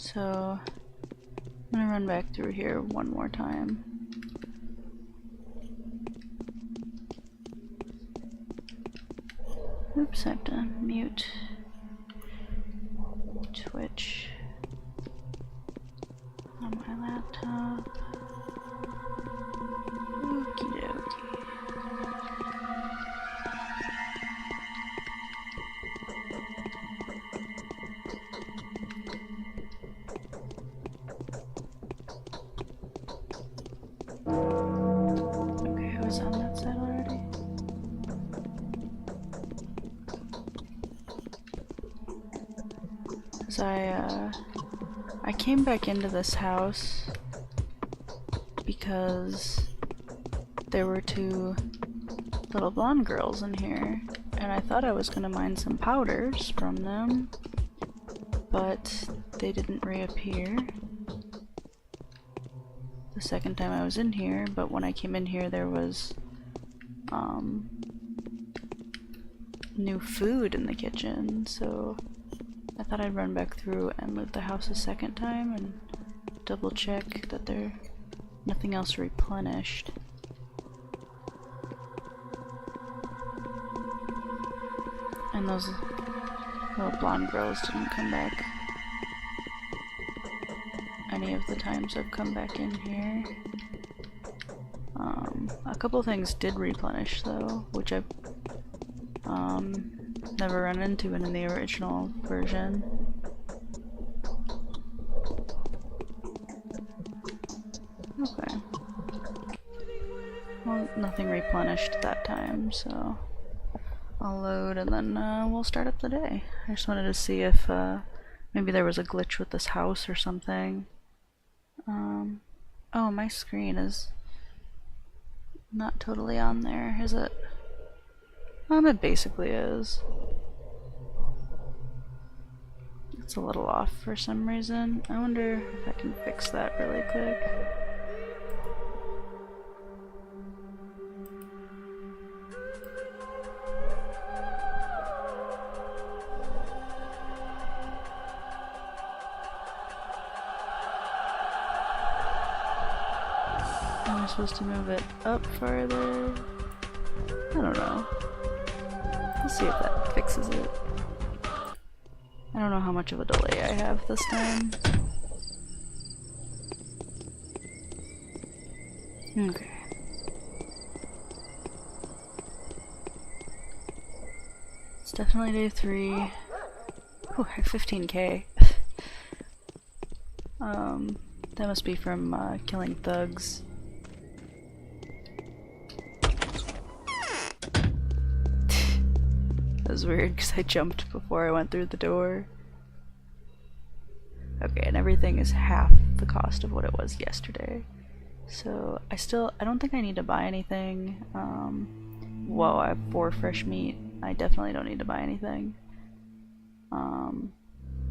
So I'm gonna run back through here one more time. Oops, I have to mute Twitch on my laptop. Okie dokie. Okay, I was on that side already. Cause I came back into this house because there were two little blonde girls in here, and I thought I was gonna mine some powders from them, but they didn't reappear the second time I was in here. But when I came in here there was new food in the kitchen, so I thought I'd run back through and loot the house a second time and double check that there nothing else replenished. And those little blonde girls didn't come back any of the times I've come back in here. A couple things did replenish though, which I've never run into in the original version. Okay. Well, nothing replenished that time, so I'll load and then we'll start up the day. I just wanted to see if maybe there was a glitch with this house or something. Oh, my screen is not totally on there, is it? It basically is. It's a little off for some reason. I wonder if I can fix that really quick. Am I supposed to move it up farther? I don't know. Let's see if that fixes it. I don't know how much of a delay I have this time. Okay. It's definitely day 3. Oh, I have 15k. That must be from killing thugs. That was weird because I jumped before I went through the door. Okay, and everything is half the cost of what it was yesterday. So I don't think I need to buy anything. Whoa, I have 4 fresh meat. I definitely don't need to buy anything.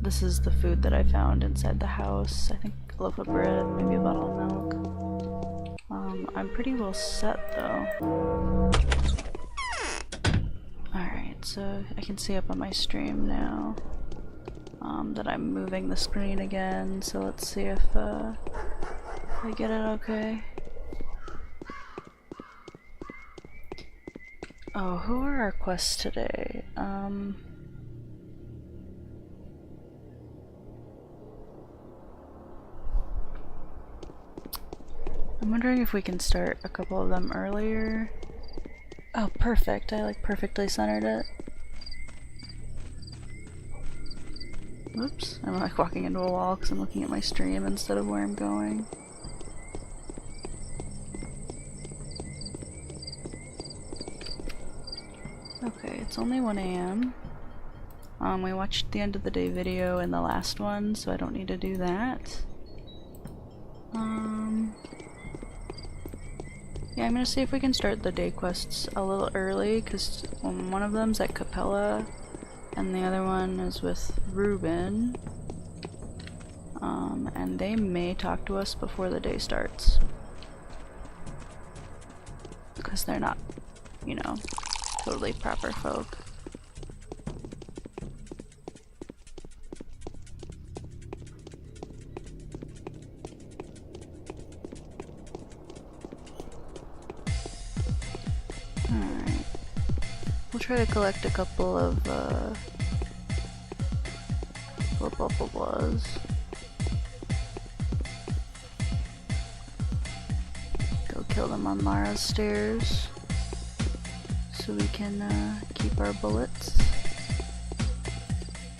This is the food that I found inside the house. I think a loaf of bread, maybe a bottle of milk. I'm pretty well set though. Alright, so I can see up on my stream now that I'm moving the screen again, so let's see if I get it okay. Oh, who are our quests today? I'm wondering if we can start a couple of them earlier. Oh, perfect. I like perfectly centered it. Whoops. I'm like walking into a wall because I'm looking at my stream instead of where I'm going. Okay, it's only 1 AM. We watched the end of the day video in the last one, so I don't need to do that. Yeah, I'm gonna see if we can start the day quests a little early, because one of them's at Capella, and the other one is with Ruben. And they may talk to us before the day starts. Because they're not, you know, totally proper folk. try to collect a couple of blah blah blah blahs. Go kill them on Mara's stairs so we can keep our bullets.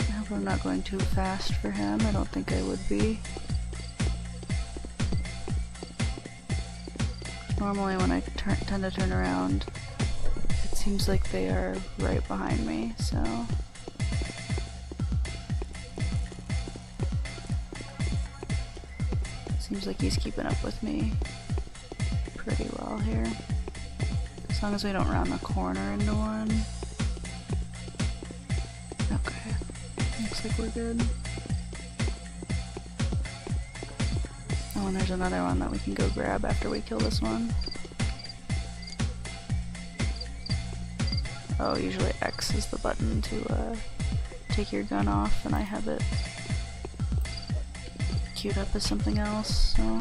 I hope I'm not going too fast for him. I don't think I would be. Normally when I tend to turn around, it seems like they are right behind me, so... Seems like he's keeping up with me pretty well here. As long as we don't round the corner into one. Okay. Looks like we're good. Oh, and there's another one that we can go grab after we kill this one. Oh, usually X is the button to take your gun off, and I have it queued up as something else, so...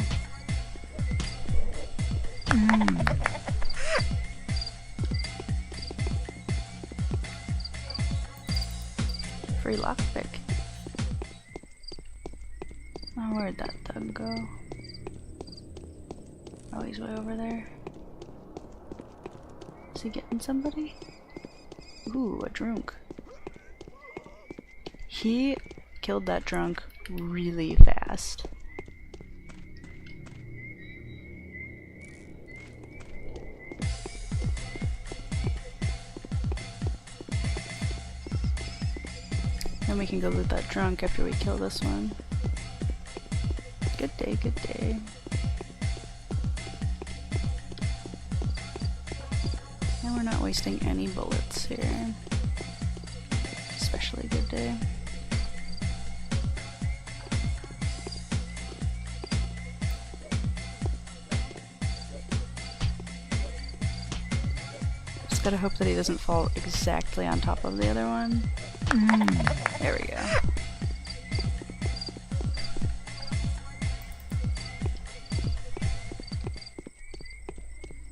Free lockpick. Oh, where'd that thug go? Oh, he's way over there. Is he getting somebody? Ooh, a drunk. He killed that drunk really fast. Then we can go loot that drunk after we kill this one. Good day, good day. And we're not wasting any bullets here. Especially good day. Just gotta hope that he doesn't fall exactly on top of the other one. There we go.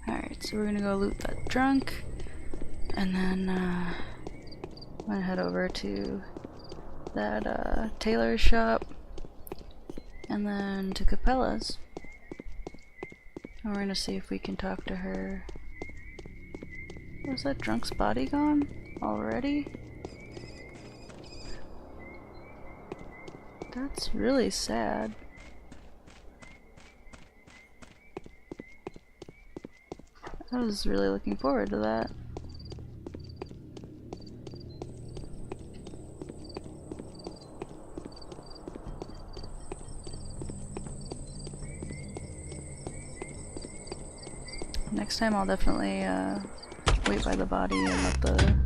Alright, so we're gonna go loot that drunk, and then I'm gonna head over to that tailor shop, and then to Capella's. And we're gonna see if we can talk to her. Was that drunk's body gone already? That's really sad. I was really looking forward to that. Next time I'll definitely wait by the body and let the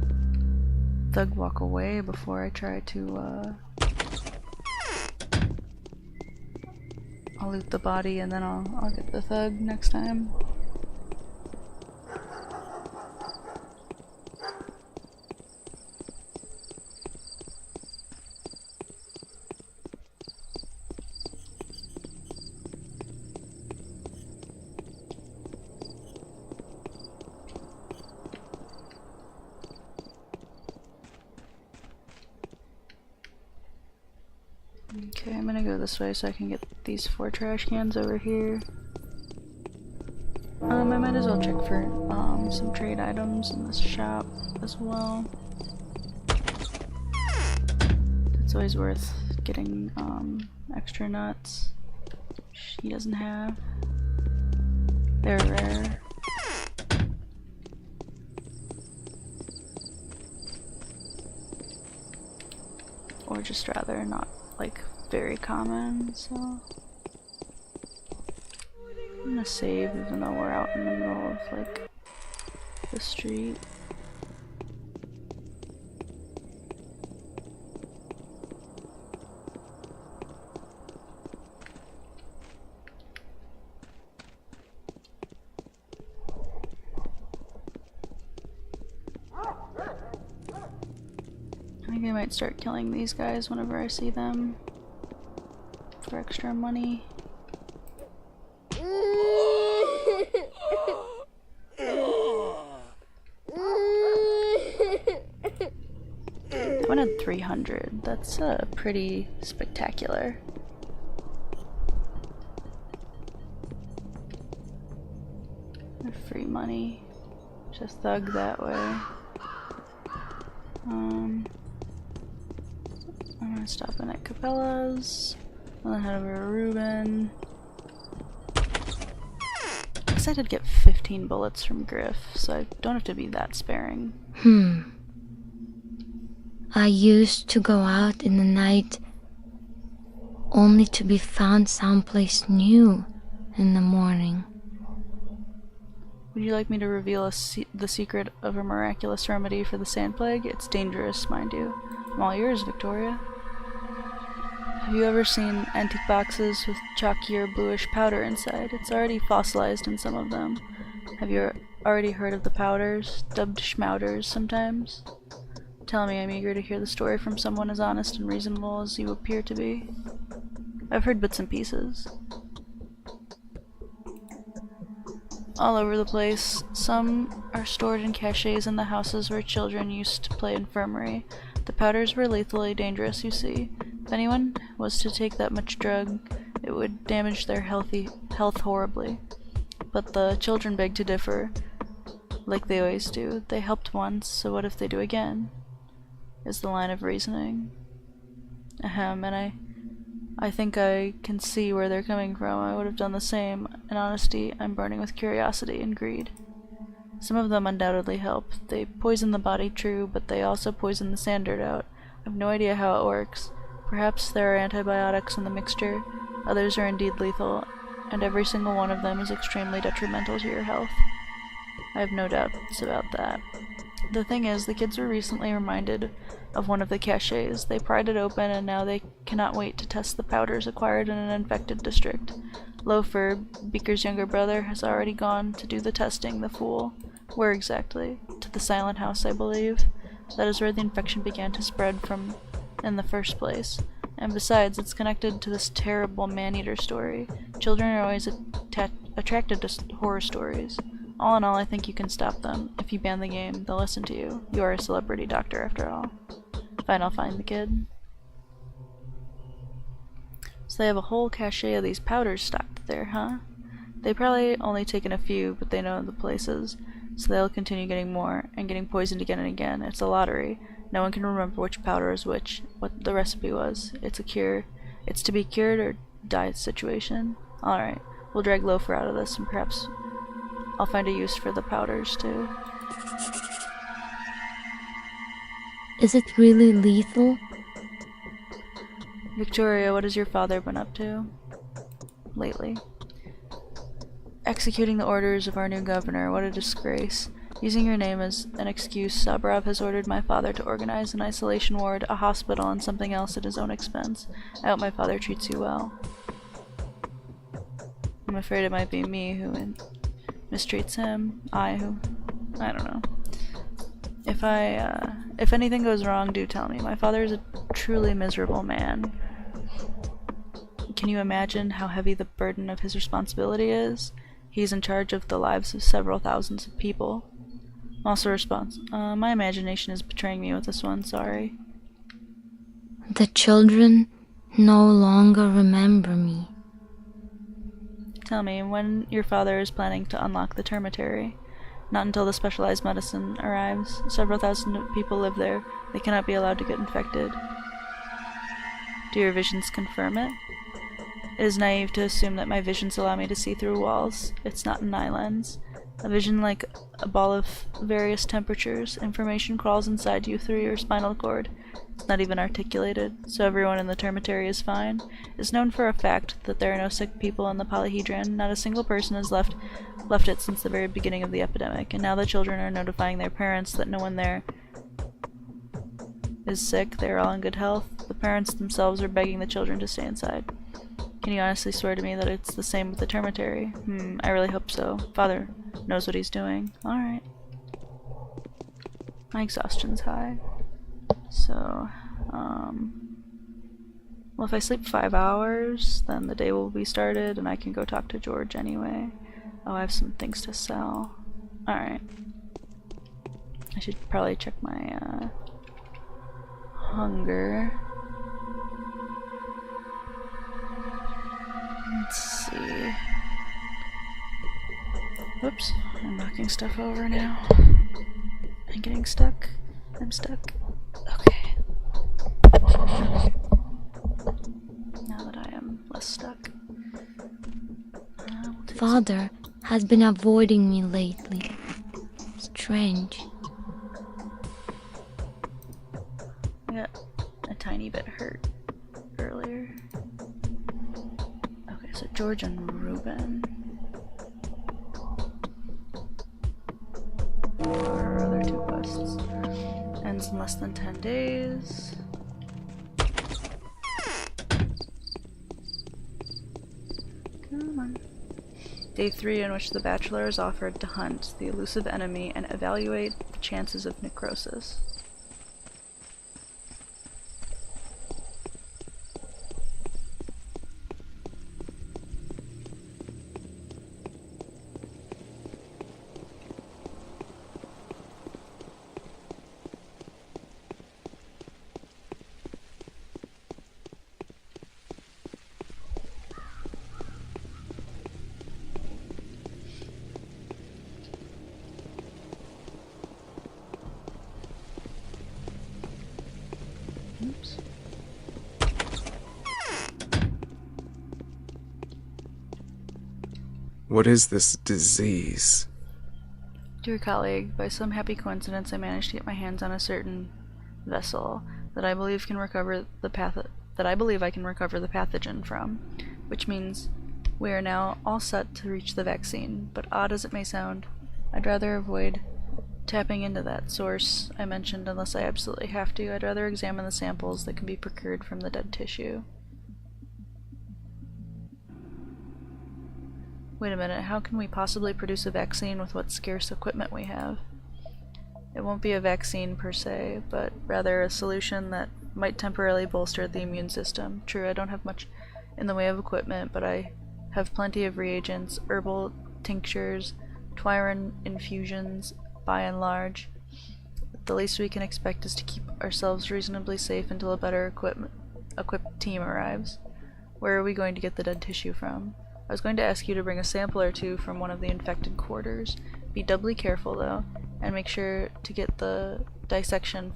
thug walk away before I try to I'll loot the body and then I'll get the thug next time. Okay, I'm gonna go this way so I can get these 4 trash cans over here. I might as well check for some trade items in this shop as well. It's always worth getting extra nuts. She doesn't have. They're rare. Or just rather not like very common, so I'm gonna save even though we're out in the middle of like the street. I think I might start killing these guys whenever I see them for extra money. 300. That's pretty spectacular. Free money. Just thug that way. I'm gonna stop in at Capella's. And then head over to Ruben. I guess I did get 15 bullets from Griff, so I don't have to be that sparing. I used to go out in the night only to be found someplace new in the morning. Would you like me to reveal the secret of a miraculous remedy for the sand plague? It's dangerous, mind you. I'm all yours, Victoria. Have you ever seen antique boxes with chalky or bluish powder inside? It's already fossilized in some of them. Have you already heard of the powders, dubbed schmouters sometimes? Tell me, I'm eager to hear the story from someone as honest and reasonable as you appear to be. I've heard bits and pieces. All over the place. Some are stored in caches in the houses where children used to play infirmary. The powders were lethally dangerous, you see. If anyone was to take that much drug, it would damage their health horribly. But the children beg to differ, like they always do. They helped once, so what if they do again? Is the line of reasoning. Ahem, and I think I can see where they're coming from. I would have done the same. In honesty, I'm burning with curiosity and greed. Some of them undoubtedly help. They poison the body, true, but they also poison the sand dirt out. I have no idea how it works. Perhaps there are antibiotics in the mixture. Others are indeed lethal, and every single one of them is extremely detrimental to your health. I have no doubts about that. The thing is, the kids were recently reminded of one of the caches. They pried it open, and now they cannot wait to test the powders acquired in an infected district. Loafer, Beaker's younger brother, has already gone to do the testing, the fool. Where exactly? To the Silent House, I believe. That is where the infection began to spread from in the first place. And besides, it's connected to this terrible man-eater story. Children are always attracted to horror stories. All in all, I think you can stop them. If you ban the game, they'll listen to you. You are a celebrity doctor, after all. Fine, I'll find the kid. So they have a whole cache of these powders stocked there, huh? They probably only taken a few, but they know the places. So they'll continue getting more, and getting poisoned again and again. It's a lottery. No one can remember which powder is which, what the recipe was. It's to be cured or die situation. Alright, we'll drag Loafer out of this, and perhaps I'll find a use for the powders too. Is it really lethal? Victoria, what has your father been up to lately? Executing the orders of our new governor. What a disgrace. Using your name as an excuse, Sabrov has ordered my father to organize an isolation ward, a hospital, and something else at his own expense. I hope my father treats you well. I'm afraid it might be me who mistreats him. I don't know. If anything goes wrong, do tell me. My father is a truly miserable man. Can you imagine how heavy the burden of his responsibility is? He's in charge of the lives of several thousands of people. Also my imagination is betraying me with this one, sorry. The children no longer remember me. Tell me, when your father is planning to unlock the termitary? Not until the specialized medicine arrives. Several thousand people live there. They cannot be allowed to get infected. Do your visions confirm it? It is naive to assume that my visions allow me to see through walls. It's not an eye lens. A vision like a ball of various temperatures. Information crawls inside you through your spinal cord. It's not even articulated, so everyone in the termitary is fine. It's known for a fact that there are no sick people in the polyhedron. Not a single person has left it since the very beginning of the epidemic, and now the children are notifying their parents that no one there is sick. They are all in good health. The parents themselves are begging the children to stay inside. Can you honestly swear to me that it's the same with the termitary? I really hope so. Father knows what he's doing. Alright. My exhaustion's high. So, well, if I sleep 5 hours, then the day will be started and I can go talk to George anyway. Oh, I have some things to sell. Alright. I should probably check my hunger. Let's see. Whoops, I'm knocking stuff over now. I'm getting stuck. I'm stuck. Okay. Now that I am less stuck. We'll Father has been avoiding me lately. Strange. I got a tiny bit hurt earlier. Okay, so George and Ruben. Our other two quests. Ends in less than 10 days. Come on. Day 3, in which the Bachelor is offered to hunt the elusive enemy and evaluate the chances of necrosis. Oops. What is this disease? Dear colleague, by some happy coincidence I managed to get my hands on a certain vessel that I believe can recover the I can recover the pathogen from, which means we are now all set to reach the vaccine, but odd as it may sound, I'd rather avoid tapping into that source I mentioned unless I absolutely have to. I'd rather examine the samples that can be procured from the dead tissue. Wait a minute, how can we possibly produce a vaccine with what scarce equipment we have? It won't be a vaccine per se, but rather a solution that might temporarily bolster the immune system. True, I don't have much in the way of equipment, but I have plenty of reagents, herbal tinctures, Twyron infusions, by and large. The least we can expect is to keep ourselves reasonably safe until a better equipped team arrives. Where are we going to get the dead tissue from? I was going to ask you to bring a sample or two from one of the infected quarters. Be doubly careful though, and make sure to get the dissection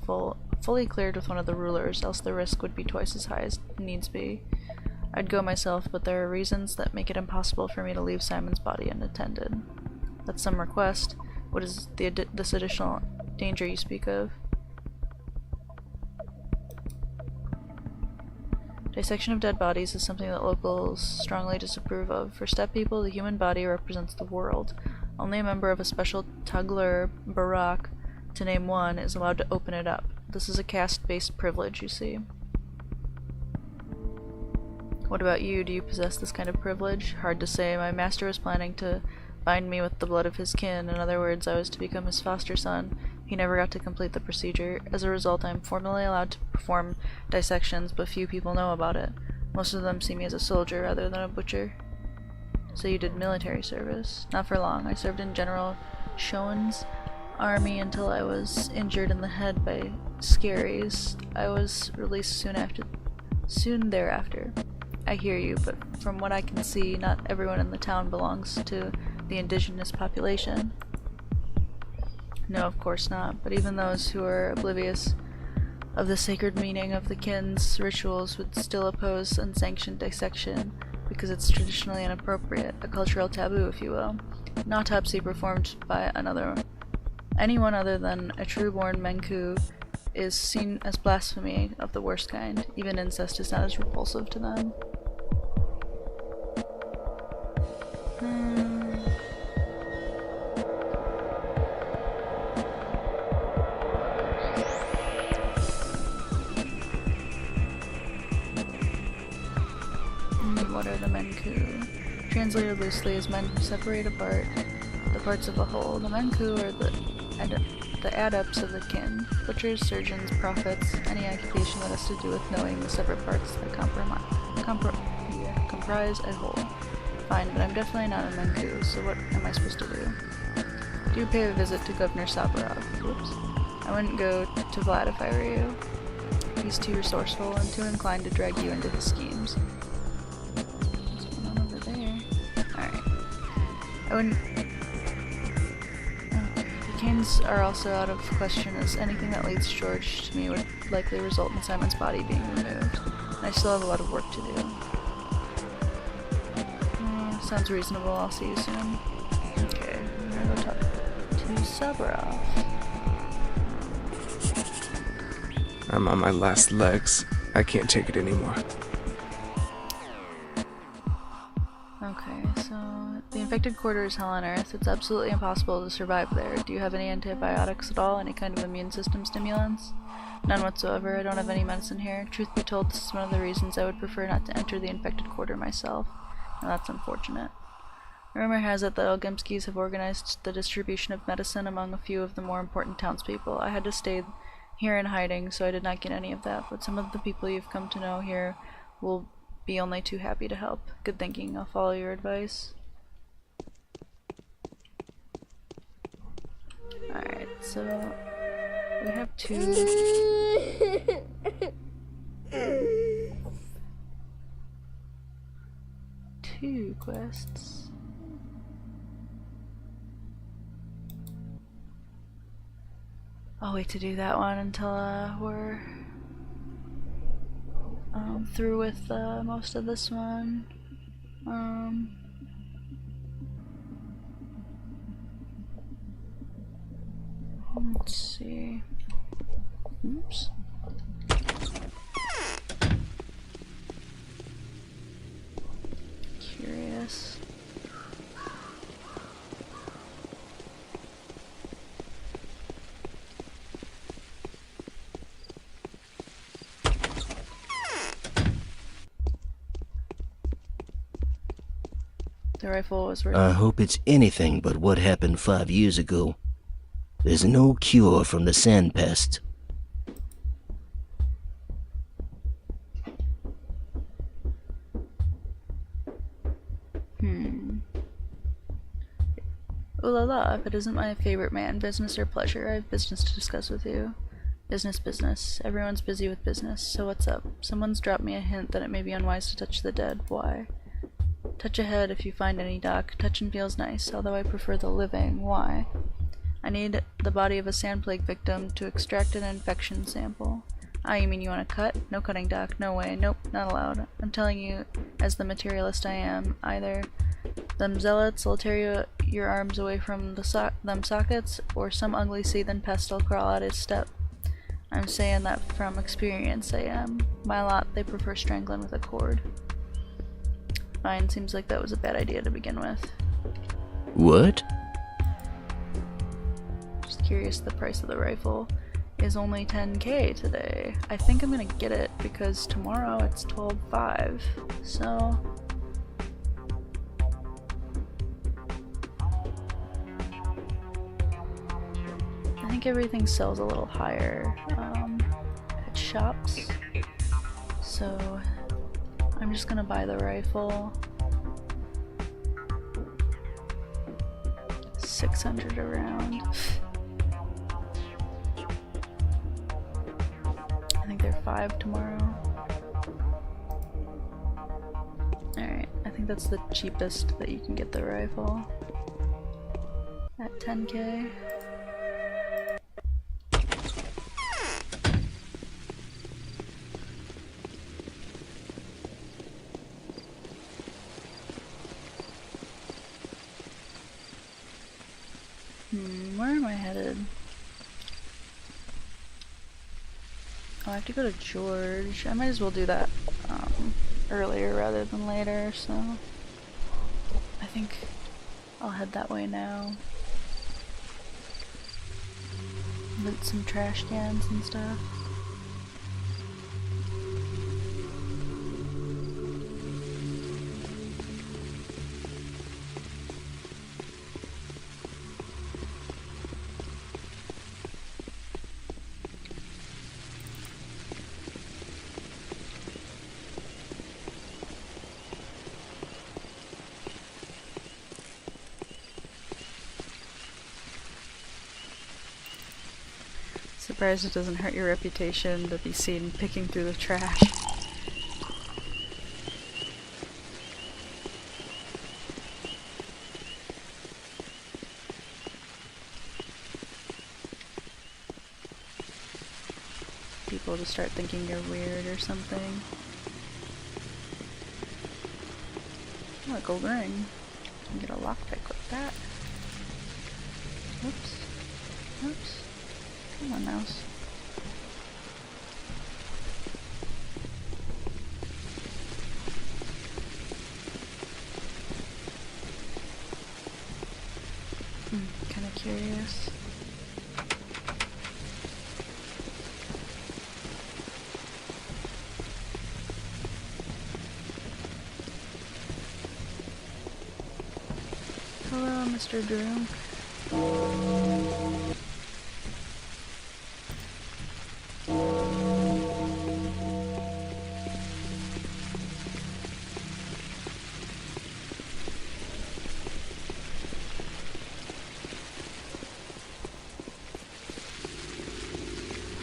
fully cleared with one of the rulers, else the risk would be twice as high as needs be. I'd go myself, but there are reasons that make it impossible for me to leave Simon's body unattended. That's some request. What is this additional danger you speak of? Dissection of dead bodies is something that locals strongly disapprove of. For steppe people, the human body represents the world. Only a member of a special Tugler Barak, to name one, is allowed to open it up. This is a caste-based privilege, you see. What about you? Do you possess this kind of privilege? Hard to say. My master was planning to bind me with the blood of his kin. In other words, I was to become his foster son. He never got to complete the procedure. As a result, I am formally allowed to perform dissections, but few people know about it. Most of them see me as a soldier rather than a butcher. So you did military service? Not for long. I served in General Schoen's army until I was injured in the head by scaries. I was released soon thereafter. I hear you, but from what I can see, not everyone in the town belongs to the indigenous population. No, of course not, but even those who are oblivious of the sacred meaning of the kin's rituals would still oppose unsanctioned dissection because it's traditionally inappropriate, a cultural taboo, if you will. An autopsy performed by anyone other than a true-born Menku is seen as blasphemy of the worst kind. Even incest is not as repulsive to them. What are the Menku? Translated loosely as men who separate apart the parts of a whole. The Menku are the adepts of the kin. Butchers, surgeons, prophets, any occupation that has to do with knowing the separate parts that comprise a whole. Fine, but I'm definitely not a Menku, so what am I supposed to do? Do pay a visit to Governor Sabarov. Whoops. I wouldn't go to Vlad if I were you. He's too resourceful and too inclined to drag you into his schemes. What's going on over there? Alright. I wouldn't... Okay. The canes are also out of question, as anything that leads George to me would likely result in Simon's body being removed. And I still have a lot of work to do. Sounds reasonable. I'll see you soon. Okay, I'm gonna go talk to Sabarov. I'm on my last legs. I can't take it anymore. Okay, so the infected quarter is hell on earth. It's absolutely impossible to survive there. Do you have any antibiotics at all? Any kind of immune system stimulants? None whatsoever. I don't have any medicine here. Truth be told, this is one of the reasons I would prefer not to enter the infected quarter myself. And that's unfortunate. Rumor has it that Olgimskis have organized the distribution of medicine among a few of the more important townspeople. I had to stay here in hiding, so I did not get any of that, but some of the people you've come to know here will be only too happy to help. Good thinking. I'll follow your advice. Alright, so we have two quests. I'll wait to do that one until we're through with most of this one. Let's see. Oops. Curious. The rifle was worth. I hope it's anything but what happened 5 years ago. There's no cure from the sand pest. Ooh la la, if it isn't my favorite man, business or pleasure, I have business to discuss with you. Business. Everyone's busy with business, so what's up? Someone's dropped me a hint that it may be unwise to touch the dead. Why? Touch a head if you find any, Doc. Touching feels nice, although I prefer the living. Why? I need the body of a sand plague victim to extract an infection sample. Ah, you mean you want to cut? No cutting, Doc. No way. Nope, not allowed. I'm telling you, as the materialist I am, either them zealots will tear your arms away from them sockets, or some ugly seethin' pest will crawl out his step. I'm saying that from experience, I am. My lot, they prefer strangling with a cord. Fine, seems like that was a bad idea to begin with. What? Just curious, the price of the rifle is only 10k today. I think I'm gonna get it because tomorrow it's 12.5, so... I think everything sells a little higher at shops, so I'm just gonna buy the rifle. 600 around. I think they're 5 tomorrow. Alright, I think that's the cheapest that you can get the rifle. At 10k. Where am I headed? Oh, I have to go to George. I might as well do that earlier rather than later, so I think I'll head that way now. Loot some trash cans and stuff. So Surprised it doesn't hurt your reputation to be seen picking through the trash. People just start thinking you're weird or something. Oh, a gold ring. You can get a lockpick with that. Oops. Oops. Come on, mouse. Kinda curious. Hello, Mr. Drew. Oh,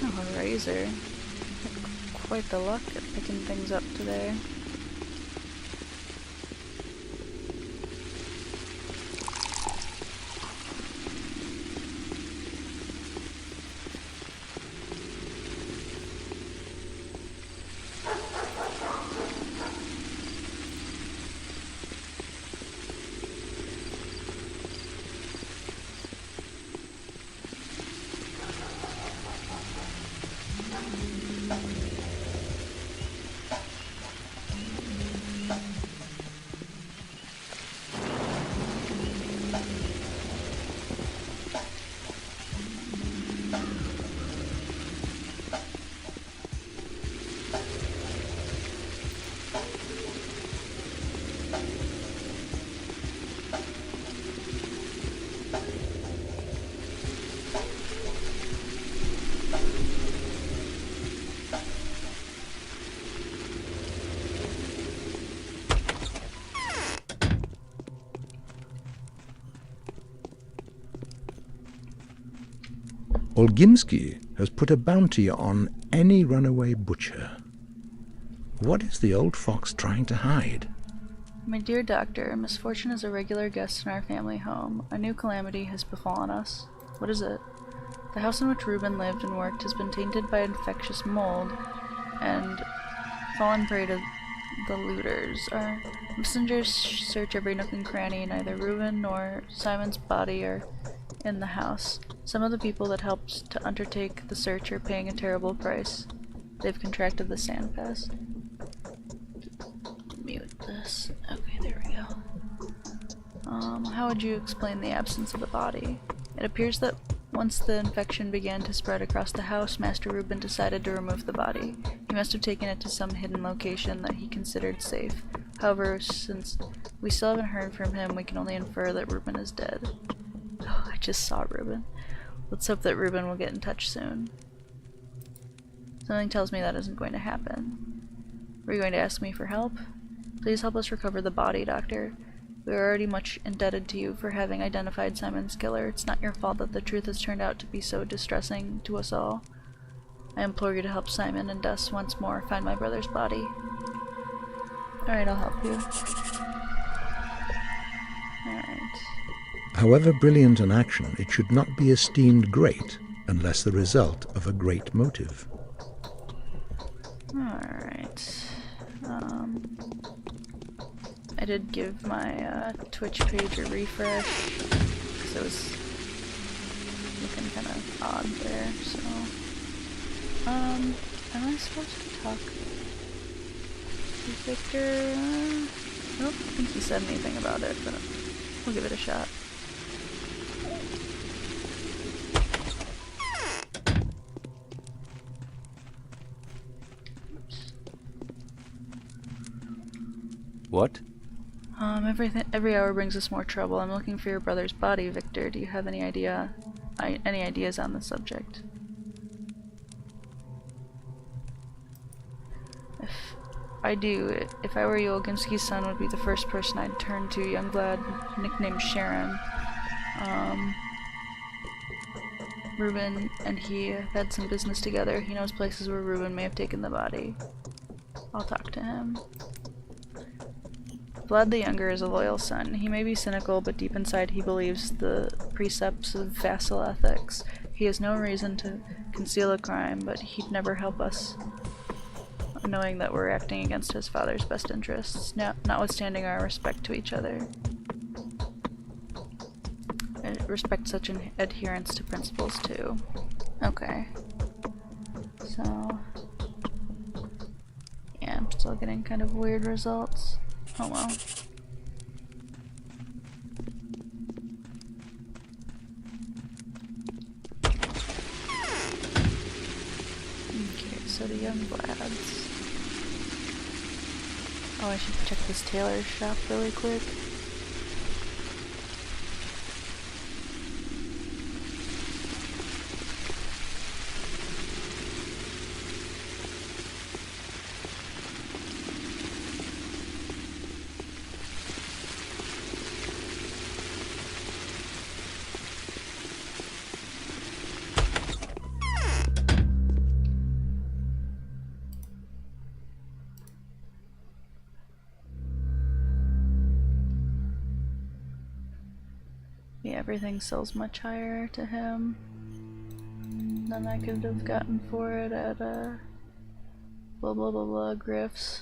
a razor. Quite the luck at picking things up today. Olginski has put a bounty on any runaway butcher. What is the old fox trying to hide? My dear doctor, misfortune is a regular guest in our family home. A new calamity has befallen us. What is it? The house in which Reuben lived and worked has been tainted by infectious mold and fallen prey to the looters. Our messengers search every nook and cranny. Neither Reuben nor Simon's body are in the house. Some of the people that helped to undertake the search are paying a terrible price. They've contracted the sand pest. Mute this. Okay, there we go. How would you explain the absence of the body? It appears that once the infection began to spread across the house, Master Reuben decided to remove the body. He must have taken it to some hidden location that he considered safe. However, since we still haven't heard from him, we can only infer that Reuben is dead. Oh, I just saw Reuben. Let's hope that Reuben will get in touch soon. Something tells me that isn't going to happen. Were you going to ask me for help? Please help us recover the body, Doctor. We are already much indebted to you for having identified Simon's killer. It's not your fault that the truth has turned out to be so distressing to us all. I implore you to help Simon and us once more find my brother's body. Alright, I'll help you. Alright. However brilliant an action, it should not be esteemed great unless the result of a great motive. Alright. I did give my Twitch page a refresh because it was looking kind of odd there, so am I supposed to talk to Victor? I don't think he said anything about it, but we'll give it a shot. What? Every hour brings us more trouble. I'm looking for your brother's body, Victor. Do you have any ideas on the subject? If I do, if I were you, Olginski's son would be the first person I'd turn to. Youngblood, nicknamed Sharon. Ruben and he had some business together. He knows places where Ruben may have taken the body. I'll talk to him. Vlad the Younger is a loyal son. He may be cynical, but deep inside he believes the precepts of vassal ethics. He has no reason to conceal a crime, but he'd never help us, knowing that we're acting against his father's best interests, notwithstanding our respect to each other. I respect such an adherence to principles too. Okay. So... yeah, I'm still getting kind of weird results. Oh well. Okay, so the young lads. Oh, I should check this tailor's shop really quick. Yeah, everything sells much higher to him than I could have gotten for it at blah blah blah blah Griff's.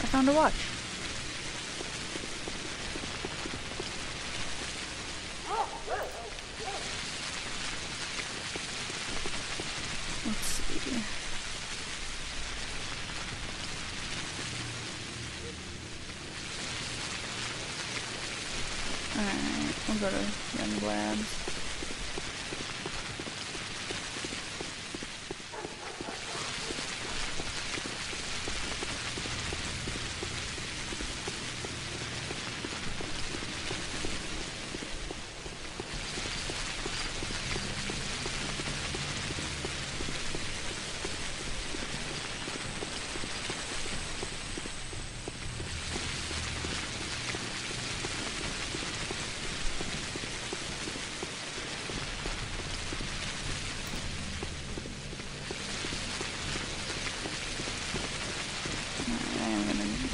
I found a watch. Let's see. Alright, we'll go to Young Labs.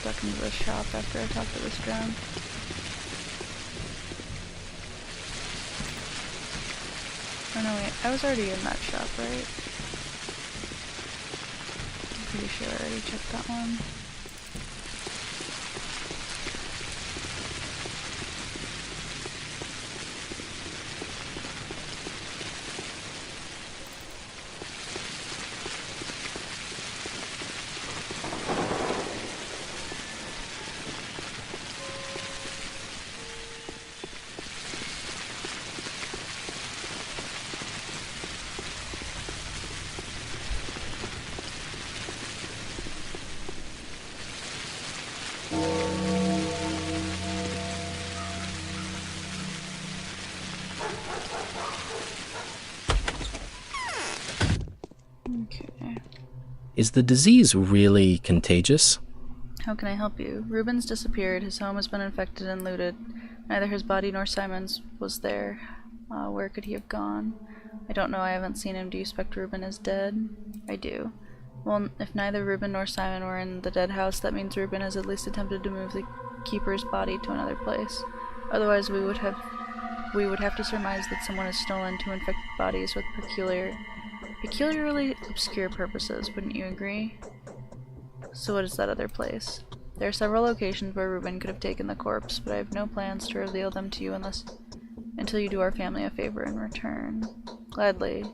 Duck into the shop after I talk to this drone. Oh no, wait, I was already in that shop, right? I'm pretty sure I already checked that one. Okay. Is the disease really contagious? How can I help you? Ruben's disappeared. His home has been infected and looted. Neither his body nor Simon's was there. Where could he have gone? I don't know. I haven't seen him. Do you suspect Ruben is dead? I do. Well, if neither Ruben nor Simon were in the dead house, that means Ruben has at least attempted to move the keeper's body to another place. Otherwise, we would have to surmise that someone has stolen two infected bodies with peculiarly obscure purposes, wouldn't you agree? So what is that other place? There are several locations where Reuben could have taken the corpse, but I have no plans to reveal them to you until you do our family a favor in return. Gladly.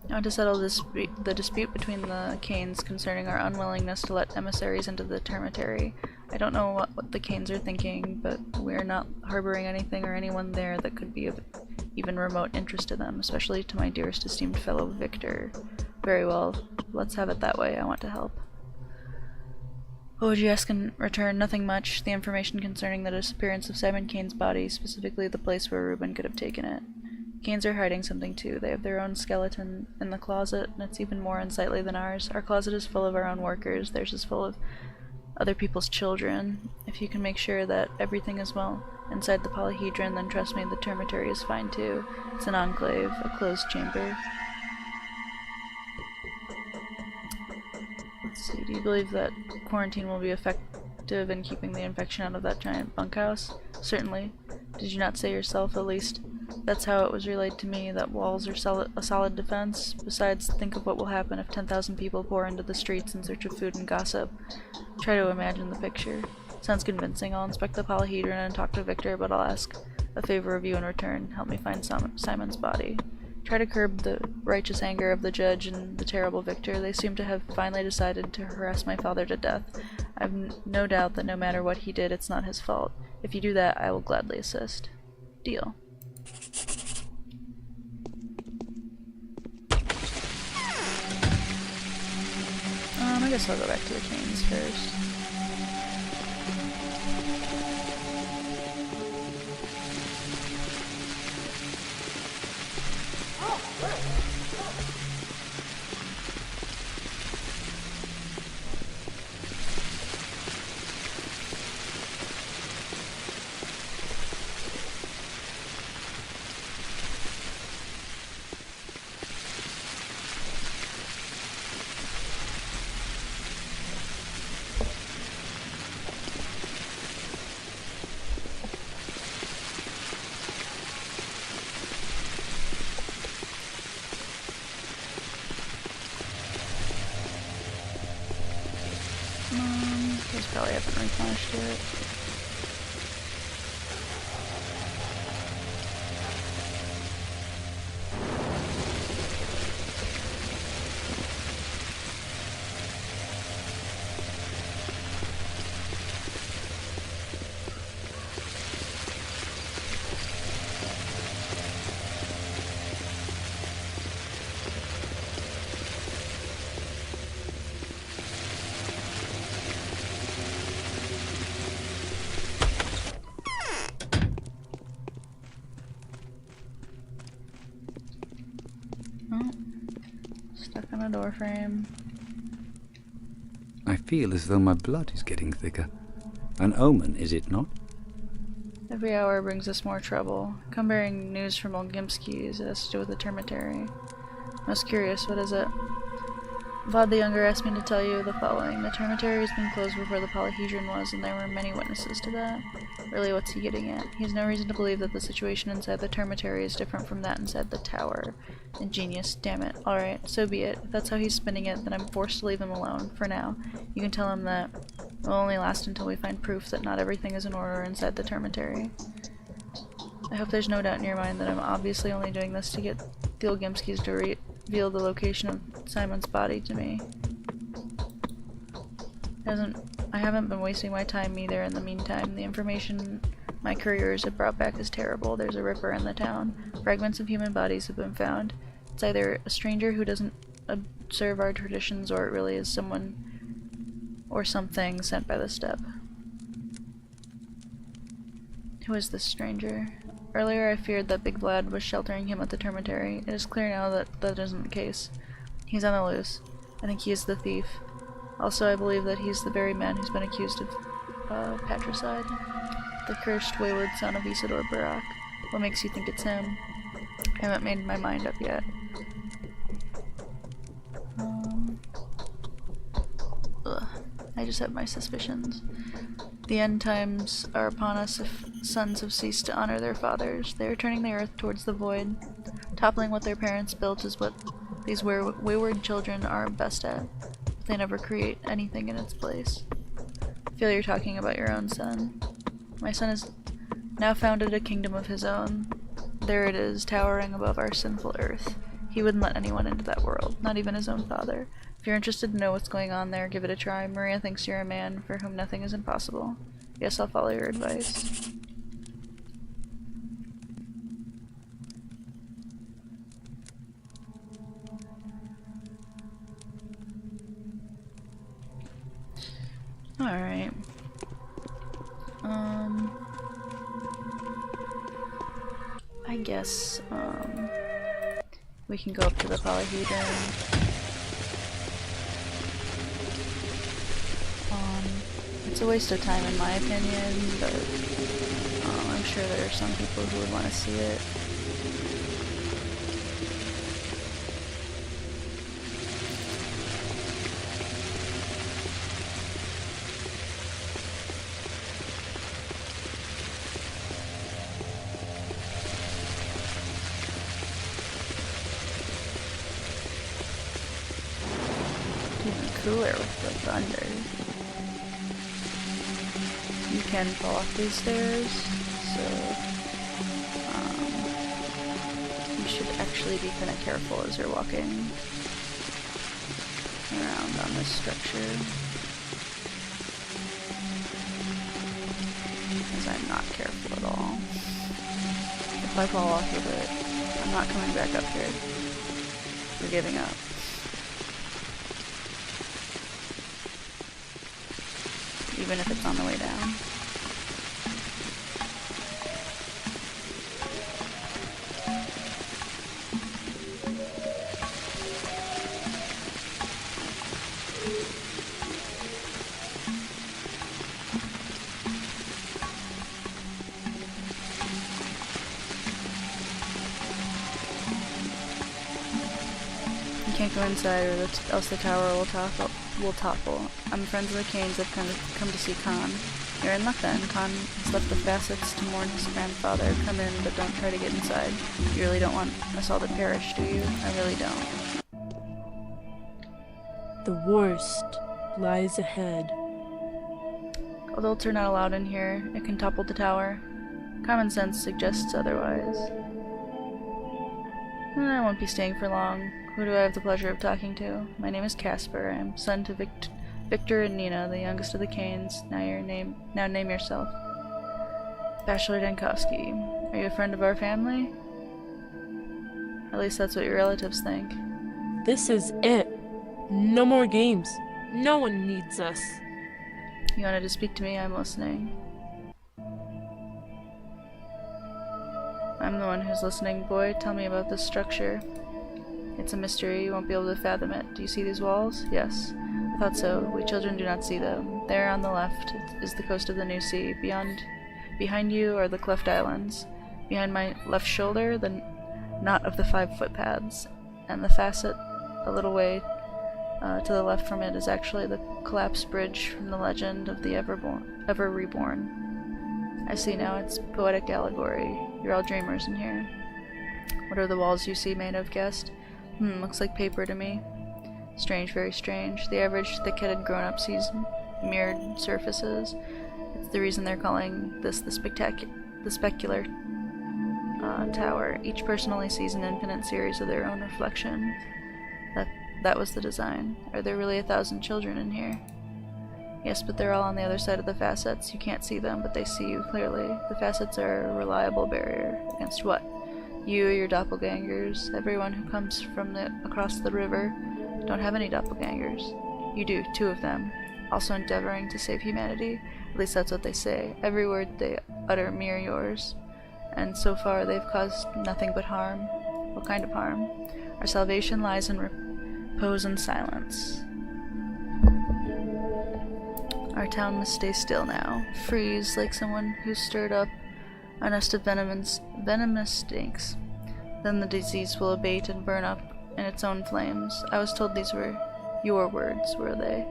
I want to settle the dispute between the Canes concerning our unwillingness to let emissaries into the termitary. I don't know what the Canes are thinking, but we're not harboring anything or anyone there that could be of even remote interest to them, especially to my dearest esteemed fellow Victor. Very well, let's have it that way. I want to help. What would you ask in return? Nothing much. The information concerning the disappearance of Simon Kane's body, specifically the place where Reuben could have taken it. Canes are hiding something too. They have their own skeleton in the closet, and it's even more unsightly than ours. Our closet is full of our own workers. Theirs is full of other people's children. If you can make sure that everything is well inside the polyhedron, then trust me, the termitary is fine too. It's an enclave, a closed chamber. Let's see, do you believe that quarantine will be effective in keeping the infection out of that giant bunkhouse? Certainly. Did you not say yourself, at least? That's how it was relayed to me, that walls are a solid defense. Besides, think of what will happen if 10,000 people pour into the streets in search of food and gossip. Try to imagine the picture. Sounds convincing. I'll inspect the polyhedron and talk to Victor, but I'll ask a favor of you in return. Help me find Simon's body. Try to curb the righteous anger of the judge and the terrible Victor. They seem to have finally decided to harass my father to death. I've no doubt that no matter what he did, it's not his fault. If you do that, I will gladly assist. Deal. I guess I'll go back to the Canes first. Those probably haven't replenished yet. Stuck on a door frame. I feel as though my blood is getting thicker. An omen, is it not? Every hour brings us more trouble. Come bearing news from old Gimski's. It has to do with the termitary. Most curious, what is it? Vlad the Younger asked me to tell you the following. The termitary has been closed before the polyhedron was, and there were many witnesses to that. Really, what's he getting at? He has no reason to believe that the situation inside the termitary is different from that inside the tower. Ingenious, damn it. Alright, so be it. If that's how he's spinning it, then I'm forced to leave him alone, for now. You can tell him that it will only last until we find proof that not everything is in order inside the termitary. I hope there's no doubt in your mind that I'm obviously only doing this to get the old Gimskis to reveal the location of Simon's body to me. I haven't been wasting my time either in the meantime. The information my couriers have brought back is terrible. There's a ripper in the town. Fragments of human bodies have been found. It's either a stranger who doesn't observe our traditions, or it really is someone or something sent by the steppe. Who is this stranger? Earlier I feared that Big Vlad was sheltering him at the termitary. It is clear now that that isn't the case. He's on the loose. I think he is the thief. Also, I believe that he's the very man who's been accused of patricide. The cursed, wayward son of Isidore Barak. What makes you think it's him? I haven't made my mind up yet. I just have my suspicions. The end times are upon us if sons have ceased to honor their fathers. They are turning the earth towards the void. Toppling what their parents built is what these wayward children are best at. They never create anything in its place. I feel you're talking about your own son. My son has now founded a kingdom of his own. There it is, towering above our sinful earth. He wouldn't let anyone into that world, not even his own father. If you're interested to know what's going on there, give it a try. Maria thinks you're a man for whom nothing is impossible. Yes, I'll follow your advice. Alright. I guess, we can go up to the polyhedron. It's a waste of time in my opinion, but I'm sure there are some people who would want to see it. Even cooler with the thunder. You can fall off these stairs, so you should actually be kind of careful as you're walking around on this structure. Because I'm not careful at all. If I fall off of it, I'm not coming back up here. We're giving up. Even if it's on the way down. You can't go inside or else the tower will topple. I'm friends of the Canes. I've come to see Khan. You're in luck then. Khan has left the facets to mourn his grandfather. Come in, but don't try to get inside. You really don't want us all to perish, do you? I really don't. The worst lies ahead. Adults are not allowed in here. It can topple the tower. Common sense suggests otherwise. I won't be staying for long. Who do I have the pleasure of talking to? My name is Casper. I am son to Victor and Nina, the youngest of the Canes. Now name yourself. Bachelor Dankovsky. Are you a friend of our family? At least that's what your relatives think. This is it. No more games. No one needs us. You wanted to speak to me? I'm listening. I'm the one who's listening, boy. Tell me about this structure. It's a mystery. You won't be able to fathom it. Do you see these walls? Yes. I thought so. We children do not see them. There on the left is the coast of the New Sea. Behind you are the cleft islands. Behind my left shoulder, the knot of the 5 footpaths. And the facet, a little way to the left from it, is actually the collapsed bridge from the legend of the ever reborn. I see now, it's poetic allegory. You're all dreamers in here. What are the walls you see made of, guest? Looks like paper to me. Strange, very strange. The average thick-headed grown-up sees mirrored surfaces. It's the reason they're calling this the specular tower. Each person only sees an infinite series of their own reflections. That was the design. Are there really 1,000 children in here? Yes, but they're all on the other side of the facets. You can't see them, but they see you clearly. The facets are a reliable barrier. Against what? You, your doppelgangers, everyone who comes from across the river. Don't have any doppelgangers. You do, 2 of them. Also endeavoring to save humanity. At least that's what they say. Every word they utter mere yours. And so far they've caused nothing but harm. What kind of harm? Our salvation lies in repose and silence. Our town must stay still now. Freeze like someone who's stirred up a nest of venomous stinks. Then the disease will abate and burn up in its own flames. I was told these were your words, were they?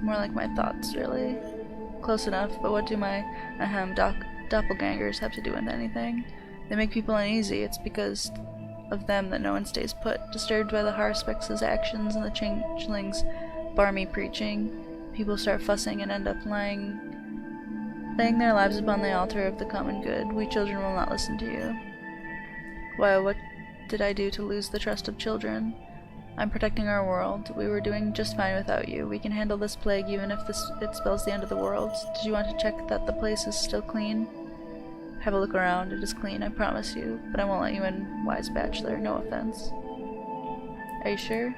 More like my thoughts, really. Close enough, but what do my doppelgangers have to do with anything? They make people uneasy. It's because of them that no one stays put. Disturbed by the Harspex's actions and the changelings' barmy preaching, people start fussing and end up laying their lives upon the altar of the common good. We children will not listen to you. Why, what did I do to lose the trust of children? I'm protecting our world. We were doing just fine without you. We can handle this plague even if it spells the end of the world. Did you want to check that the place is still clean? Have a look around. It is clean, I promise you. But I won't let you in, wise bachelor. No offense. Are you sure?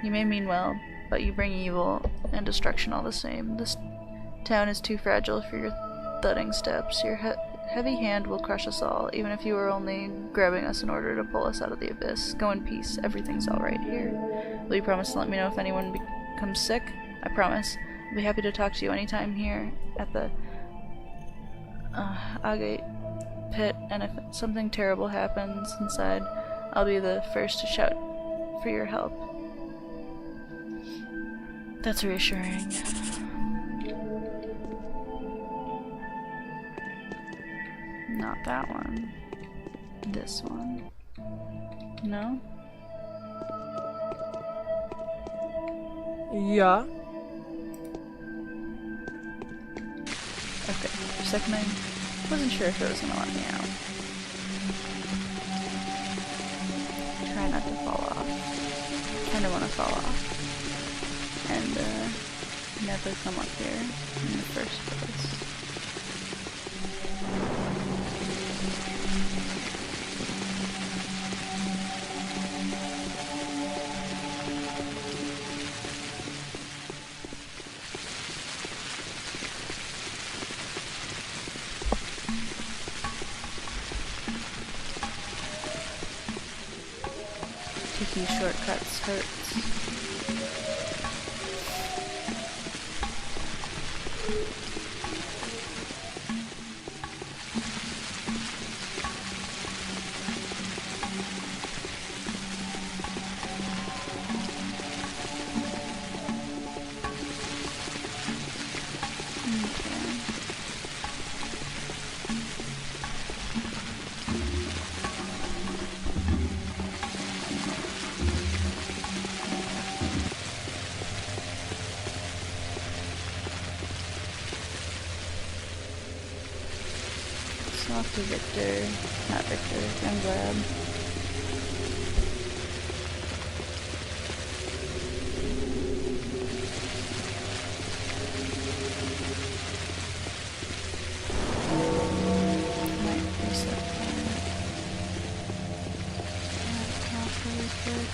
You may mean well, but you bring evil and destruction all the same. This town is too fragile for your thudding steps. Your heavy hand will crush us all, even if you were only grabbing us in order to pull us out of the abyss. Go in peace. Everything's alright here. Will you promise to let me know if anyone becomes sick? I promise. I'll be happy to talk to you anytime here at the Agate pit, and if something terrible happens inside, I'll be the first to shout for your help. That's reassuring. Not that one. This one. No? Yeah. Okay, for a second I wasn't sure if it was gonna let me out. Try not to fall off. Kinda wanna fall off. And, never come up here in the first place. Taking shortcuts hurts. Off to Victor. Not Victor. I'm glad. Might reset that really quick.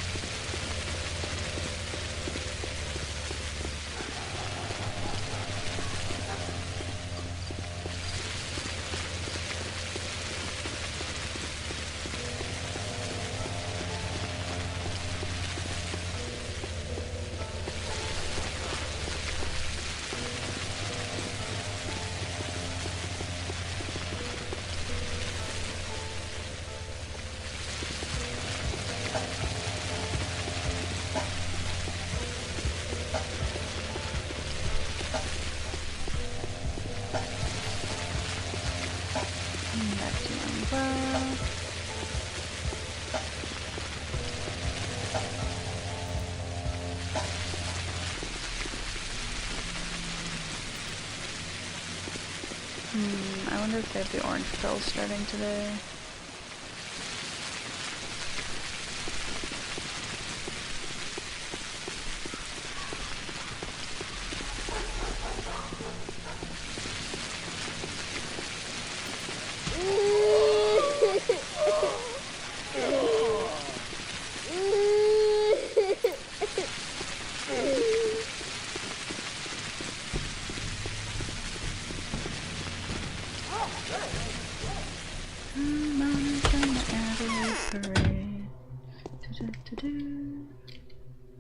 Back to Umbrella. I wonder if they have the orange pills starting today.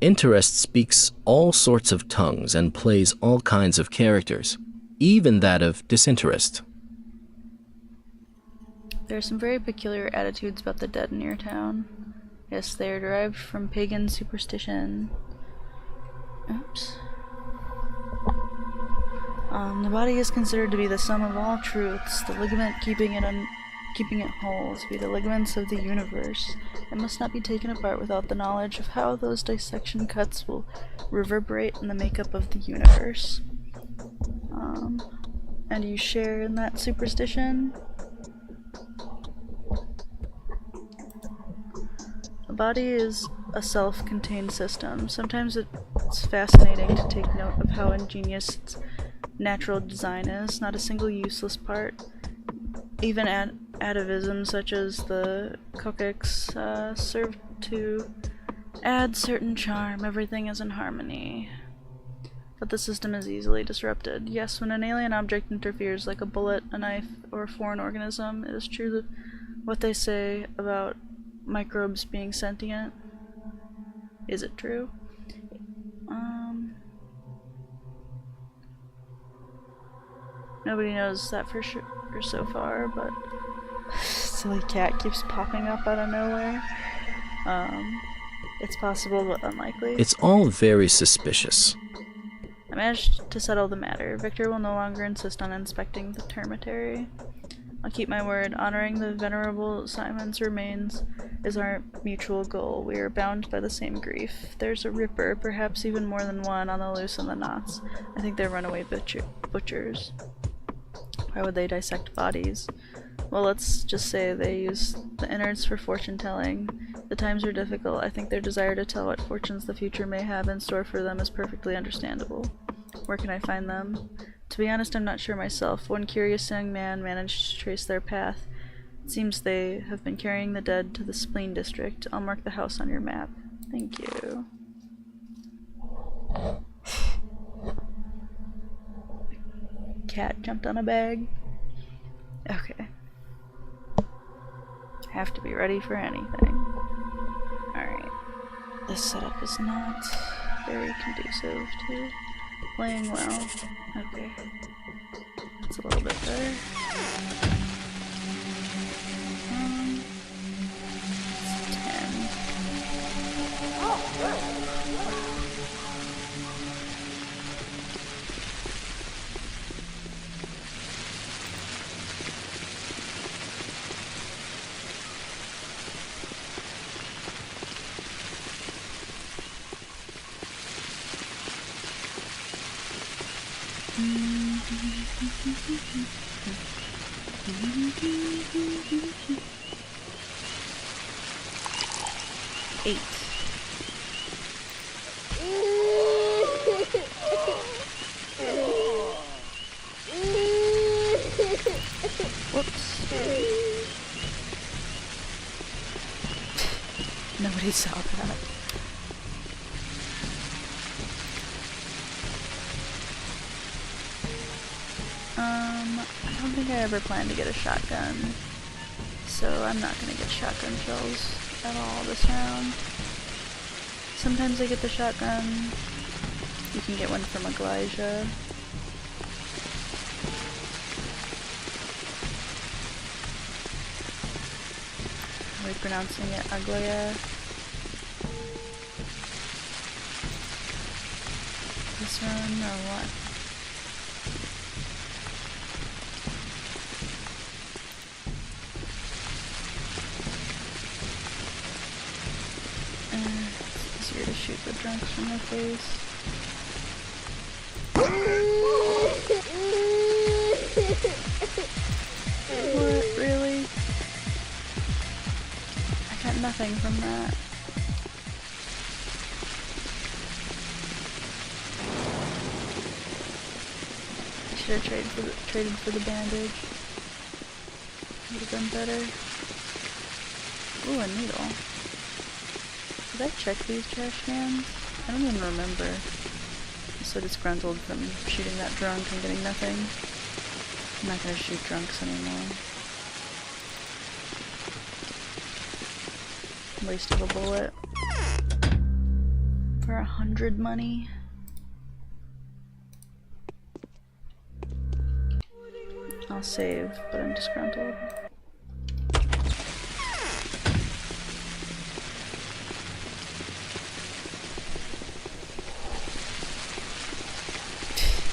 Interest speaks all sorts of tongues and plays all kinds of characters, even that of disinterest. There are some very peculiar attitudes about the dead in your town. Yes, they are derived from pagan superstition. Oops. The body is considered to be the sum of all truths, the ligament keeping it whole, to be the ligaments of the universe. It must not be taken apart without the knowledge of how those dissection cuts will reverberate in the makeup of the universe. And you share in that superstition? A body is a self-contained system. Sometimes it's fascinating to take note of how ingenious its natural design is. Not a single useless part. Even atavisms such as the coccyx serve to add certain charm. Everything is in harmony. But the system is easily disrupted. Yes, when an alien object interferes, like a bullet, a knife, or a foreign organism, it is true that what they say about microbes being sentient. Is it true? Nobody knows that for sure so far, but silly cat keeps popping up out of nowhere. It's possible, but unlikely. It's all very suspicious. I managed to settle the matter. Victor will no longer insist on inspecting the termitary. I'll keep my word. Honoring the venerable Simon's remains is our mutual goal. We are bound by the same grief. There's a ripper, perhaps even more than one, on the loose in the knots. I think they're runaway butchers. Why would they dissect bodies? Well, let's just say they use the innards for fortune-telling. The times are difficult. I think their desire to tell what fortunes the future may have in store for them is perfectly understandable. Where can I find them? To be honest, I'm not sure myself. One curious young man managed to trace their path. It seems they have been carrying the dead to the spleen district. I'll mark the house on your map. Thank you. Cat jumped on a bag. Okay. Have to be ready for anything. Alright. This setup is not very conducive to playing well. Okay. That's a little bit better. It's 10. Eight. Whoops. Nobody saw that. I don't think I ever planned to get a shotgun, so I'm not gonna get shotgun shells at all this round. Sometimes I get the shotgun. You can get one from Elijah. Are we pronouncing it Aglaya? This one or what? It's easier to shoot the drunks from the face. What? Really? I got nothing from that. I should have traded for the bandage. Would have been better. Ooh, a needle. Did I check these trash cans? I don't even remember. I'm so disgruntled from shooting that drunk and getting nothing. I'm not gonna shoot drunks anymore. Waste of a bullet. For 100 money. I'll save, but I'm disgruntled.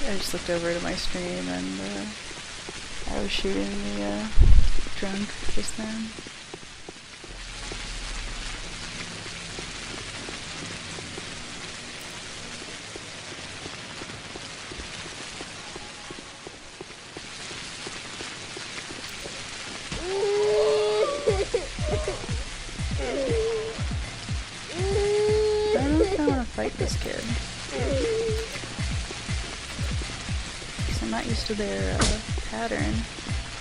I just looked over to my stream and I was shooting the drunk just then. I don't know if I want to fight this kid. I'm not used to their pattern.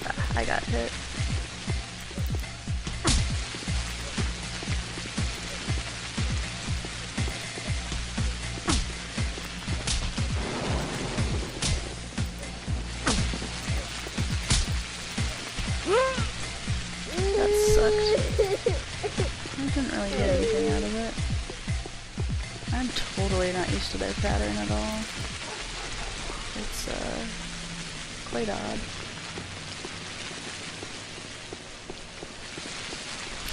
Ah, I got hit. That sucked. I didn't really get anything out of it. I'm totally not used to their pattern at all. It's quite odd.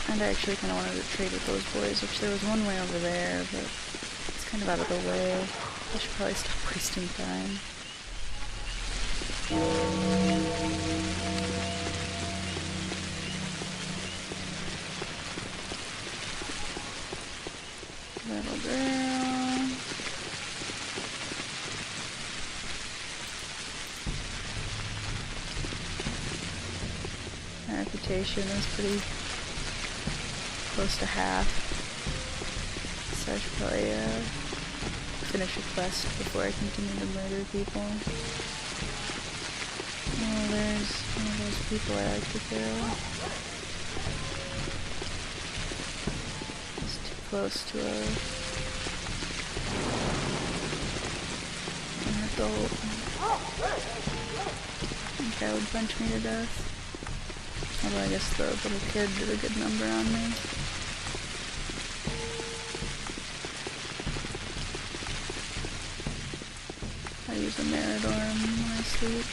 And I actually kind of wanted to trade with those boys, which there was one way over there, but it's kind of out of the way. I should probably stop wasting time. Little girl. My reputation is pretty close to half, so I should probably finish a quest before I continue to murder people. Oh, there's one of those people I like to kill. It's too close to an adult. I think that would punch me to death. Although I guess the little kid did a good number on me. I use a Meridorm when I sleep.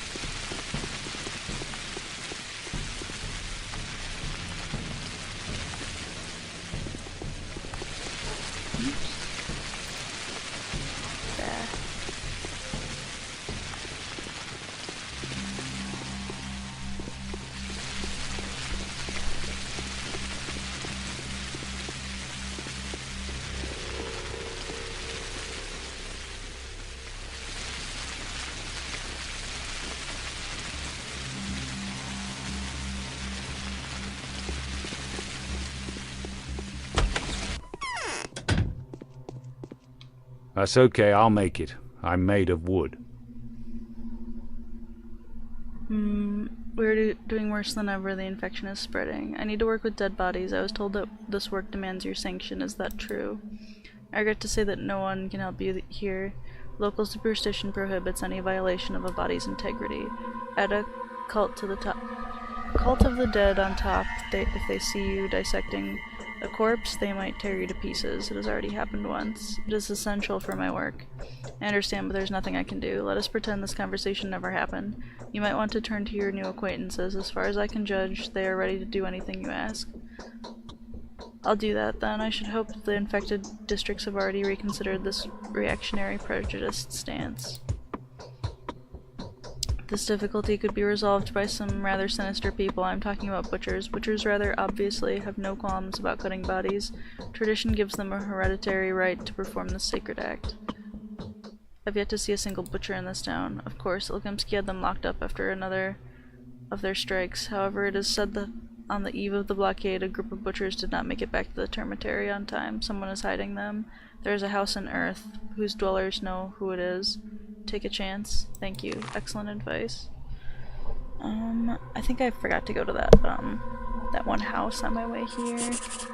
Oops. Bah. That's okay, I'll make it. I'm made of wood. We're doing worse than ever. The infection is spreading. I need to work with dead bodies. I was told that this work demands your sanction. Is that true? I regret to say that no one can help you here. Local superstition prohibits any violation of a body's integrity. Add a cult to the top. Cult of the dead on top. If they see you dissecting a corpse, they might tear you to pieces. It has already happened once. It is essential for my work. I understand, but there's nothing I can do. Let us pretend this conversation never happened. You might want to turn to your new acquaintances. As far as I can judge, they are ready to do anything you ask. I'll do that then. I should hope the infected districts have already reconsidered this reactionary prejudiced stance. This difficulty could be resolved by some rather sinister people. I'm talking about butchers. Butchers rather obviously have no qualms about cutting bodies. Tradition gives them a hereditary right to perform this sacred act. I've yet to see a single butcher in this town. Of course, Ilgimsky had them locked up after another of their strikes. However, it is said that on the eve of the blockade, a group of butchers did not make it back to the termitary on time. Someone is hiding them. There is a house in Earth, whose dwellers know who it is. Take a chance. Thank you. Excellent advice. I think I forgot to go to that one house on my way here. Oops.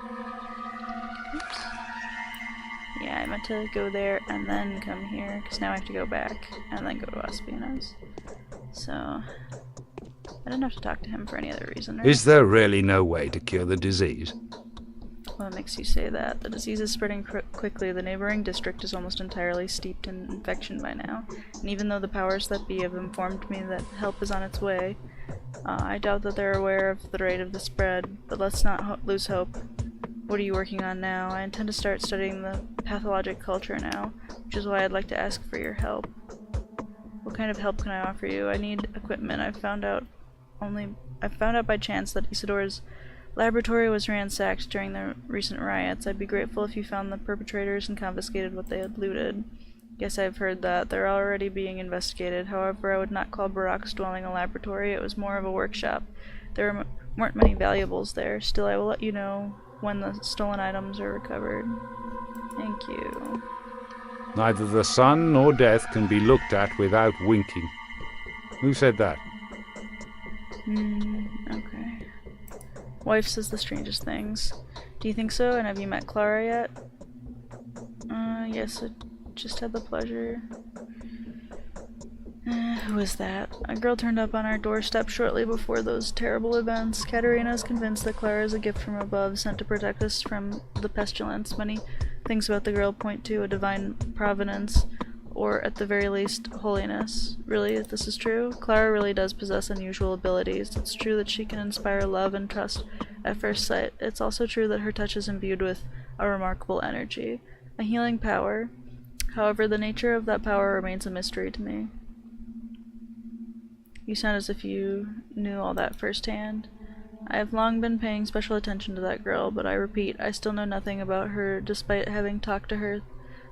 Yeah, I meant to go there and then come here, because now I have to go back and then go to Espionage. So, I didn't have to talk to him for any other reason, right? Is there really no way to cure the disease? What makes you say that? The disease is spreading quickly. The neighboring district is almost entirely steeped in infection by now. And even though the powers that be have informed me that help is on its way, I doubt that they're aware of the rate of the spread. But let's not lose hope. What are you working on now? I intend to start studying the pathologic culture now, which is why I'd like to ask for your help. What kind of help can I offer you? I need equipment. I found out by chance that Isidore's laboratory was ransacked during the recent riots. I'd be grateful if you found the perpetrators and confiscated what they had looted. Yes, I've heard that. They're already being investigated. However, I would not call Barak's dwelling a laboratory. It was more of a workshop. There weren't many valuables there. Still, I will let you know when the stolen items are recovered. Thank you. Neither the sun nor death can be looked at without winking. Who said that? Okay. Wife says the strangest things. Do you think so? And have you met Clara yet? Yes, I just had the pleasure. Who is that? A girl turned up on our doorstep shortly before those terrible events. Katerina is convinced that Clara is a gift from above, sent to protect us from the pestilence. Many things about the girl point to a divine providence, or at the very least, holiness. Really, if this is true? Clara really does possess unusual abilities. It's true that she can inspire love and trust at first sight. It's also true that her touch is imbued with a remarkable energy, a healing power. However, the nature of that power remains a mystery to me. You sound as if you knew all that firsthand. I have long been paying special attention to that girl, but I repeat, I still know nothing about her despite having talked to her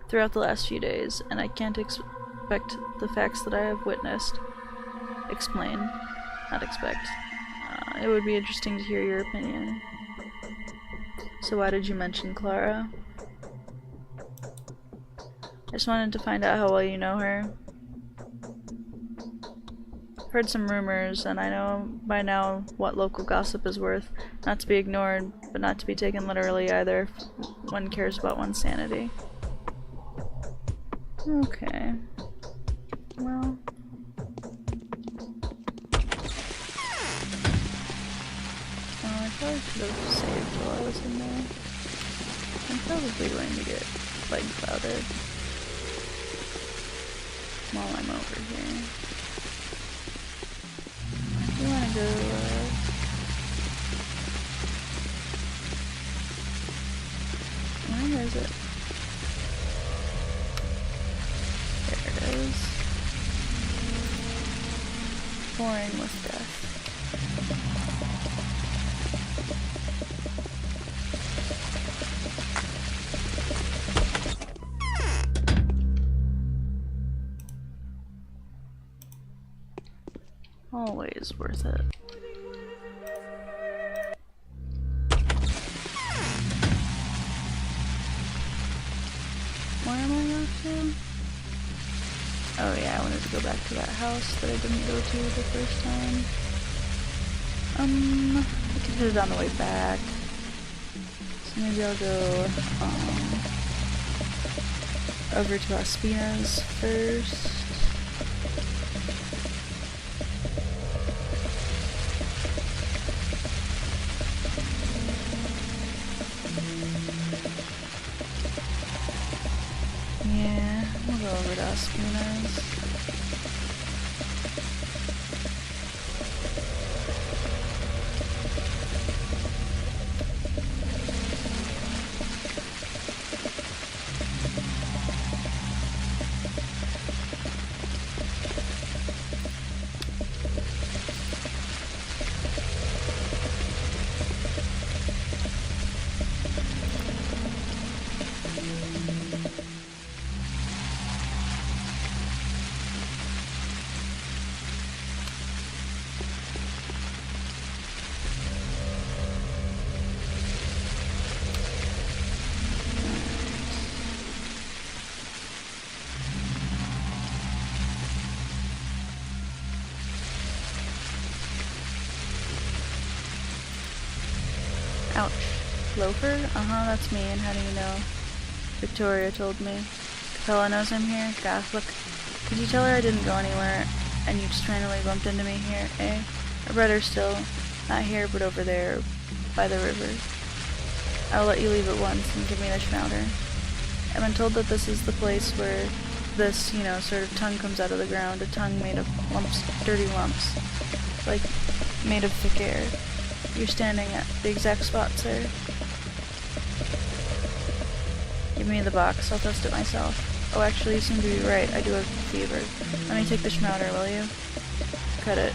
throughout the last few days, and I can't expect the facts that I have witnessed. Explain. Not expect. It would be interesting to hear your opinion. So why did you mention Clara? I just wanted to find out how well you know her. Heard some rumors, and I know by now what local gossip is worth. Not to be ignored, but not to be taken literally either if one cares about one's sanity. Okay. Well. Oh, I probably should have saved while I was in there. I'm probably going to get leg clouded while I'm over here. You wanna go, where is it? There it is. Pouring with death. Always worth it. Where am I off to? Oh yeah, I wanted to go back to that house that I didn't go to the first time. I can hit it on the way back. So maybe I'll go over to Ospina's first. Yeah, we'll go over to Ospina's. Ouch. Loafer? Uh-huh, that's me, and how do you know? Victoria told me. Capella knows I'm here? Gosh, look. Could you tell her I didn't go anywhere, and you just randomly bumped into me here, eh? Or better still, not here, but over there, by the river. I'll let you leave at once and give me the schnauzer. I've been told that this is the place where this, you know, sort of tongue comes out of the ground, a tongue made of lumps, dirty lumps, like made of thick air. You're standing at the exact spot, sir. Give me the box, I'll test it myself. Oh, actually, you seem to be right. I do have fever. Let me take the schmouter, will you? Cut it.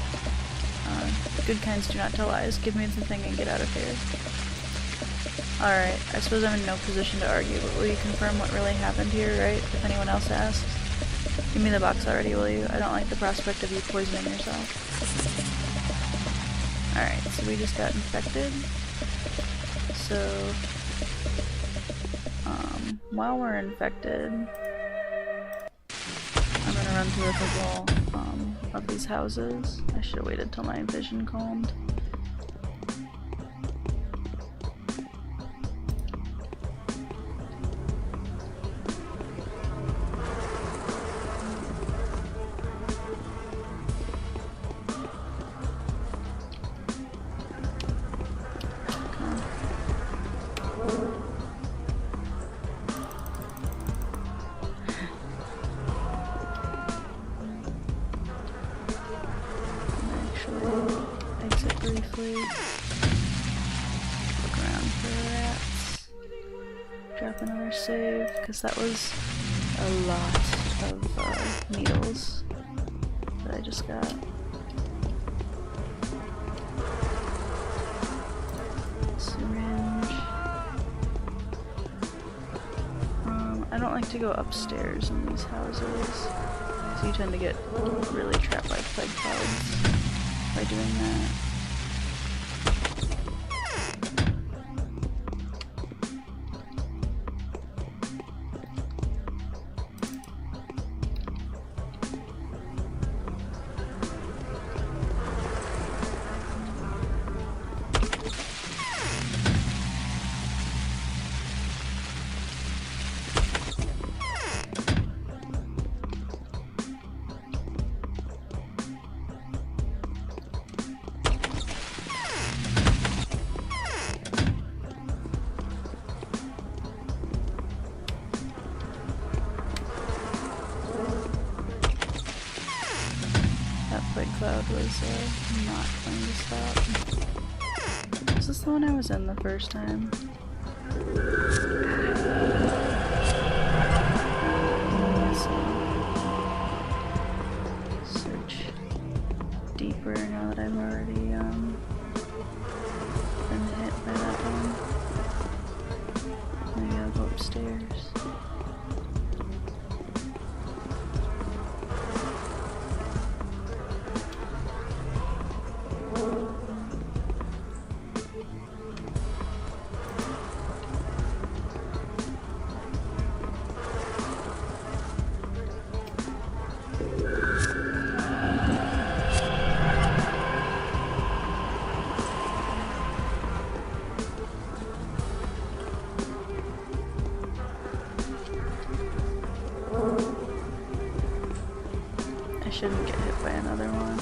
Good kinds do not tell lies. Give me the thing and get out of here. Alright, I suppose I'm in no position to argue, but will you confirm what really happened here, right? If anyone else asks. Give me the box already, will you? I don't like the prospect of you poisoning yourself. Alright, so we just got infected. So, while we're infected, I'm gonna run through a couple, of these houses. I should have waited till my vision calmed. Exit briefly. Look around for rats. Drop another save, because that was a lot of needles that I just got. Syringe. I don't like to go upstairs in these houses, so you tend to get really trapped by plague clouds by doing that. Plague cloud was not going to stop. Was this the one I was in the first time? Search deeper now that I've already been hit by that one. Maybe I'll go upstairs. I shouldn't get hit by another one.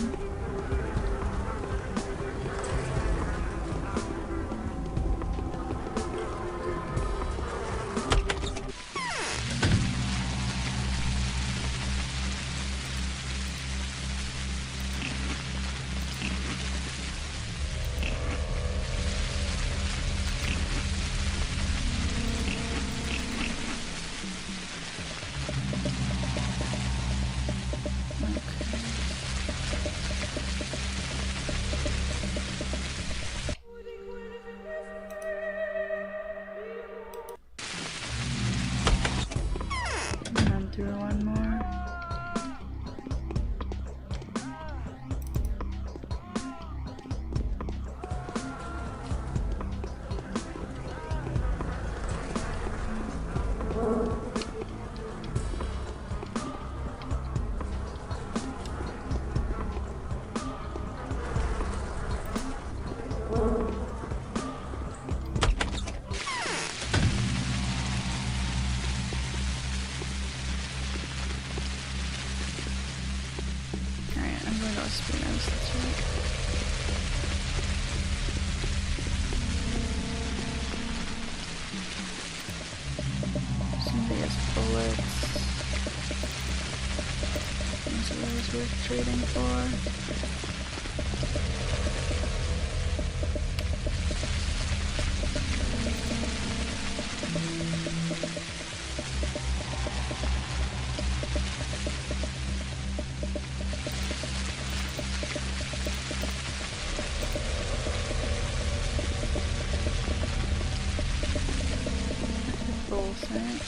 Run through one more. Spinners, that's right. Somebody has bullets. These are those worth trading for. full scent.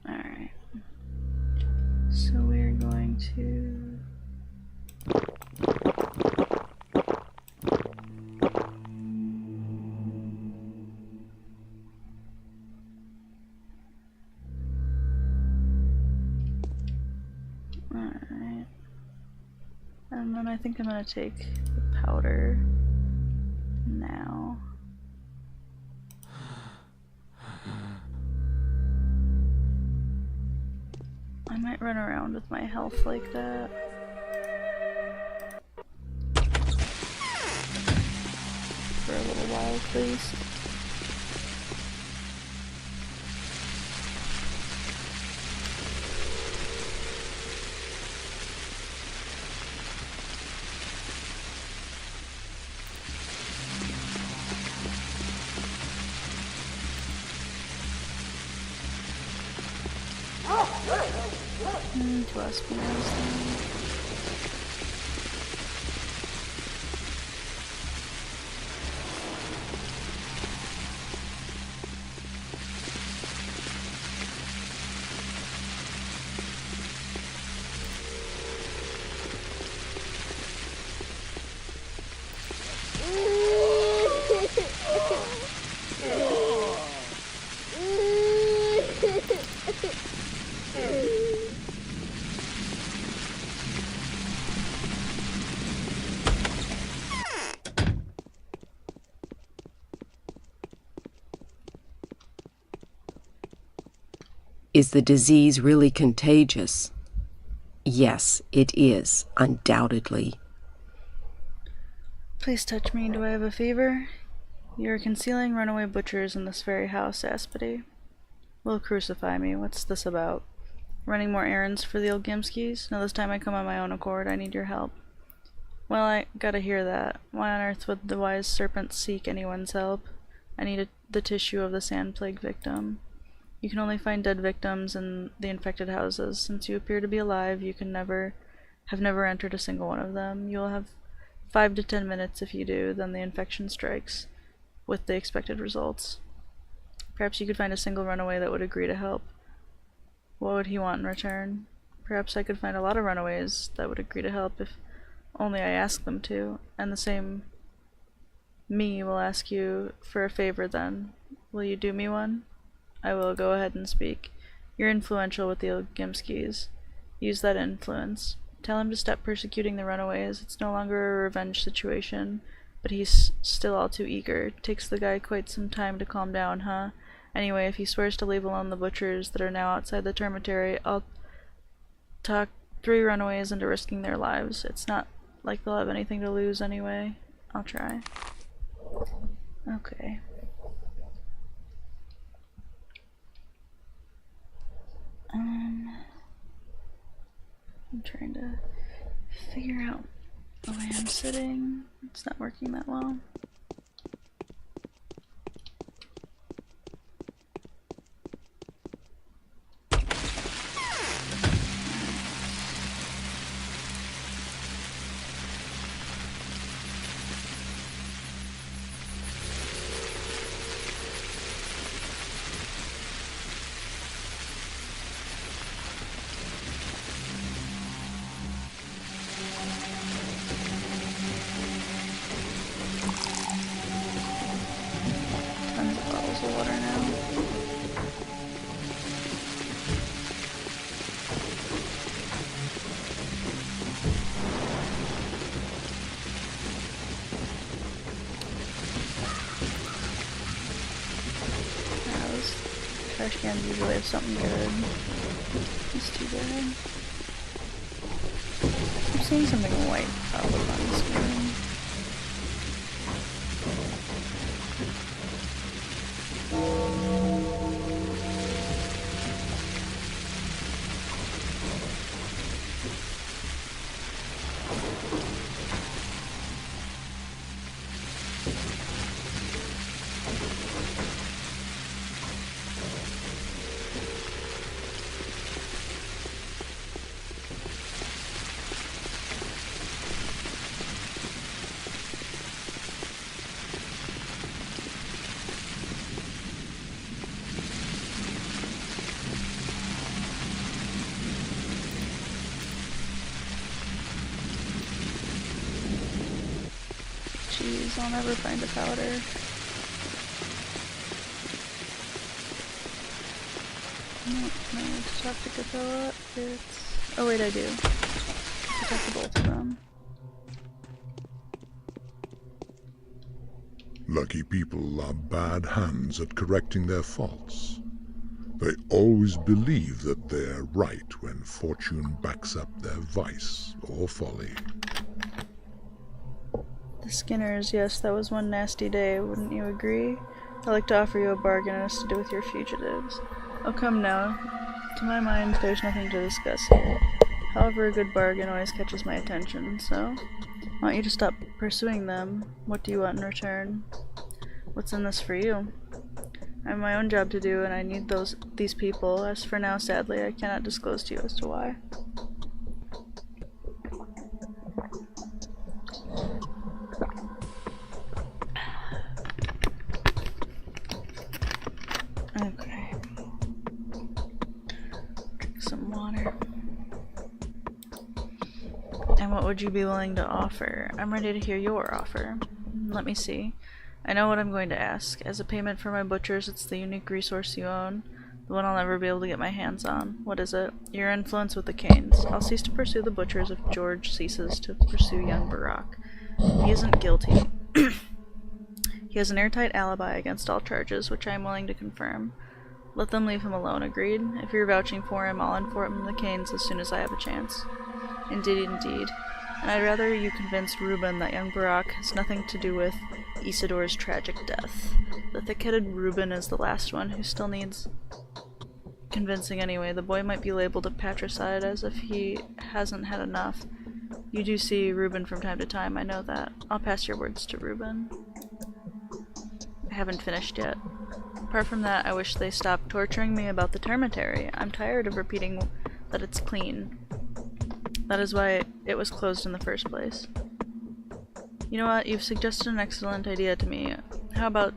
Alright. So we're going to... Alright. And then I think I'm gonna take the powder now. I might run around with my health like that. For a little while, please. Two espionage then. Is the disease really contagious? Yes, it is, undoubtedly. Please touch me. Do I have a fever? You are concealing runaway butchers in this very house, Aspity. Will crucify me. What's this about? Running more errands for the Olgimskis? Now this time I come on my own accord. I need your help. Well, I gotta hear that. Why on earth would the wise serpent seek anyone's help? I need the tissue of the sand plague victim. You can only find dead victims in the infected houses. Since you appear to be alive, you can have never entered a single one of them. You'll have 5 to 10 minutes if you do, then the infection strikes, with the expected results. Perhaps you could find a single runaway that would agree to help. What would he want in return? Perhaps I could find a lot of runaways that would agree to help if only I asked them to, and the same me will ask you for a favor then. Will you do me one? I will. Go ahead and speak. You're influential with the Olgimskis. Use that influence. Tell him to stop persecuting the runaways. It's no longer a revenge situation, but he's still all too eager. Takes the guy quite some time to calm down, huh? Anyway, if he swears to leave alone the butchers that are now outside the termitary, I'll talk 3 runaways into risking their lives. It's not like they'll have anything to lose anyway. I'll try. Okay. I'm trying to figure out the way I'm sitting. It's not working that well. Trash cans usually have something good. It's too bad. I'm seeing something white pop up on the screen. Jeez, I'll never find a powder. No, I need to talk to Capella. It's... oh wait, I do. I talk to both of them. Lucky people are bad hands at correcting their faults. They always believe that they're right when fortune backs up their vice or folly. The Skinners, yes, that was one nasty day, wouldn't you agree? I'd like to offer you a bargain and has to do with your fugitives. Oh, come now. To my mind, there's nothing to discuss here. However, a good bargain always catches my attention, so I want you to stop pursuing them. What do you want in return? What's in this for you? I have my own job to do, and I need these people. As for now, sadly, I cannot disclose to you as to why. Okay. Drink some water. And what would you be willing to offer? I'm ready to hear your offer. Let me see. I know what I'm going to ask. As a payment for my butchers, it's the unique resource you own, the one I'll never be able to get my hands on. What is it? Your influence with the Canes. I'll cease to pursue the butchers if George ceases to pursue young Barack. He isn't guilty. He has an airtight alibi against all charges, which I am willing to confirm. Let them leave him alone, agreed? If you're vouching for him, I'll inform the Canes as soon as I have a chance. Indeed, indeed. And I'd rather you convince Reuben that young Barack has nothing to do with Isidore's tragic death. The thick-headed Reuben is the last one who still needs convincing anyway. The boy might be labeled a patricide as if he hasn't had enough. You do see Reuben from time to time, I know that. I'll pass your words to Reuben. I haven't finished yet. Apart from that, I wish they stopped torturing me about the termitary. I'm tired of repeating that it's clean. That is why it was closed in the first place. You know what? You've suggested an excellent idea to me. How about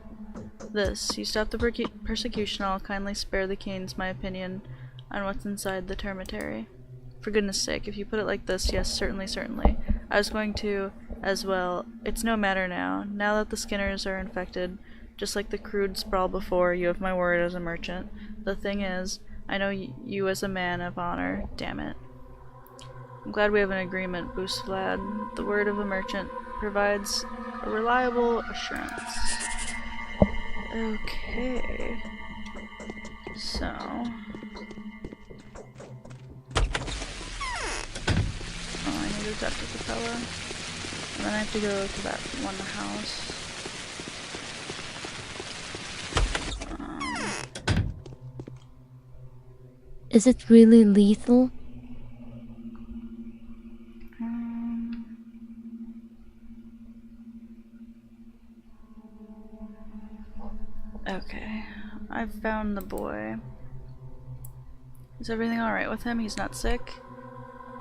this? You stop the persecution, I'll kindly spare the Canes my opinion on what's inside the termitary. For goodness sake, if you put it like this, yes, certainly, certainly. I was going to, as well. It's no matter now. Now that the Skinners are infected, just like the crude sprawl before, you have my word as a merchant. The thing is, I know you as a man of honor, damn it. I'm glad we have an agreement, Boost Vlad. The word of a merchant provides a reliable assurance. Okay. So... oh, I need to talk to Capella. And then I have to go to that one house. Is it really lethal? Okay, I've found the boy. Is everything alright with him? He's not sick?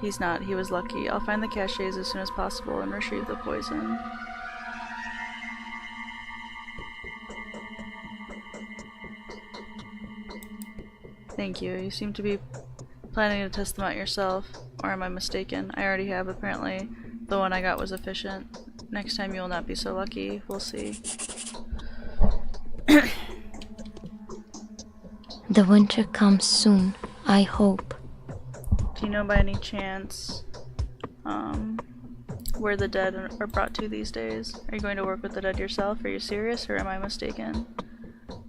He's not. He was lucky. I'll find the caches as soon as possible and retrieve the poison. Thank you. You seem to be planning to test them out yourself. Or am I mistaken? I already have, apparently. The one I got was efficient. Next time you will not be so lucky. We'll see. The winter comes soon, I hope. Do you know by any chance where the dead are brought to these days? Are you going to work with the dead yourself? Are you serious, or am I mistaken?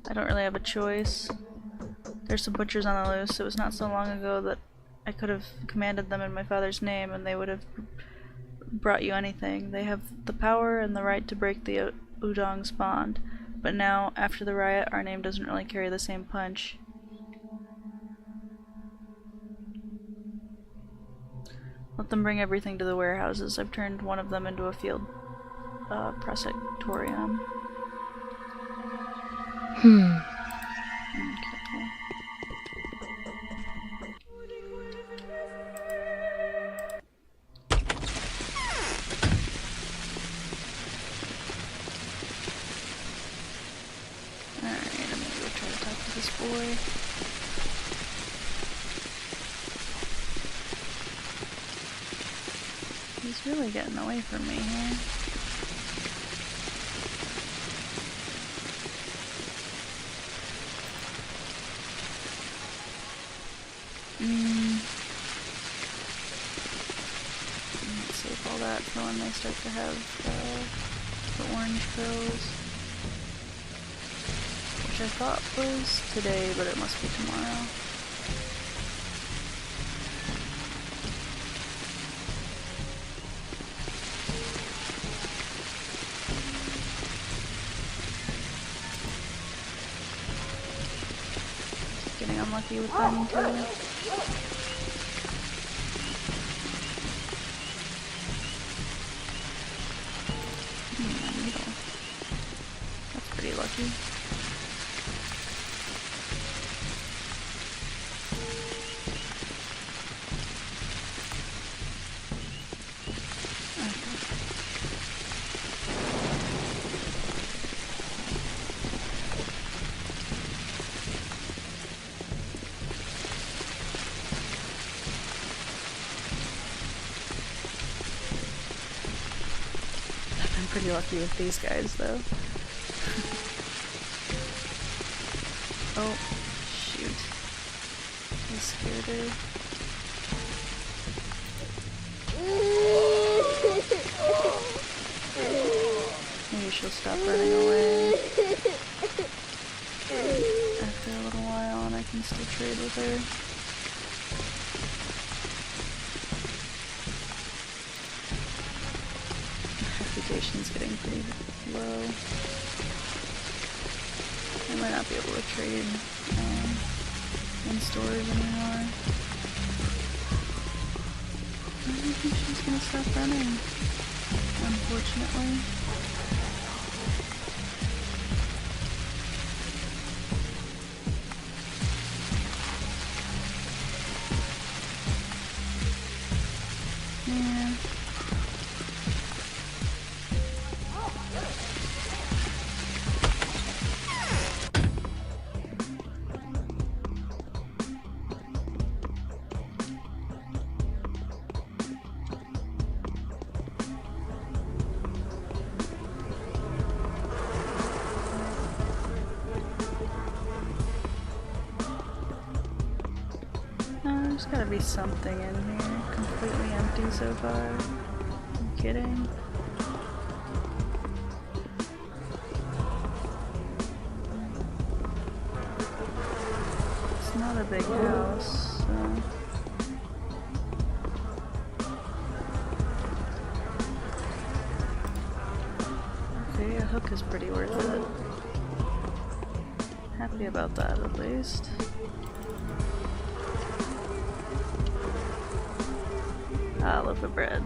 I don't really have a choice. There's some butchers on the loose. It was not so long ago that I could have commanded them in my father's name and they would have brought you anything. They have the power and the right to break the Udong's bond. But now, after the riot, our name doesn't really carry the same punch. Let them bring everything to the warehouses. I've turned one of them into a field prosectorium. Okay. Alright, I'm gonna go try to talk to this boy. He's really getting away from me here. Let's save all that for when they start to have the orange pills. Which I thought was today, but it must be tomorrow. Getting unlucky with them too. Needle. That's pretty lucky. Pretty lucky with these guys, though. Oh, shoot. I scared her. Maybe she'll stop running away after a little while, and I can still trade with her. Reputation's getting pretty low. I might not be able to trade in stores anymore. I don't think she's gonna stop running, unfortunately. Yeah. There's gotta be something in here. Completely empty so far. Are you kidding? It's not a big house, so... Okay, a hook is pretty worth it. Happy about that, at least. Ah, loaf of bread.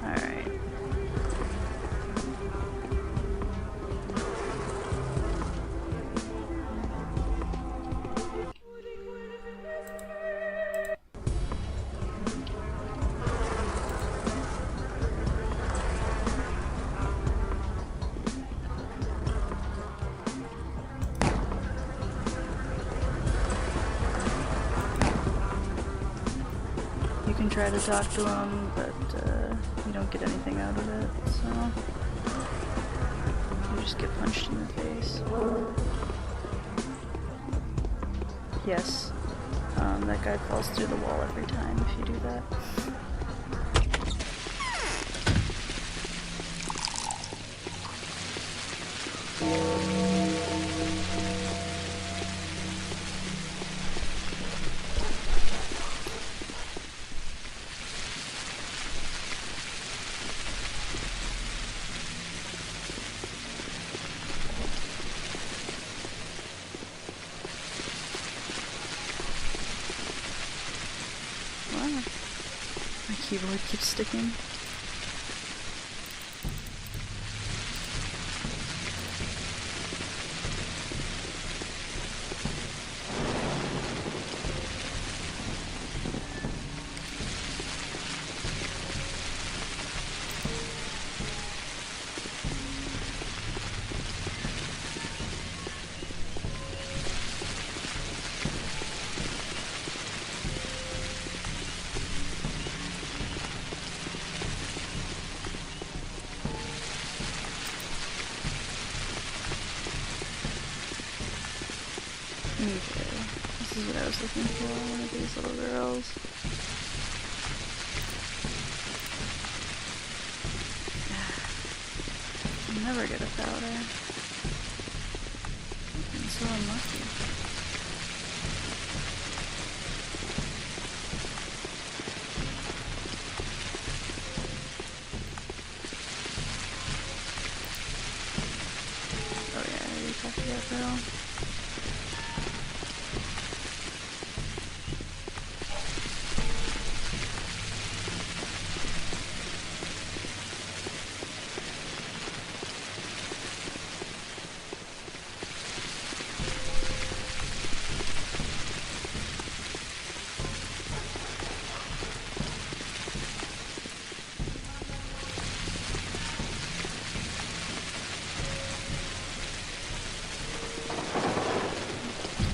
Alright. You can try to talk to him, but you don't get anything out of it, so you just get punched in the face. Yes, that guy falls through the wall every time if you do that. Wow, my keyboard keeps sticking. was looking for, one of these little girls. I'll never get a powder. I'm so unlucky. Oh yeah, I already talked to that girl.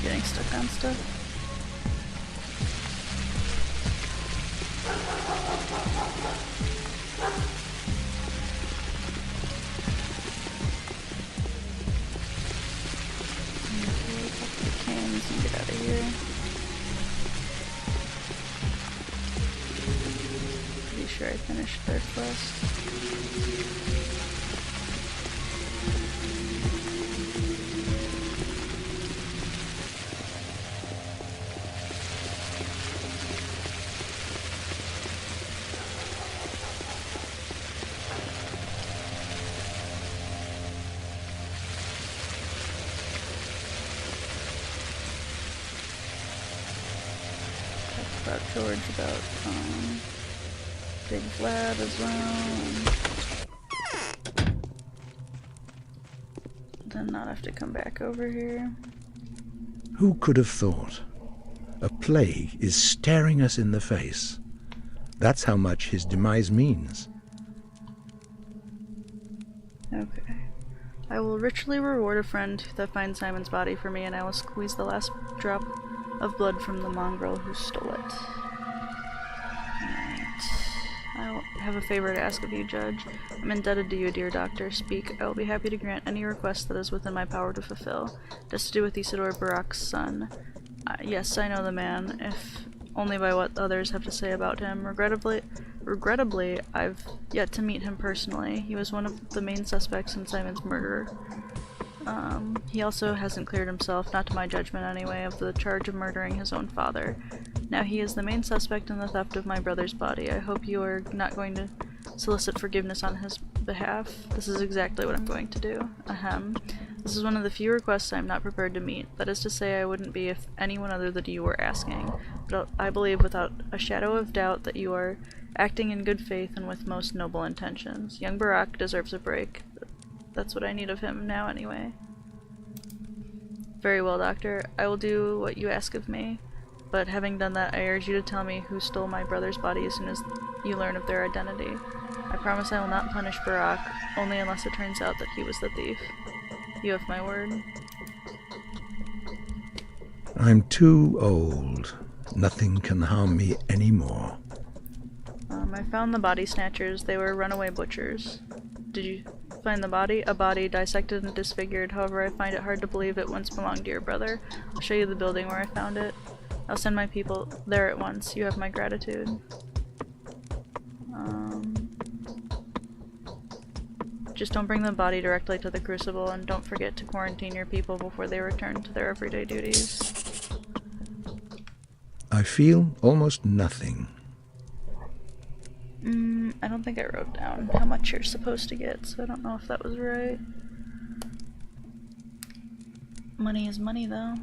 Getting stuck on stuff. Okay, pop the cans and get out of here. Pretty sure I finished their quest. About George, about Big Vlad as well, and then not have to come back over here. Who could have thought? A plague is staring us in the face. That's how much his demise means. Okay. I will richly reward a friend that finds Simon's body for me, and I will squeeze the last drop of blood from the mongrel who stole it. Alright. I have a favor to ask of you, Judge. I'm indebted to you, dear doctor. Speak. I will be happy to grant any request that is within my power to fulfill. Just to do with Isidore Barak's son. Yes, I know the man, if only by what others have to say about him. Regrettably, I've yet to meet him personally. He was one of the main suspects in Simon's murder. He also hasn't cleared himself, not to my judgment anyway, of the charge of murdering his own father. Now he is the main suspect in the theft of my brother's body. I hope you are not going to solicit forgiveness on his behalf. This is exactly what I'm going to do. Ahem. This is one of the few requests I'm not prepared to meet. That is to say, I wouldn't be if anyone other than you were asking. But I believe without a shadow of doubt that you are acting in good faith and with most noble intentions. Young Barak deserves a break. That's what I need of him now anyway. Very well, Doctor. I will do what you ask of me. But having done that, I urge you to tell me who stole my brother's body as soon as you learn of their identity. I promise I will not punish Barak, only unless it turns out that he was the thief. You have my word. I'm too old. Nothing can harm me anymore. I found the body snatchers. They were runaway butchers. Did you find the body? A body dissected and disfigured. However, I find it hard to believe it once belonged to your brother. I'll show you the building where I found it. I'll send my people there at once. You have my gratitude. Just don't bring the body directly to the crucible, and don't forget to quarantine your people before they return to their everyday duties. I feel almost nothing. I don't think I wrote down how much you're supposed to get, so I don't know if that was right. Money is money, though.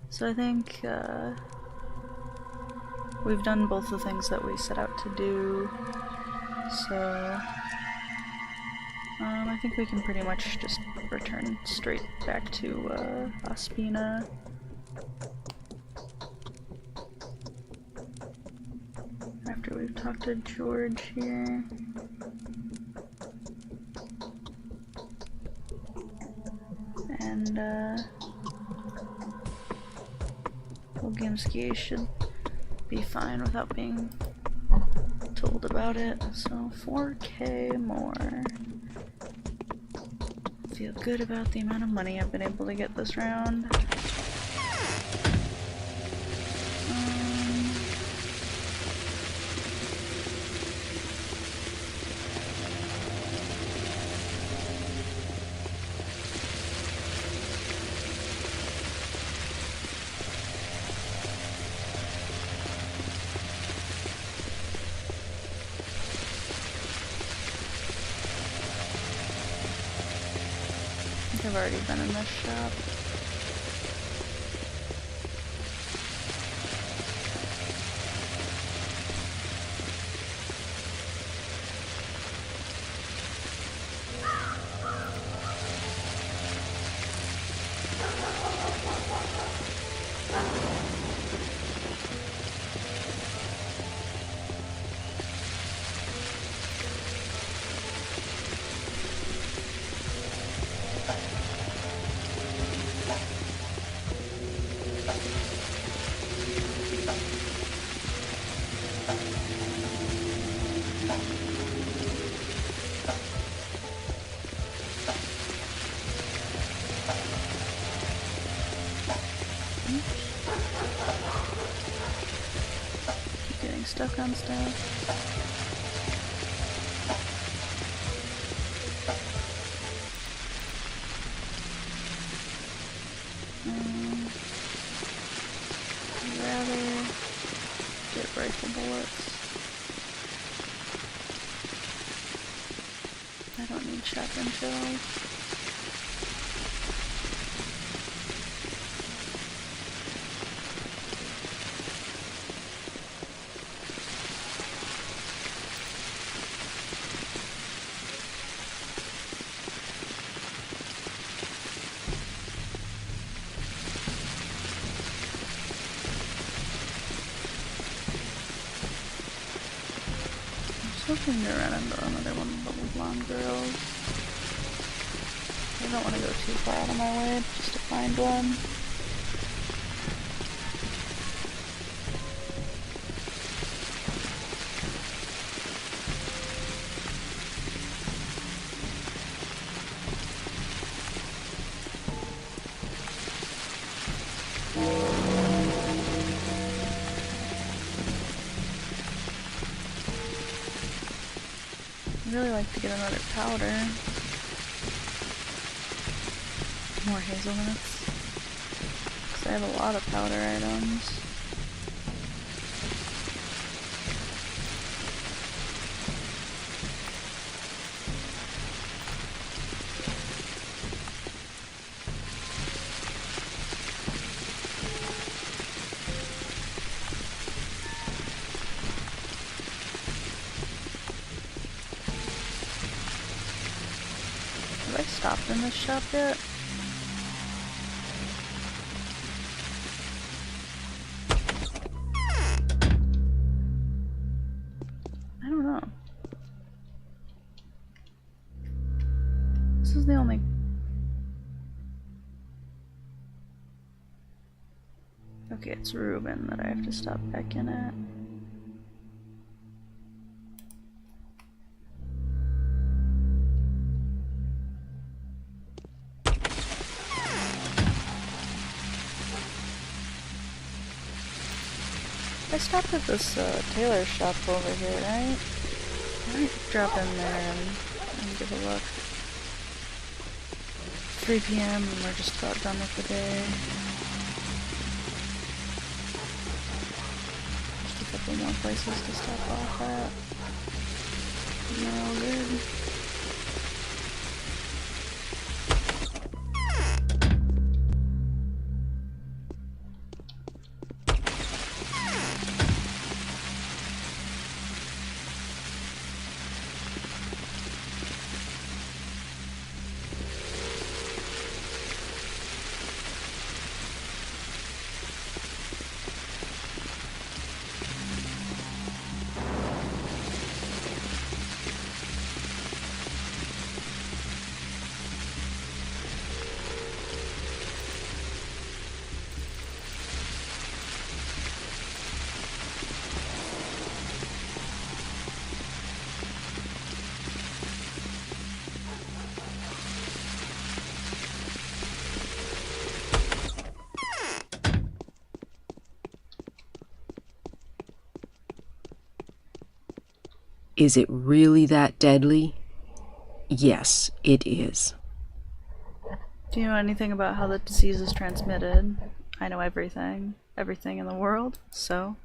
So I think, we've done both the things that we set out to do, so I think we can pretty much just return straight back to Ospina. After we've talked to George here. And Volgimski should be fine without being told about it. So 4K more. feel good about the amount of money I've been able to get this round. I've already been in this shop. Stuck on stuff. I'd rather get rifle bullets. I don't need shotgun shells. Hoping to run into another one of the blonde girls. I don't want to go too far out of my way just to find one. I'd really like to get another powder. More hazelnuts. Because I have a lot of powder items. Have I stopped in this shop yet? I don't know. This is the only... Okay, it's Ruben that I have to stop back in at. I stopped at this tailor shop over here, right? I might drop in there and give a look. 3 PM and we're just about done with the day. Just a couple more places to stop off at. And they're all good. Is it really that deadly? Yes, it is. Do you know anything about how the disease is transmitted? I know everything. Everything in the world. So,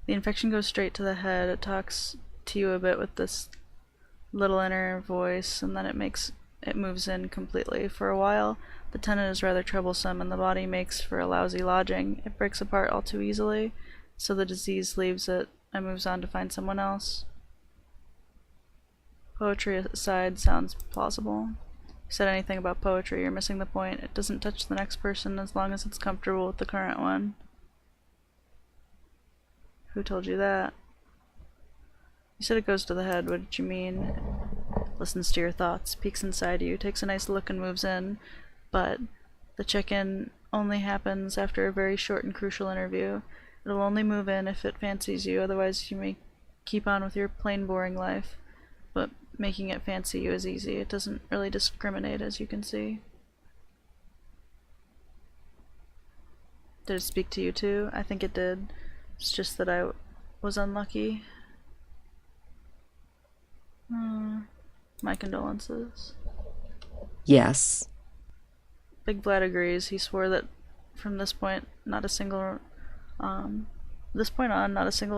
the infection goes straight to the head. It talks to you a bit with this little inner voice, and then it moves in completely. For a while, the tenant is rather troublesome, and the body makes for a lousy lodging. It breaks apart all too easily, so the disease leaves it and moves on to find someone else. Poetry aside sounds plausible. If you said anything about poetry, you're missing the point. It doesn't touch the next person as long as it's comfortable with the current one. Who told you that? You said it goes to the head. What did you mean? Listens to your thoughts, peeks inside you, takes a nice look and moves in, but the check-in only happens after a very short and crucial interview. It'll only move in if it fancies you, otherwise you may keep on with your plain boring life. But making it fancy you is easy. It doesn't really discriminate, as you can see. Did it speak to you too? I think it did. It's just that I was unlucky. My condolences. Yes. Big Vlad agrees. He swore that from this point on, not a single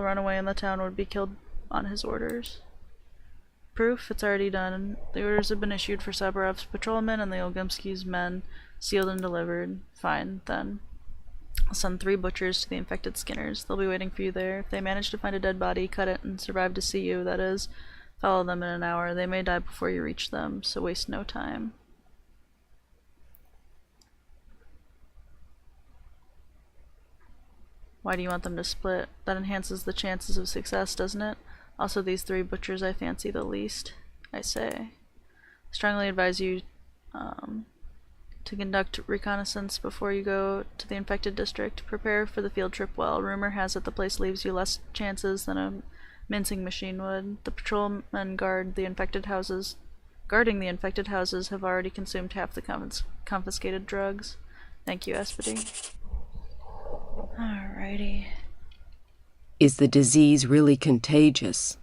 runaway in the town would be killed on his orders. Proof? It's already done. The orders have been issued for Sabarov's patrolmen and the Olgimsky's men, sealed and delivered. Fine, then. I'll send 3 butchers to the infected skinners. They'll be waiting for you there. If they manage to find a dead body, cut it, and survive to see you, that is, follow them in an hour. They may die before you reach them, so waste no time. Why do you want them to split? That enhances the chances of success, doesn't it? Also, these 3 butchers I fancy the least, I say. Strongly advise you to conduct reconnaissance before you go to the infected district. Prepare for the field trip well. Rumor has it the place leaves you less chances than a mincing machine would. The patrolmen guarding the infected houses have already consumed half the confiscated drugs. Thank you, Espity. Alrighty. Is the disease really contagious?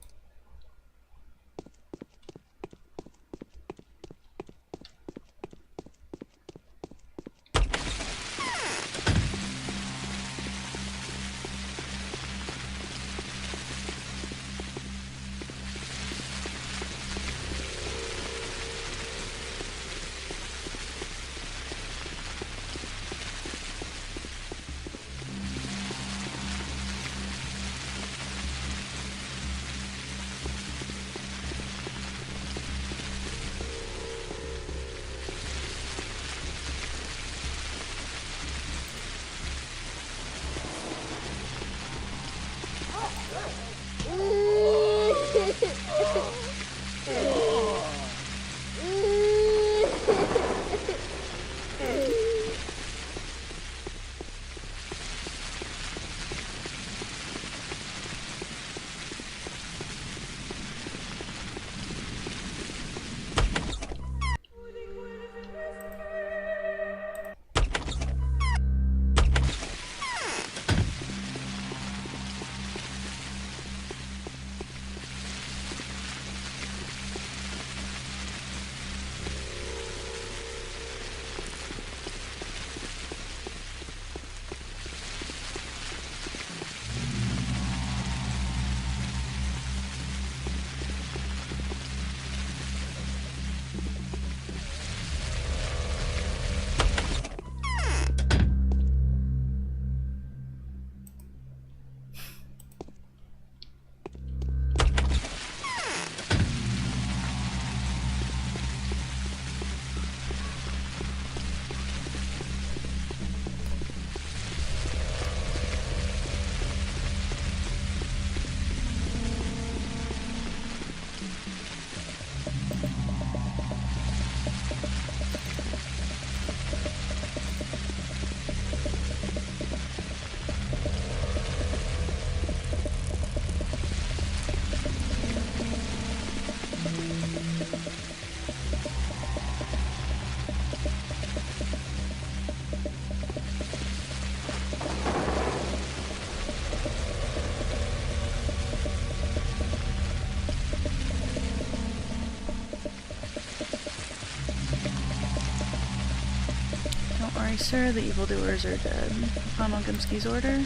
worry, sir, the evildoers are dead. Upon Gimski's order,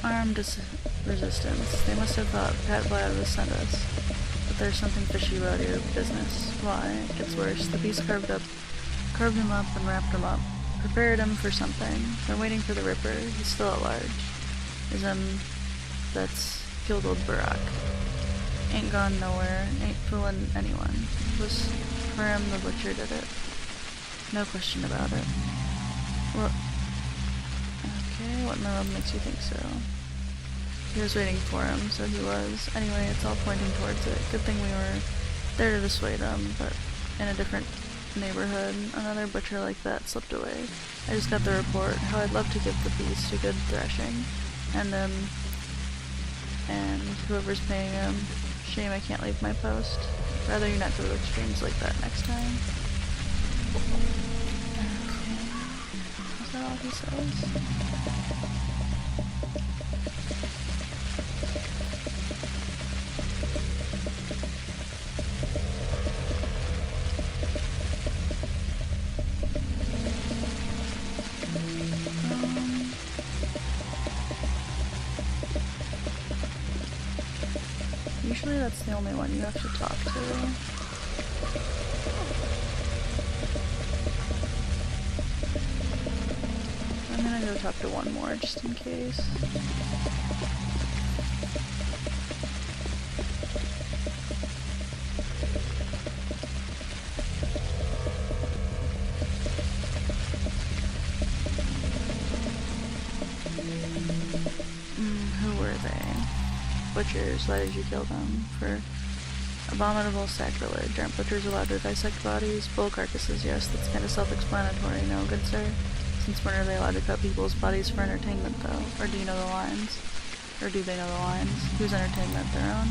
armed resistance. They must have thought Pat Vlad was sent us. But there's something fishy about your business. Why? It gets worse. The beast carved him up and wrapped him up. Prepared him for something. Been waiting for the Ripper. He's still at large. Is that's killed old Barack. Ain't gone nowhere. Ain't fooling anyone. It was for him the butcher did it. No question about it. Well, okay, what in the world makes you think so? He was waiting for him, so he was. Anyway, it's all pointing towards it. Good thing we were there to dissuade him, but in a different neighborhood, another butcher like that slipped away. I just got the report. How I'd love to give the beast a good thrashing. And whoever's paying him. Shame I can't leave my post. Rather you not go to extremes like that next time. Is that all he says? Usually that's the only one you have to talk to. I'm gonna go talk to one more just in case. Who were they? Butchers, why did you kill them? For abominable sacrilege. Aren't butchers allowed to dissect bodies? Bull carcasses, yes, that's kind of self-explanatory, no, good sir? Since when are they allowed to cut people's bodies for entertainment, though? Or do you know the lines? Or do they know the lines? Whose entertainment? Their own?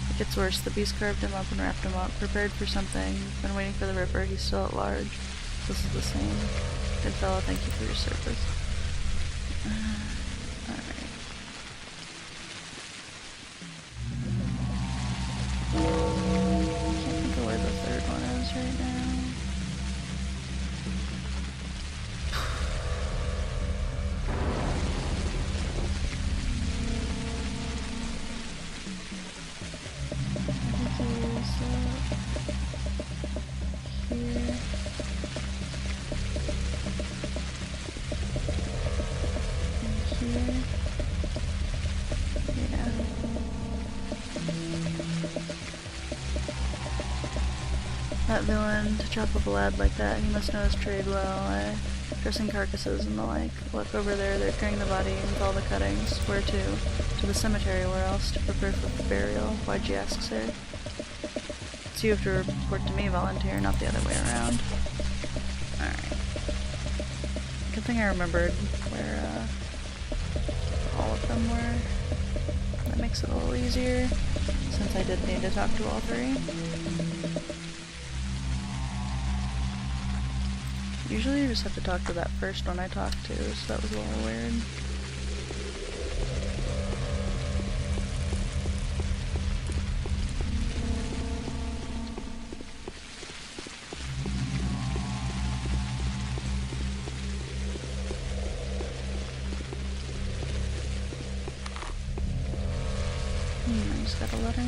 It gets worse. The beast carved him up and wrapped him up. Prepared for something. Been waiting for the Ripper. He's still at large. This is the same. Good fellow, thank you for your service. Alright. Can't think of where the third one is right now. That villain, to chop up a lad like that, he must know his trade well, dressing carcasses and the like. Look, over there, they're carrying the body with all the cuttings. Where to? To the cemetery, where else? To prepare for burial. Why'd you ask, sir? So you have to report to me, volunteer, not the other way around. Alright. Good thing I remembered where, all of them were. That makes it a little easier, since I did need to talk to all three. Usually you just have to talk to that first one I talked to, so that was a little weird. I just got a letter.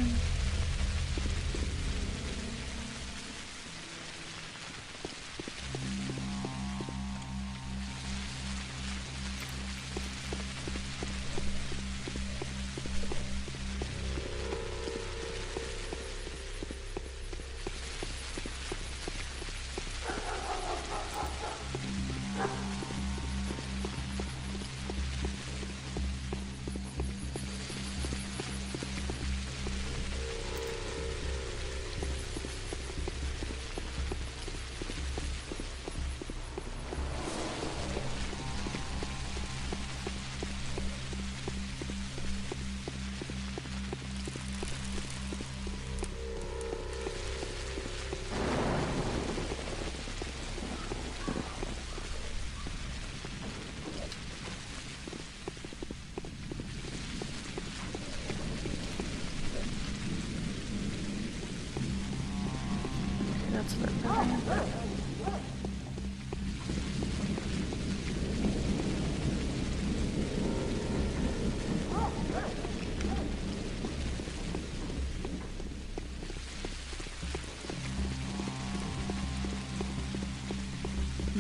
That's a bit better.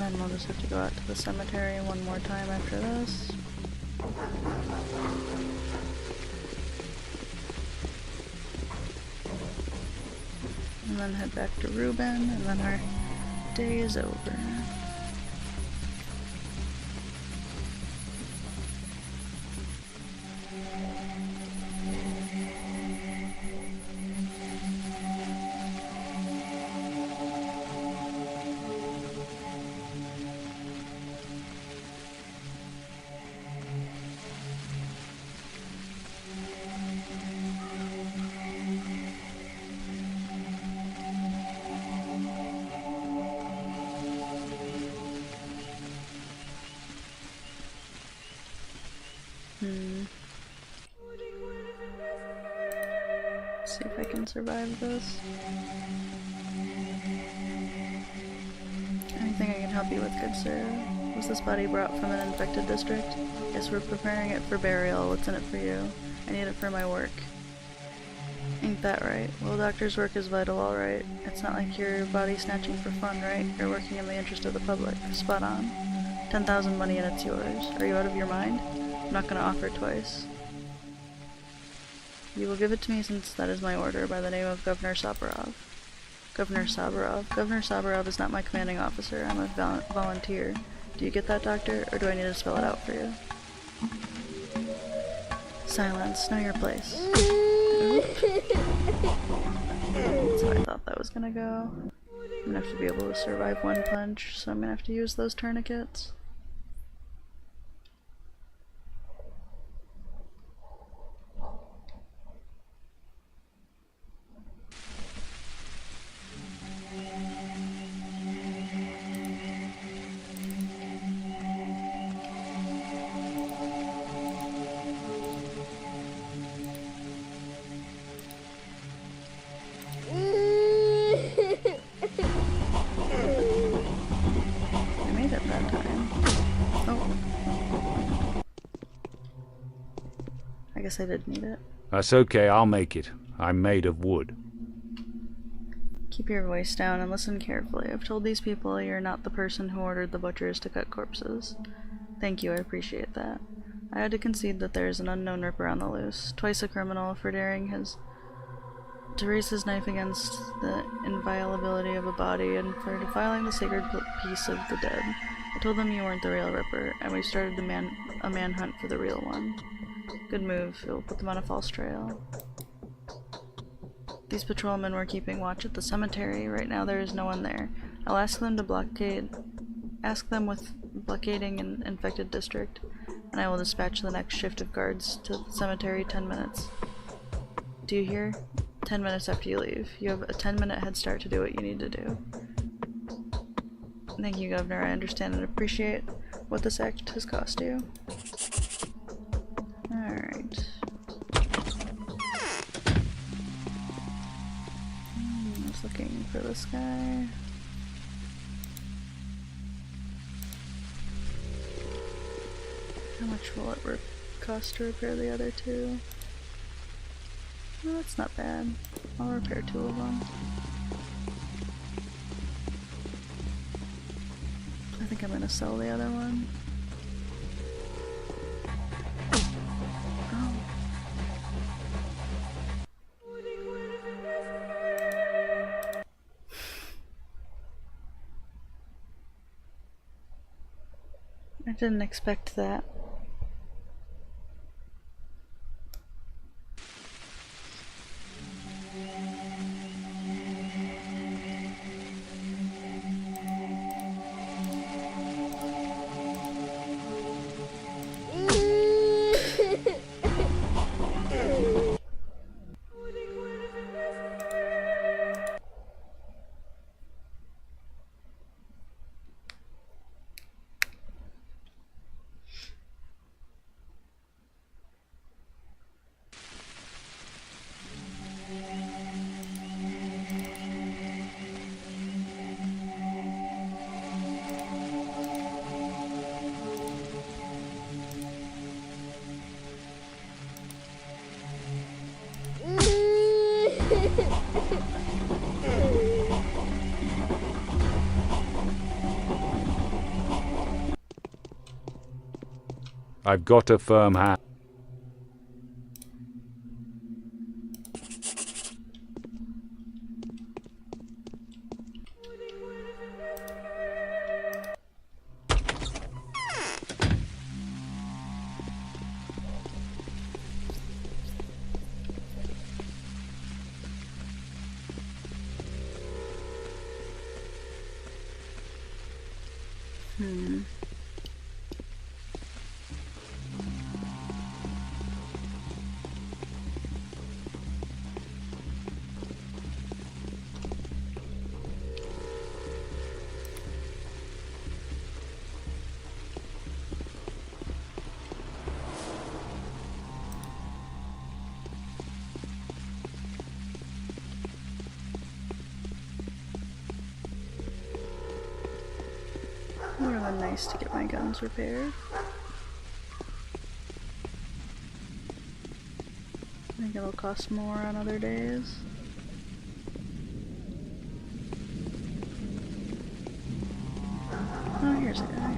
And then we'll just have to go out to the cemetery one more time after this. And then head back to Reuben, and then our day is over. See if I can survive this. Anything I can help you with, good sir? Was this body brought from an infected district? Yes, we're preparing it for burial. What's in it for you? I need it for my work. Ain't that right? Well, doctor's work is vital, alright. It's not like you're body snatching for fun, right? You're working in the interest of the public. Spot on. 10,000 money and it's yours. Are you out of your mind? I'm not gonna offer twice. You will give it to me since that is my order by the name of Governor Sabarov. Governor Sabarov. Governor Sabarov is not my commanding officer. I'm a volunteer. Do you get that, doctor? Or do I need to spell it out for you? Silence. Know your place. That's how I thought that was gonna go. I'm gonna have to be able to survive one punch, so I'm gonna have to use those tourniquets. I guess I did need it. That's okay, I'll make it. I'm made of wood. Keep your voice down and listen carefully. I've told these people you're not the person who ordered the butchers to cut corpses. Thank you, I appreciate that. I had to concede that there is an unknown ripper on the loose, twice a criminal for daring to raise his knife against the inviolability of a body and for defiling the sacred peace of the dead. I told them you weren't the real ripper, and we started a manhunt for the real one. Good move. It will put them on a false trail. These patrolmen were keeping watch at the cemetery. Right now there is no one there. I'll ask them with blockading an infected district, and I will dispatch the next shift of guards to the cemetery 10 minutes. Do you hear? 10 minutes after you leave. You have a 10-minute head start to do what you need to do. Thank you, Governor. I understand and appreciate what this act has cost you. Alright. I was looking for this guy. How much will it cost to repair the other two? No, that's not bad. I'll repair 2 of them. I think I'm gonna sell the other one. Oh. I didn't expect that. I've got a firm hand. Would have been nice to get my guns repaired. I think it'll cost more on other days. Oh, here's a guy.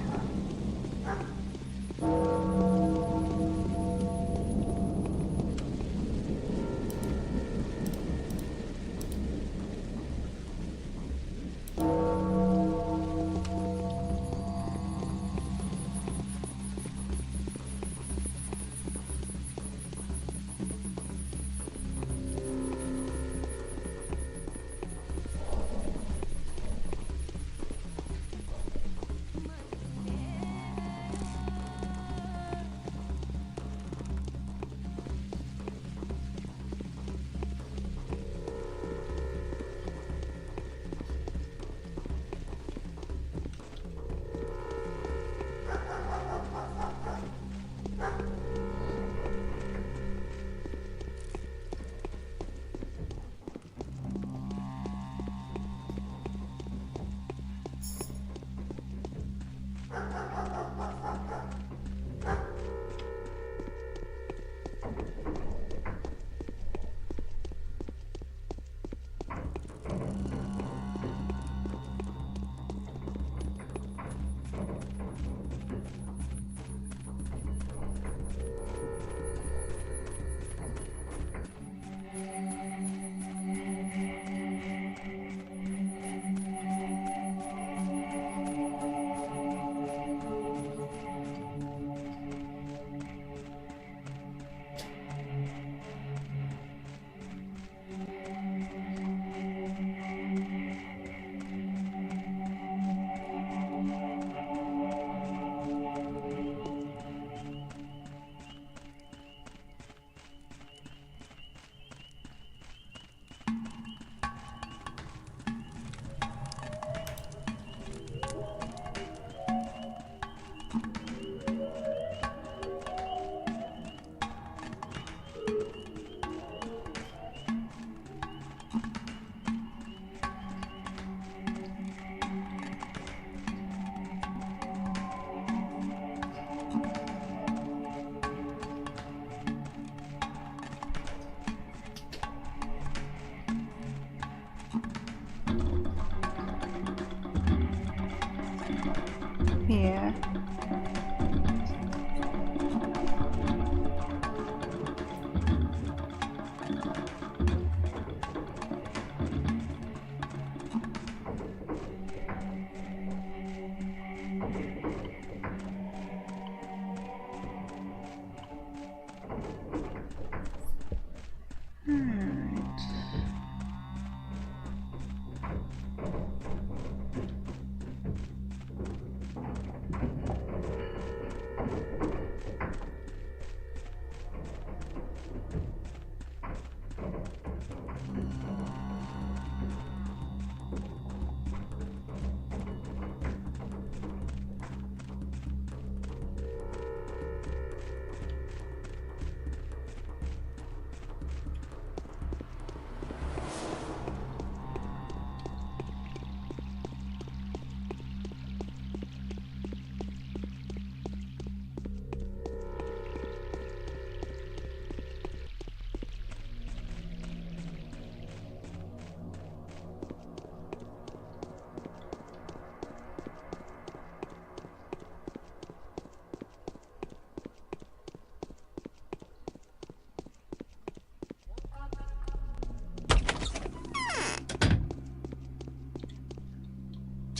Yeah.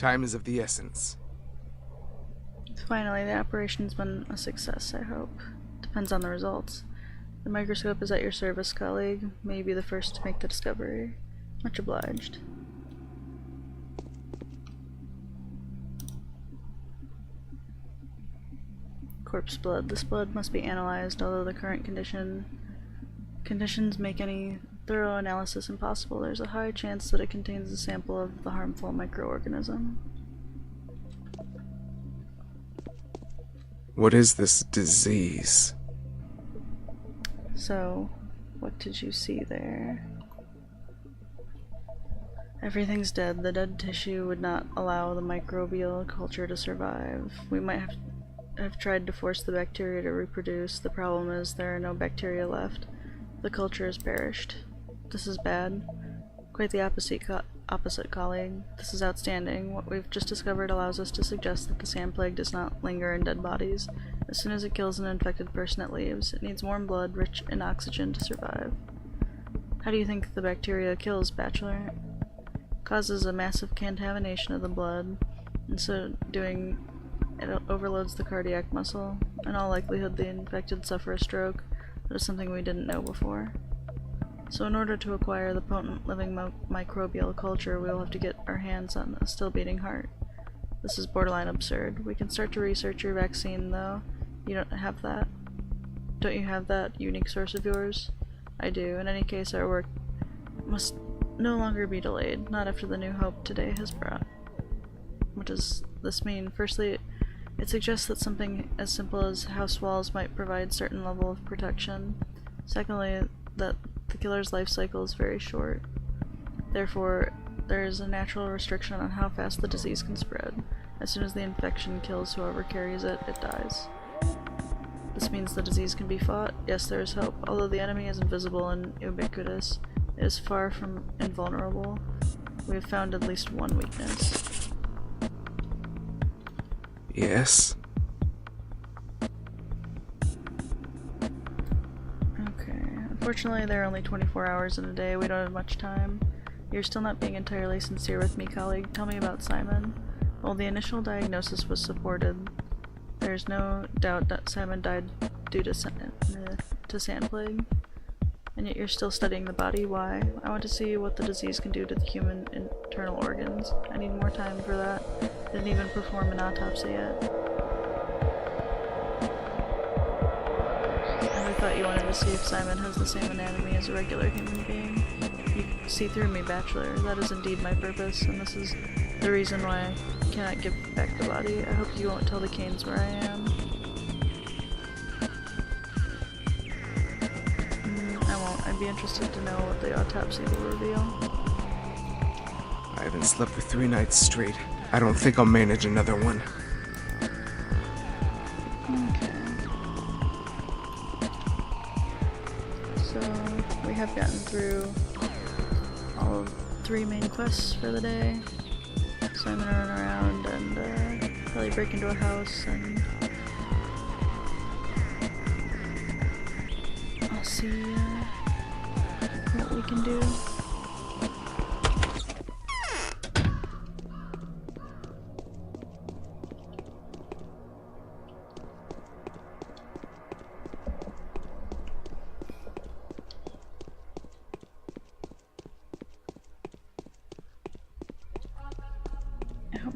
Time is of the essence. Finally, the operation's been a success, I hope. Depends on the results. The microscope is at your service, colleague. May you be the first to make the discovery. Much obliged. Corpse blood. This blood must be analyzed, although the current conditions make any thorough analysis impossible. There's a high chance that it contains a sample of the harmful microorganism. What is this disease? So, what did you see there? Everything's dead. The dead tissue would not allow the microbial culture to survive. We might have tried to force the bacteria to reproduce. The problem is there are no bacteria left. The culture has perished. This is bad. Quite the opposite, colleague. This is outstanding. What we've just discovered allows us to suggest that the sand plague does not linger in dead bodies. As soon as it kills an infected person, it leaves. It needs warm blood, rich in oxygen, to survive. How do you think the bacteria kills, Bachelor? Causes a massive contamination of the blood, and so doing it overloads the cardiac muscle. In all likelihood, the infected suffer a stroke. That is something we didn't know before. So in order to acquire the potent living microbial culture, we will have to get our hands on a still beating heart. This is borderline absurd. We can start to research your vaccine, though. You don't have that? Don't you have that unique source of yours? I do. In any case, our work must no longer be delayed, not after the new hope today has brought. What does this mean? Firstly, it suggests that something as simple as house walls might provide certain level of protection. Secondly, that the killer's life cycle is very short. Therefore, there is a natural restriction on how fast the disease can spread. As soon as the infection kills whoever carries it, it dies. This means the disease can be fought. Yes, there is hope. Although the enemy is invisible and ubiquitous, it is far from invulnerable. We have found at least one weakness. Yes? Unfortunately, there are only 24 hours in a day. We don't have much time. You're still not being entirely sincere with me, colleague. Tell me about Simon. Well, the initial diagnosis was supported. There's no doubt that Simon died due to sand plague. And yet you're still studying the body. Why? I want to see what the disease can do to the human internal organs. I need more time for that. Didn't even perform an autopsy yet. I thought you wanted to see if Simon has the same anatomy as a regular human being. You see through me, Bachelor. That is indeed my purpose, and this is the reason why I cannot give back the body. I hope you won't tell the Canes where I am. I won't. I'd be interested to know what the autopsy will reveal. I haven't slept for 3 nights straight. I don't think I'll manage another one. I've gotten through all of 3 main quests for the day, so I'm gonna run around and probably break into a house, and I'll see what we can do.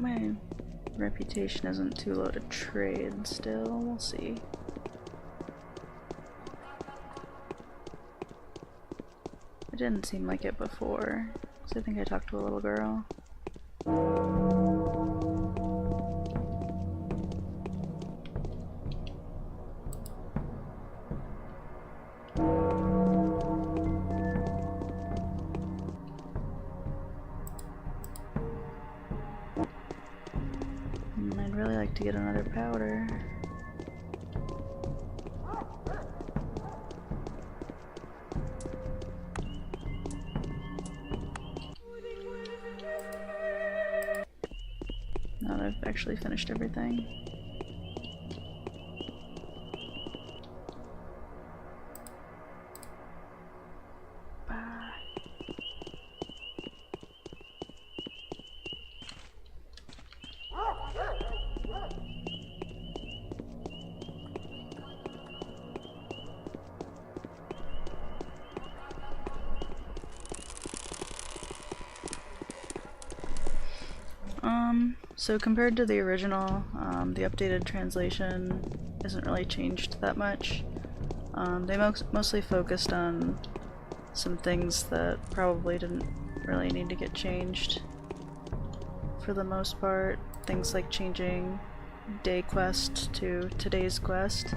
My reputation isn't too low to trade still. We'll see. It didn't seem like it before, so I think I talked to a little girl. I'd really like to get another powder. Now that I've actually finished everything. So compared to the original, the updated translation isn't really changed that much. They mostly focused on some things that probably didn't really need to get changed for the most part. Things like changing day quest to today's quest,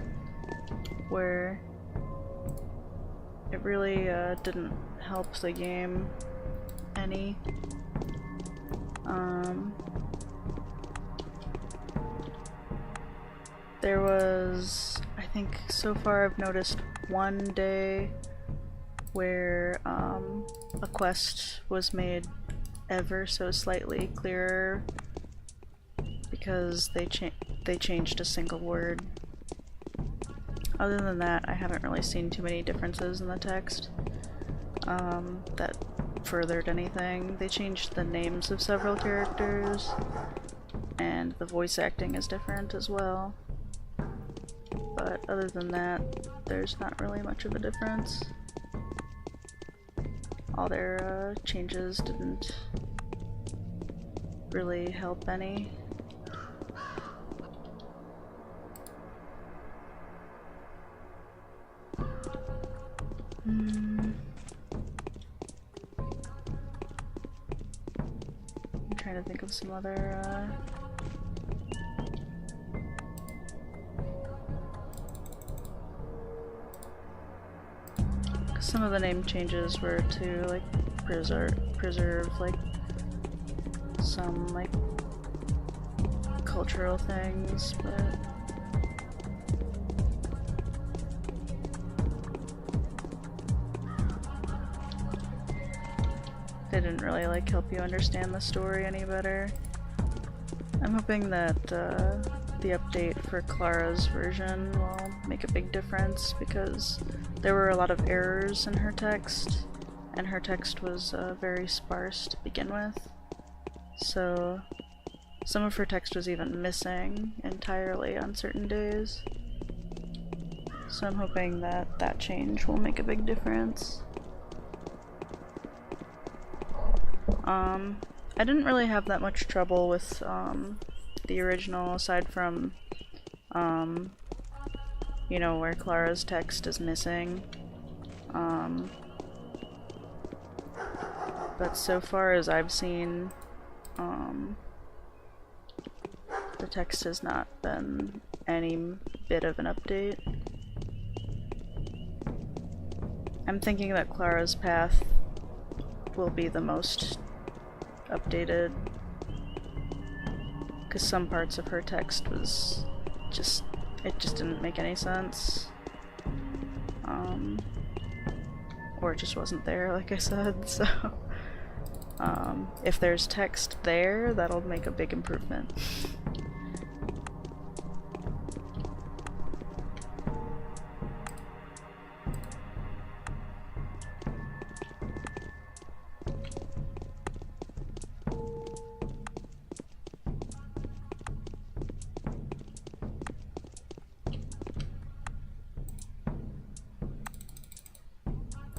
where it really didn't help the game any. There was, I think so far I've noticed one day where a quest was made ever so slightly clearer because they changed a single word. Other than that, I haven't really seen too many differences in the text that furthered anything. They changed the names of several characters, and the voice acting is different as well. But other than that, there's not really much of a difference. All their changes didn't really help any. I'm trying to think of some other some of the name changes were to like preserve like some like cultural things, but they didn't really like help you understand the story any better. I'm hoping that the update for Clara's version will make a big difference, because there were a lot of errors in her text, and her text was very sparse to begin with. So some of her text was even missing entirely on certain days. So I'm hoping that that change will make a big difference. I didn't really have that much trouble with the original, aside from you know, where Clara's text is missing. But so far as I've seen, the text has not been any bit of an update. I'm thinking that Clara's path will be the most updated, because some parts of her text was just, it just didn't make any sense, or it just wasn't there, like I said. So if there's text there, that'll make a big improvement.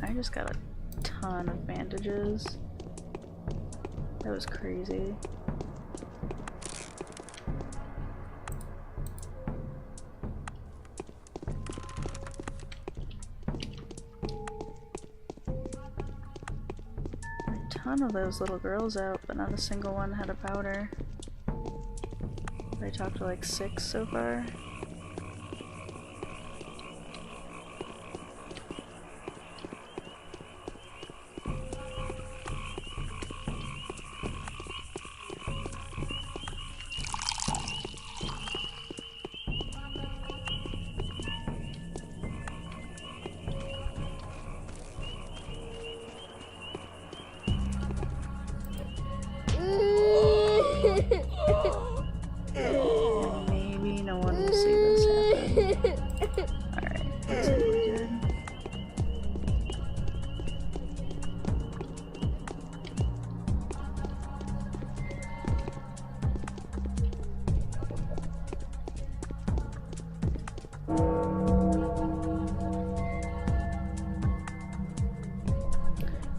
I just got a ton of bandages. That was crazy. A ton of those little girls out, but not a single one had a powder. I talked to like 6 so far. Maybe no one will see this happen. Alright, that's good.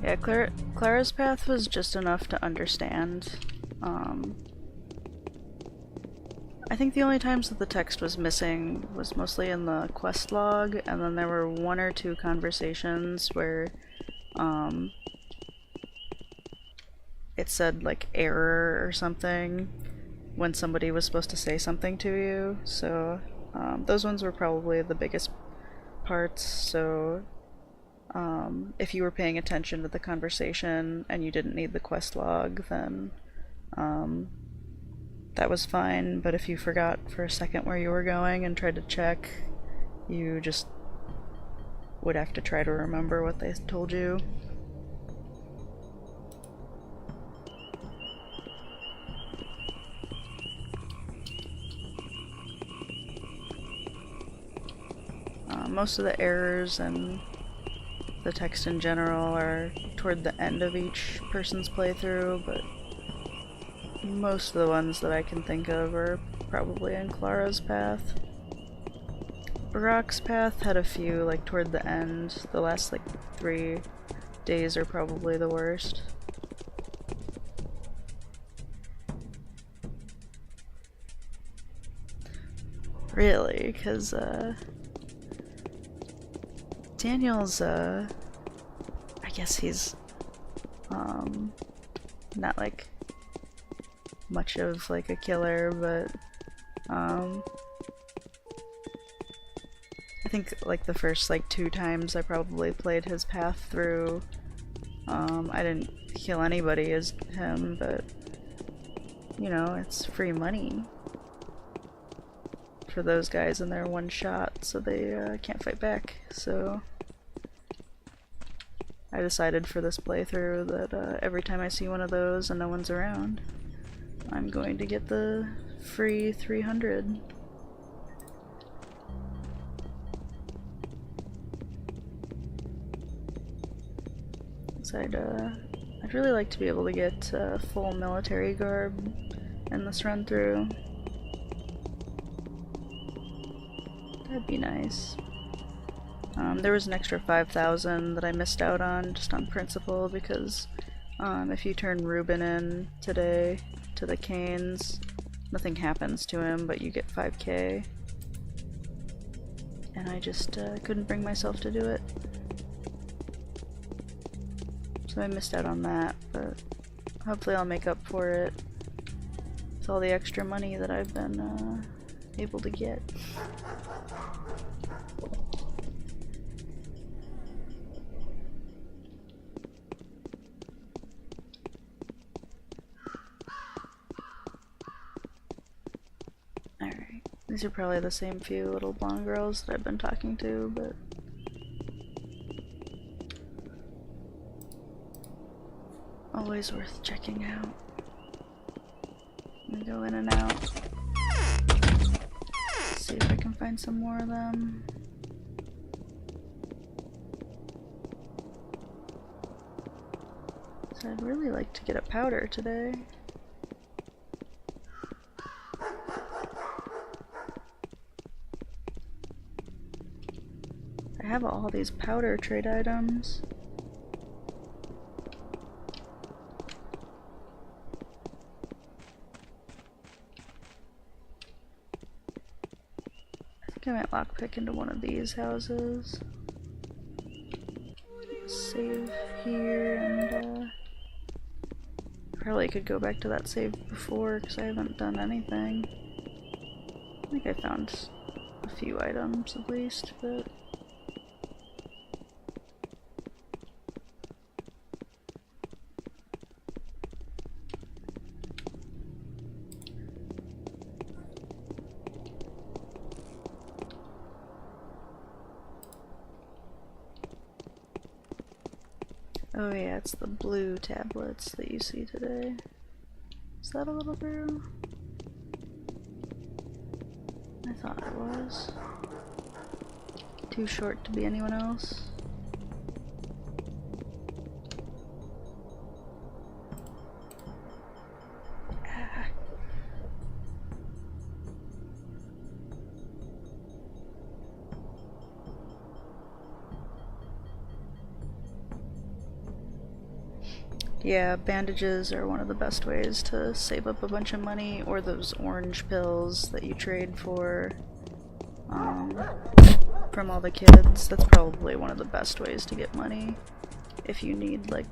Yeah, Clara's path was just enough to understand. I think the only times that the text was missing was mostly in the quest log, and then there were 1 or 2 conversations where it said like error or something when somebody was supposed to say something to you. So those ones were probably the biggest parts. So if you were paying attention to the conversation and you didn't need the quest log, then that was fine. But if you forgot for a second where you were going and tried to check, you just would have to try to remember what they told you. Most of the errors and the text in general are toward the end of each person's playthrough, but most of the ones that I can think of are probably in Clara's path. Barak's path had a few like toward the end. The last like 3 days are probably the worst. Really, because Daniel's, I guess he's, not, like, much of, like, a killer, but, I think, like, the first, like, 2 times I probably played his path through, I didn't kill anybody as him, but, you know, it's free money for those guys and they're 1 shot, so they, can't fight back, so I decided for this playthrough that every time I see one of those and no one's around, I'm going to get the free 300. So I'd really like to be able to get full military garb in this run through. That'd be nice. There was an extra 5,000 that I missed out on just on principle because if you turn Ruben in today to the Canes, nothing happens to him, but you get 5k. And I just couldn't bring myself to do it. So I missed out on that, but hopefully I'll make up for it with all the extra money that I've been able to get. Alright, these are probably the same few little blonde girls that I've been talking to, but always worth checking out. I'm gonna go in and out. See if I can find some more of them. So I'd really like to get a powder today. I have all these powder trade items. I think I might lockpick into one of these houses. Save here and probably could go back to that save before because I haven't done anything. I think I found a few items at least, but oh yeah, it's the blue tablets that you see today. Is that a little girl? I thought it was. Too short to be anyone else. Ah. Yeah, bandages are one of the best ways to save up a bunch of money, or those orange pills that you trade for from all the kids. That's probably one of the best ways to get money if you need like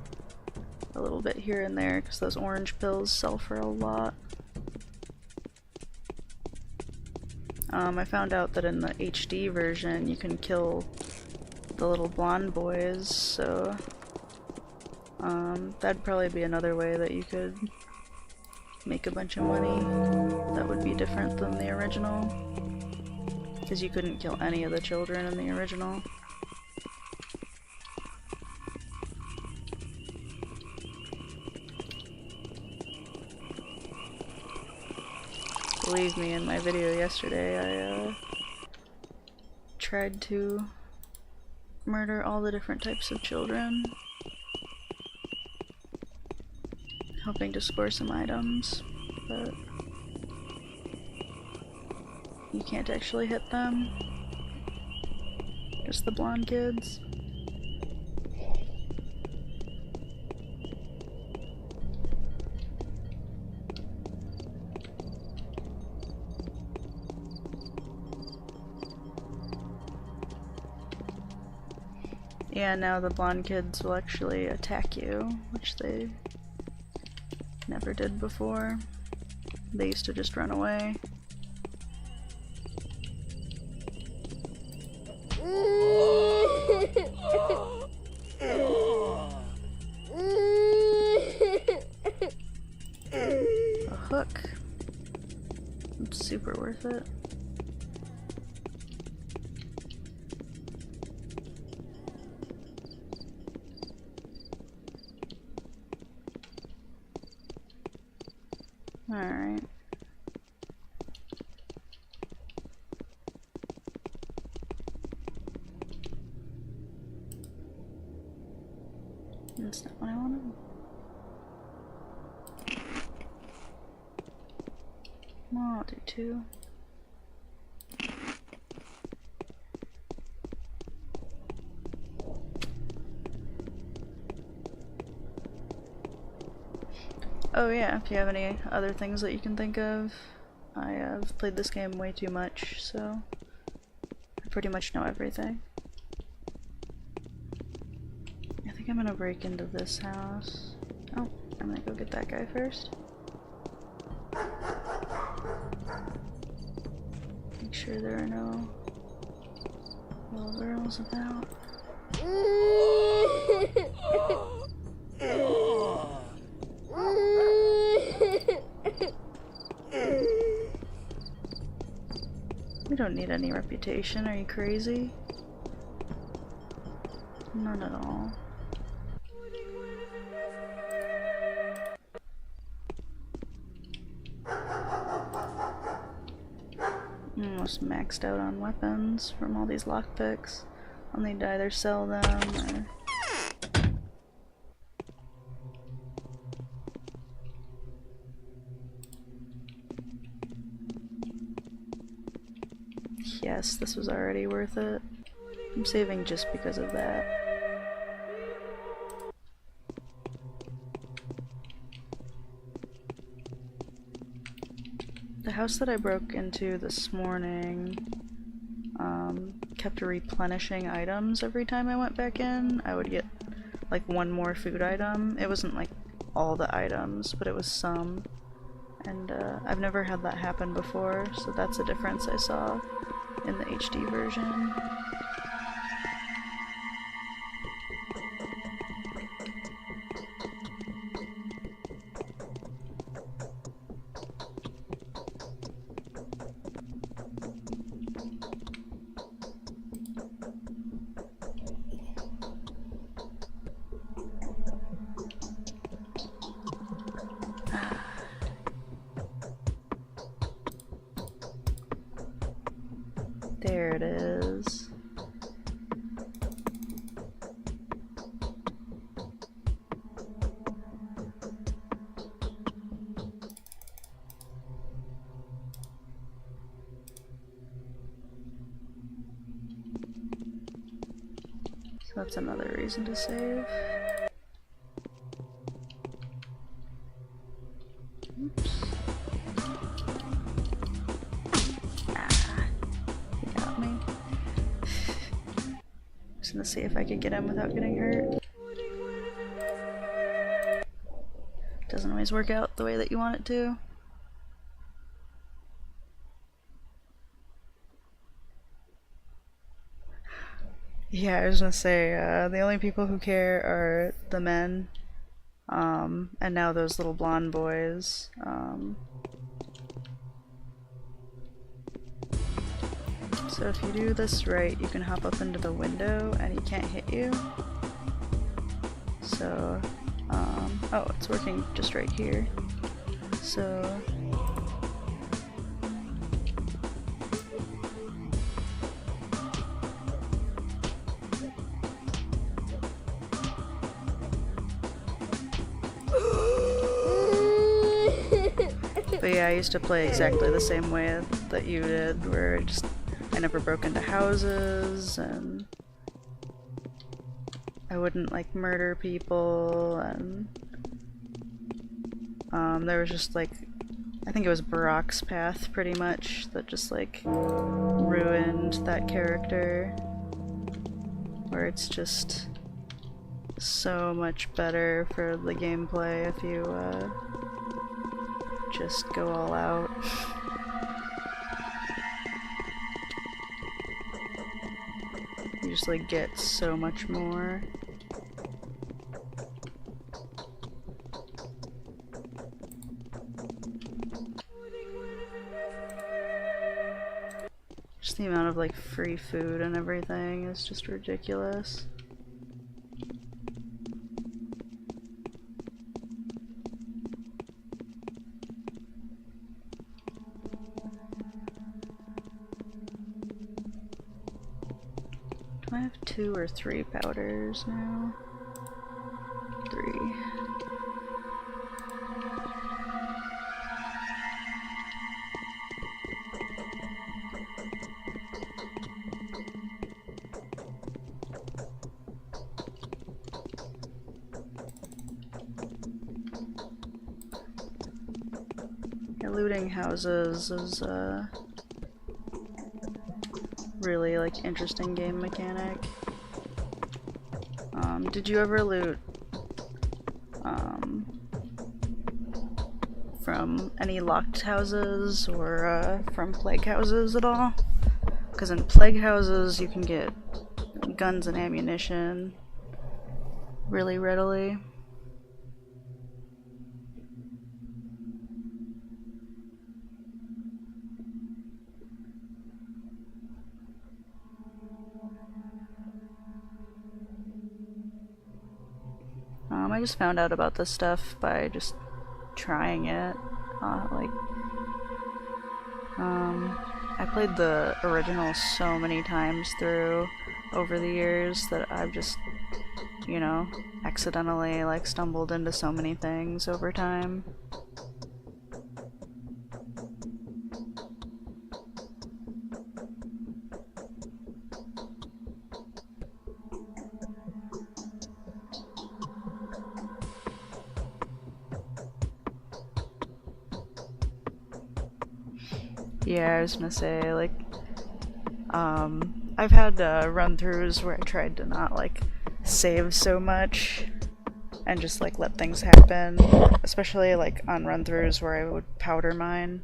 a little bit here and there, because those orange pills sell for a lot. I found out that in the HD version you can kill the little blonde boys, so that'd probably be another way that you could make a bunch of money that would be different than the original, because you couldn't kill any of the children in the original. Believe me, in my video yesterday I tried to murder all the different types of children, hoping to score some items, but you can't actually hit them. Just the blonde kids. Yeah, now the blonde kids will actually attack you, which they never did before. They used to just run away. A hook. It's super worth it. Alright. That's not what I wanted. Well, I'll do two. Oh yeah, if you have any other things that you can think of, I have played this game way too much, so I pretty much know everything. I think I'm gonna break into this house. Oh, I'm gonna go get that guy first. Make sure there are no little girls about. We don't need any reputation, are you crazy? None at all. I'm almost maxed out on weapons from all these lockpicks. I'll need to either sell them or... Yes, this was already worth it. I'm saving just because of that. The house that I broke into this morning kept replenishing items every time I went back in. I would get like one more food item. It wasn't like all the items, but it was some. And I've never had that happen before, so that's a difference I saw in the HD version. There it is. So that's another reason to save. Just gonna see if I could get him without getting hurt. Doesn't always work out the way that you want it to. Yeah, I was gonna say, the only people who care are the men, and now those little blonde boys. So if you do this right, you can hop up into the window and he can't hit you. So, oh, it's working just right here. So, but yeah, I used to play exactly the same way that you did, where I never broke into houses, and I wouldn't like murder people, and there was just like, I think it was Barack's path pretty much that just like ruined that character, where it's just so much better for the gameplay if you just go all out. You just like get so much more. Just the amount of like free food and everything is just ridiculous. Do I have 2 or 3 powders now? 3. Yeah, looting houses is really like interesting game mechanic. Did you ever loot from any locked houses or from plague houses at all? Because in plague houses you can get guns and ammunition really readily. I just found out about this stuff by just trying it. I played the original so many times through over the years that I've just, you know, accidentally like stumbled into so many things over time. Yeah, I was gonna say, like, I've had run-throughs where I tried to not, like, save so much and just, like, let things happen, especially, like, on run-throughs where I would powder mine,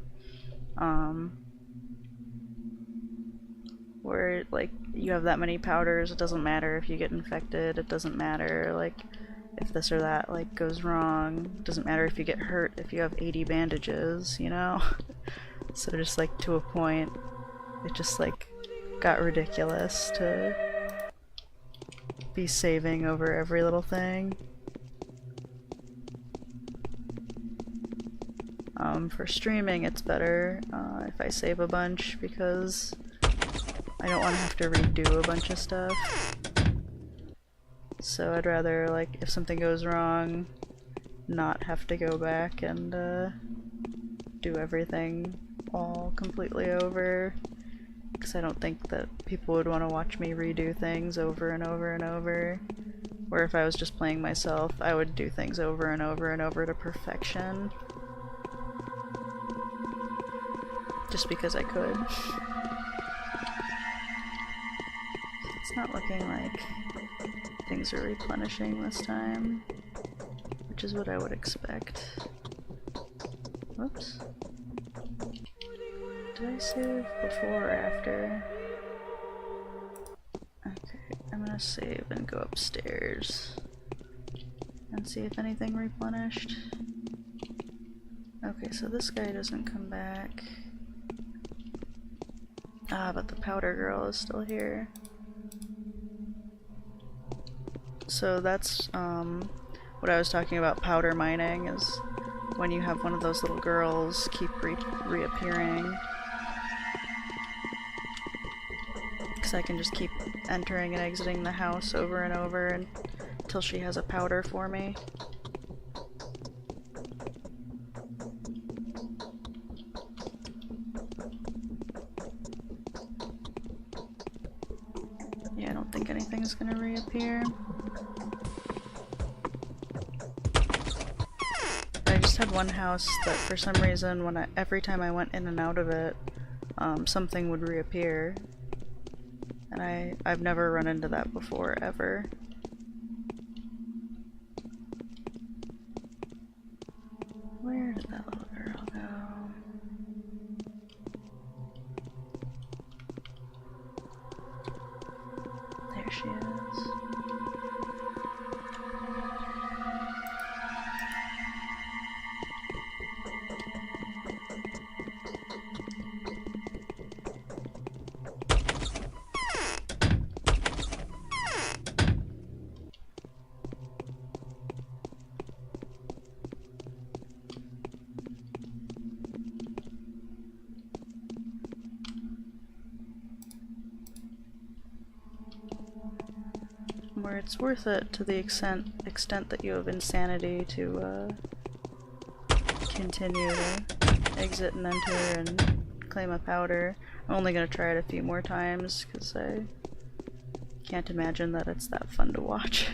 where, like, you have that many powders, it doesn't matter if you get infected, it doesn't matter, like, if this or that, like, goes wrong, it doesn't matter if you get hurt if you have 80 bandages, you know? So just like to a point, it just like got ridiculous to be saving over every little thing. For streaming it's better if I save a bunch because I don't want to have to redo a bunch of stuff. So I'd rather, like, if something goes wrong, not have to go back and do everything all completely over, because I don't think that people would want to watch me redo things over and over and over, where if I was just playing myself, I would do things over and over and over to perfection, just because I could. It's not looking like things are replenishing this time, which is what I would expect. Whoops. Did I save before or after? Okay, I'm gonna save and go upstairs and see if anything replenished. Okay, so this guy doesn't come back. Ah, but the powder girl is still here. So that's what I was talking about powder mining, is when you have one of those little girls keep reappearing. Because I can just keep entering and exiting the house over and over until she has a powder for me. Yeah, I don't think anything's gonna reappear. I just had one house that for some reason every time I went in and out of it, something would reappear. And I've never run into that before, ever. Where did that little girl go? There she is. Where it's worth it to the extent that you have insanity to continue to exit and enter and claim a powder. I'm only going to try it a few more times because I can't imagine that it's that fun to watch.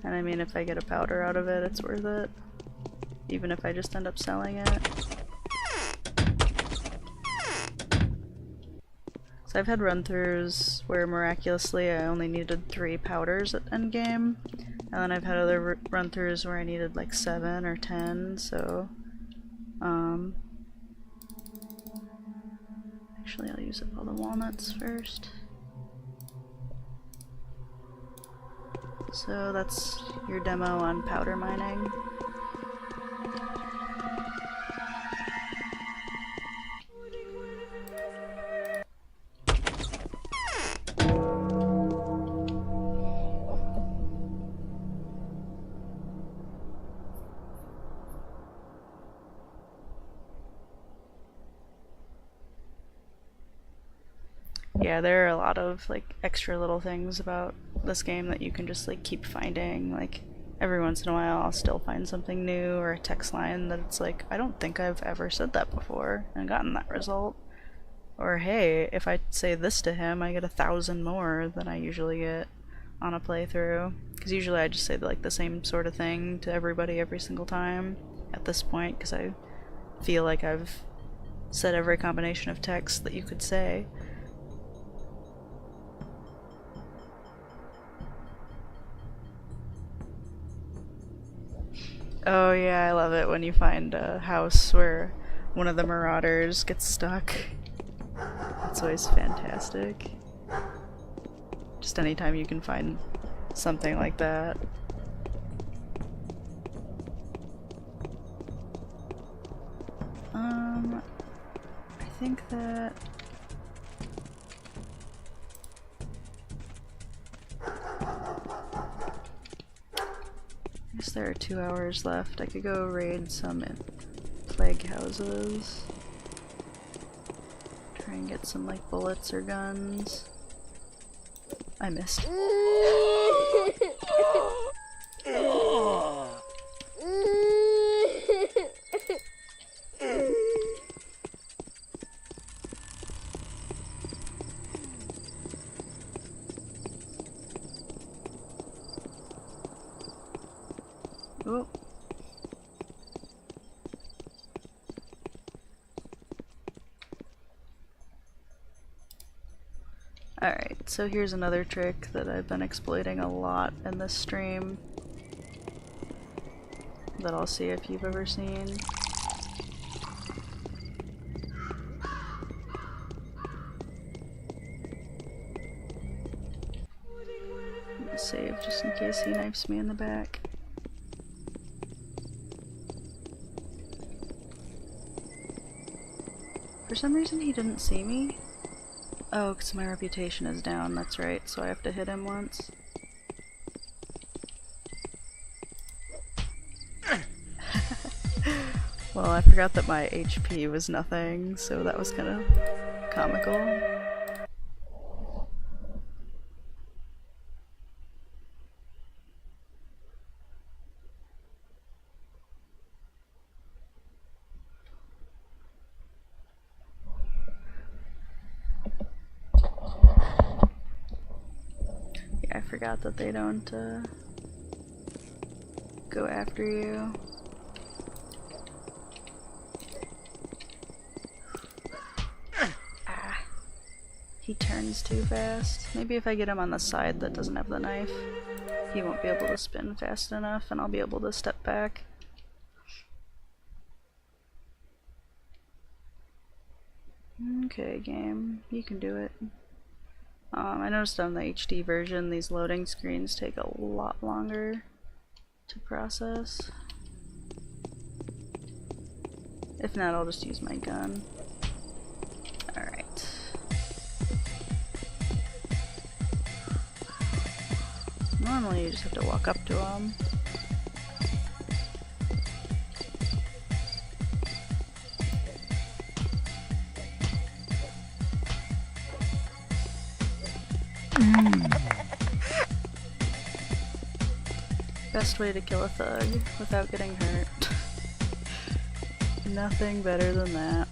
And I mean, if I get a powder out of it, it's worth it. Even if I just end up selling it. So I've had run-throughs where miraculously I only needed 3 powders at endgame, and then I've had other run-throughs where I needed like 7 or 10, so actually I'll use up all the walnuts first. So that's your demo on powder mining. Yeah, there are a lot of like extra little things about this game that you can just like keep finding. Like every once in a while I'll still find something new or a text line that it's like, I don't think I've ever said that before and gotten that result. Or hey, if I say this to him, I get 1,000 more than I usually get on a playthrough. Because usually I just say like the same sort of thing to everybody every single time at this point, because I feel like I've said every combination of text that you could say. Oh yeah, I love it when you find a house where one of the marauders gets stuck. It's always fantastic. Just anytime you can find something like that. I think that... I guess there are 2 hours left. I could go raid some plague houses. Try and get some like bullets or guns. I missed. Oh. Alright, so here's another trick that I've been exploiting a lot in this stream that I'll see if you've ever seen. I'm gonna save just in case he knifes me in the back. For some reason he didn't see me. Oh, because my reputation is down, that's right, so I have to hit him once. Well, I forgot that my HP was nothing, so that was kind of comical. Yeah, I forgot that they don't go after you. Ah, he turns too fast. Maybe if I get him on the side that doesn't have the knife, he won't be able to spin fast enough and I'll be able to step back. Okay, game, you can do it. I noticed on the HD version these loading screens take a lot longer to process. If not, I'll just use my gun. Alright. Normally you just have to walk up to them. Best way to kill a thug without getting hurt. Nothing better than that.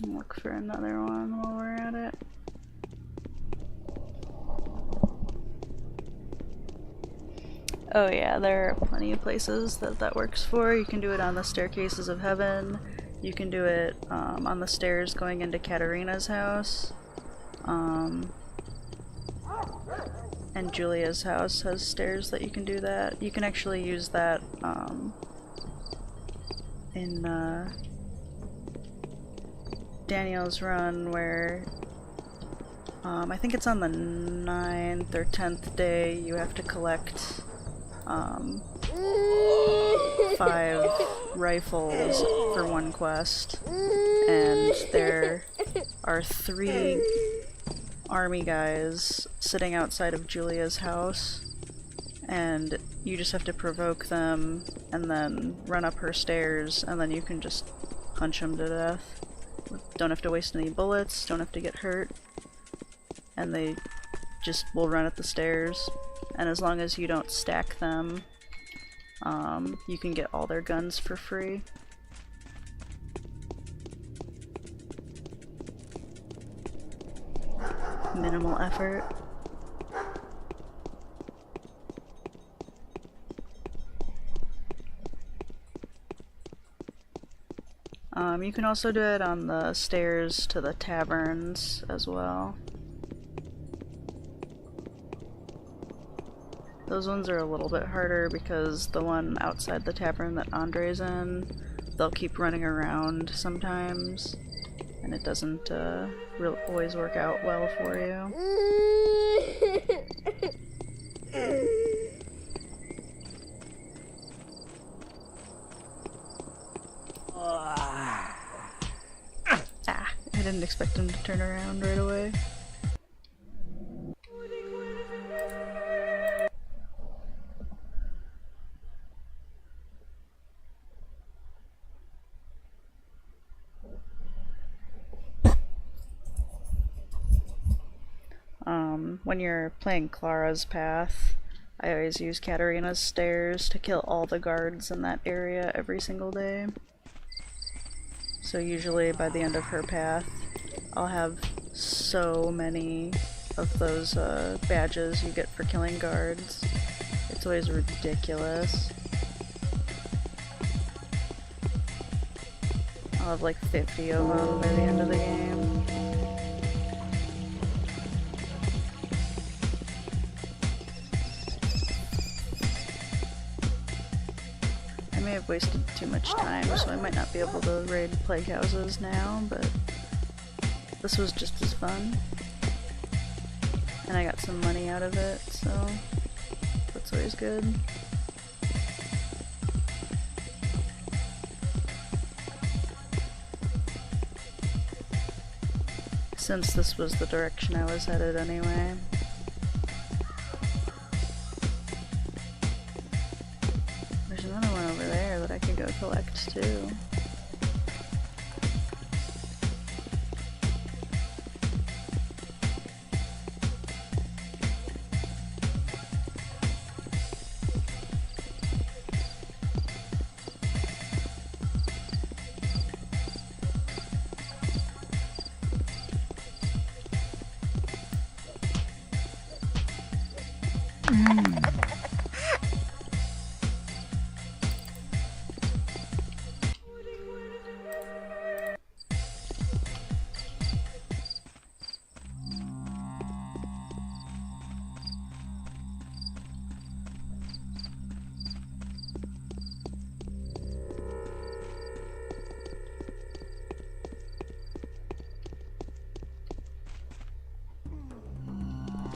Look for another one while we're at it. Oh yeah, there are plenty of places that works for. You can do it on the staircases of heaven. You can do it on the stairs going into Katarina's house. And Julia's house has stairs that you can do that. You can actually use that in Daniel's run where I think it's on the 9th or 10th day you have to collect 5 rifles for one quest, and there are 3 army guys sitting outside of Julia's house, and you just have to provoke them and then run up her stairs, and then you can just punch them to death. Don't have to waste any bullets, don't have to get hurt, and they just will run up the stairs. And as long as you don't stack them, you can get all their guns for free. Minimal effort. You can also do it on the stairs to the taverns as well. Those ones are a little bit harder because the one outside the tavern that Andre's in, they'll keep running around sometimes, and it doesn't always work out well for you. I didn't expect him to turn around right away. when you're playing Clara's Path, I always use Katarina's Stairs to kill all the guards in that area every single day. So usually by the end of her path, I'll have so many of those badges you get for killing guards. It's always ridiculous. I'll have like 50 of them by the end of the game. I may have wasted too much time, so I might not be able to raid plague houses now, but this was just as fun. And I got some money out of it, so that's always good. Since this was the direction I was headed anyway. There's another one over there that I could go collect too.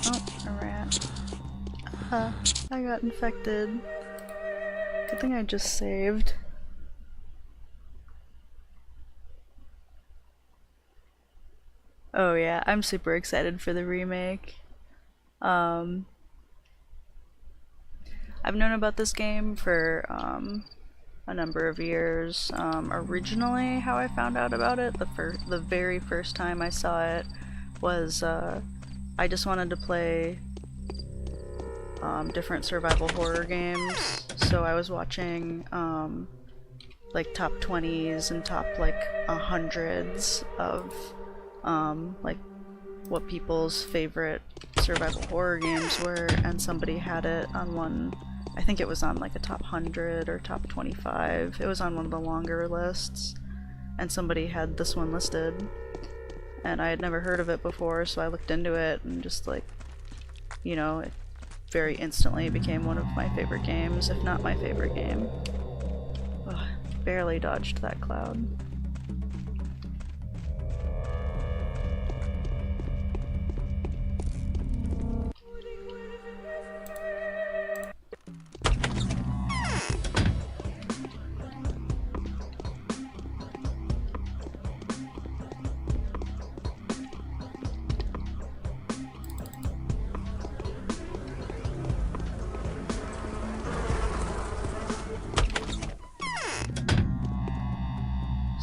Oh, a rat. I got infected. Good thing I just saved. Oh yeah, I'm super excited for the remake. I've known about this game for a number of years. Originally, how I found out about it, the very first time I saw it was I just wanted to play different survival horror games, so I was watching like top 20s and top like 100s of like what people's favorite survival horror games were, and somebody had it on one. I think it was on like a top 100 or top 25. It was on one of the longer lists, and somebody had this one listed, and I had never heard of it before, so I looked into it and just like, you know, it very instantly became one of my favorite games, if not my favorite game. Ugh, barely dodged that cloud.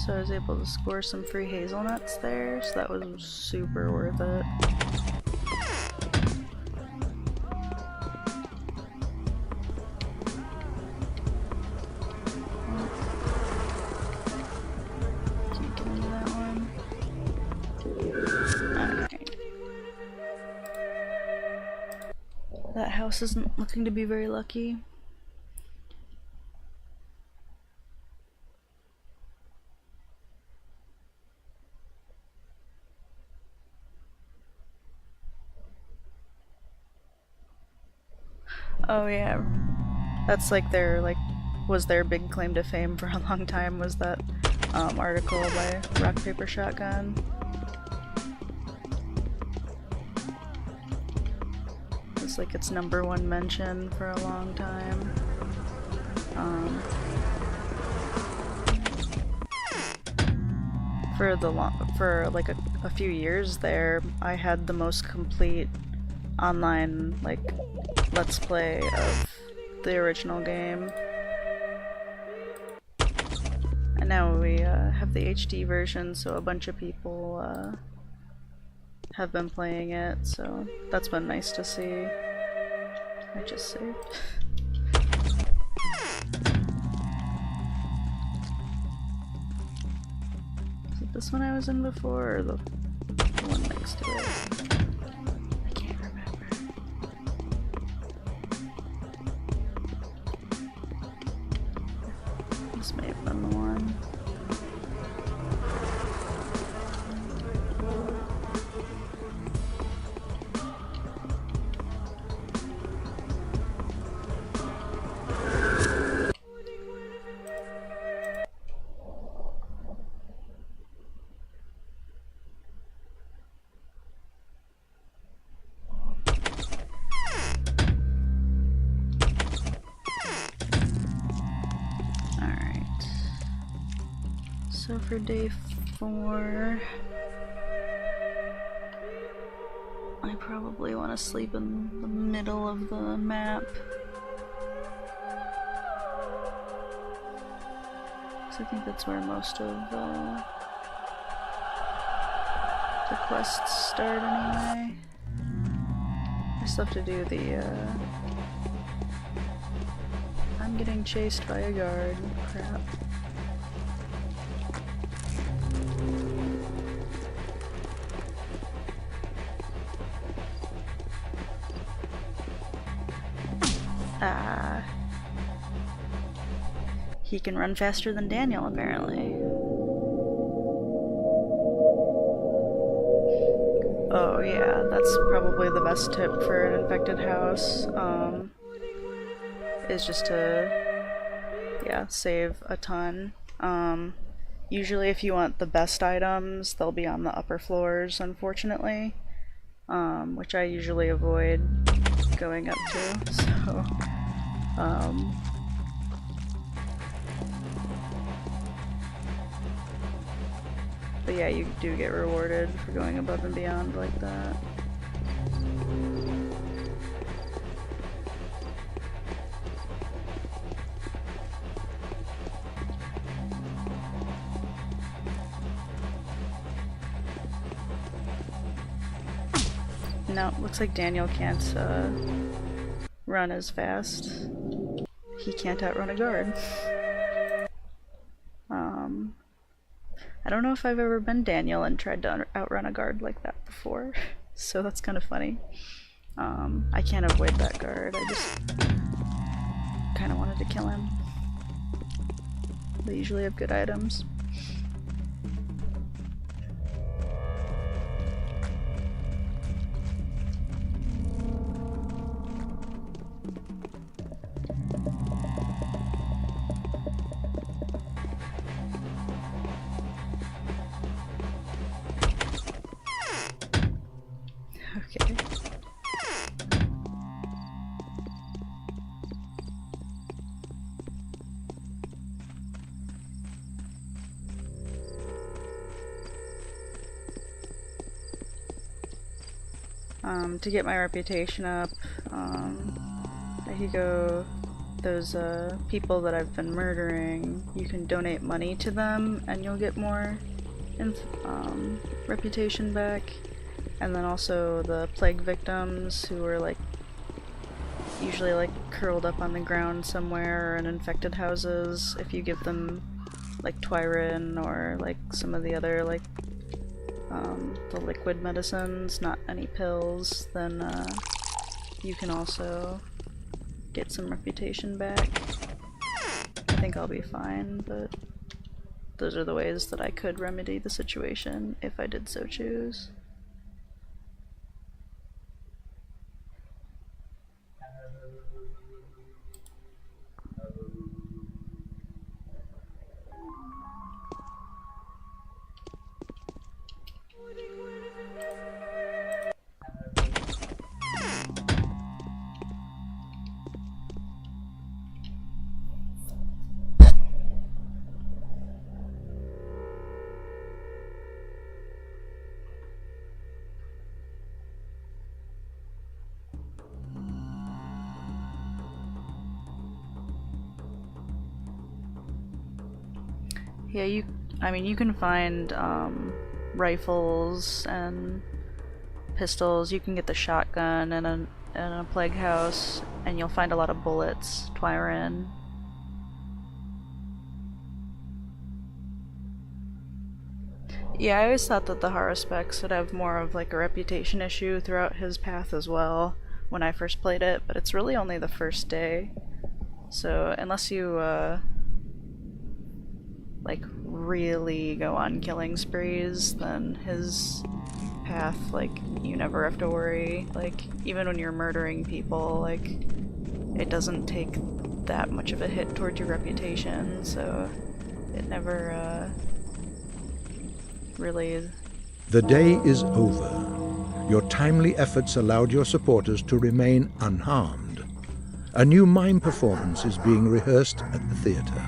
So I was able to score some free hazelnuts there, so that was super worth it. Can't get into that one. Alright. That house isn't looking to be very lucky. Oh yeah, that's like was their big claim to fame for a long time, was that article by Rock Paper Shotgun. It's like its #1 mention for a long time. For like a few years there, I had the most complete online like let's play of the original game, and now we have the HD version, so a bunch of people have been playing it, so that's been nice to see. I just saved. Is it this one I was in before, or the one next to it? I can't remember. This may have been the one. So for day 4, I probably want to sleep in the middle of the map. So I think that's where most of the quests start anyway. I still have to do the I'm getting chased by a guard. Crap. He can run faster than Daniel, apparently. Oh yeah, that's probably the best tip for an infected house, is just to, yeah, save a ton. Usually if you want the best items, they'll be on the upper floors, unfortunately, which I usually avoid going up to, so, but yeah, you do get rewarded for going above and beyond like that. No, looks like Daniel can't run as fast. He can't outrun a guard. I don't know if I've ever been Daniel and tried to outrun a guard like that before, so that's kind of funny. I can't avoid that guard, I just kind of wanted to kill him. They usually have good items. Okay. To get my reputation up, I could go, those people that I've been murdering, you can donate money to them and you'll get more reputation back. And then also the plague victims who are like usually like curled up on the ground somewhere or in infected houses, if you give them like Twyrin or like some of the other like the liquid medicines, not any pills, then you can also get some reputation back. I think I'll be fine, but those are the ways that I could remedy the situation if I did so choose. Yeah, I mean, you can find rifles and pistols. You can get the shotgun in a plague house, and you'll find a lot of bullets, Twyrin. Yeah, I always thought that the Haruspecs would have more of like a reputation issue throughout his path as well when I first played it, but it's really only the first day. So unless you like really go on killing sprees, then his path, like, you never have to worry. Like, even when you're murdering people, like, it doesn't take that much of a hit towards your reputation, so it never really... The day is over. Your timely efforts allowed your supporters to remain unharmed. A new mime performance is being rehearsed at the theater.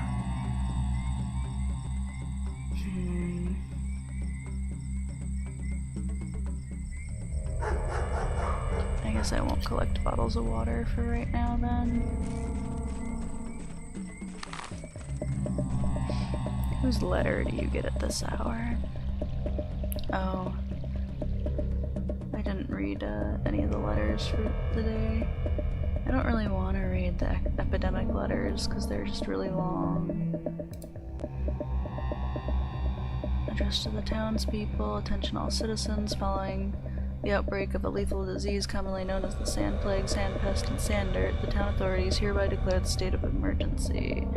I guess I won't collect bottles of water for right now then. Whose letter do you get at this hour? Oh. I didn't read any of the letters for the day. I don't really want to read the epidemic letters because they're just really long. Addressed to the townspeople, attention all citizens, following the outbreak of a lethal disease commonly known as the sand plague, sand pest, and sand dirt, the town authorities hereby declare the state of emergency.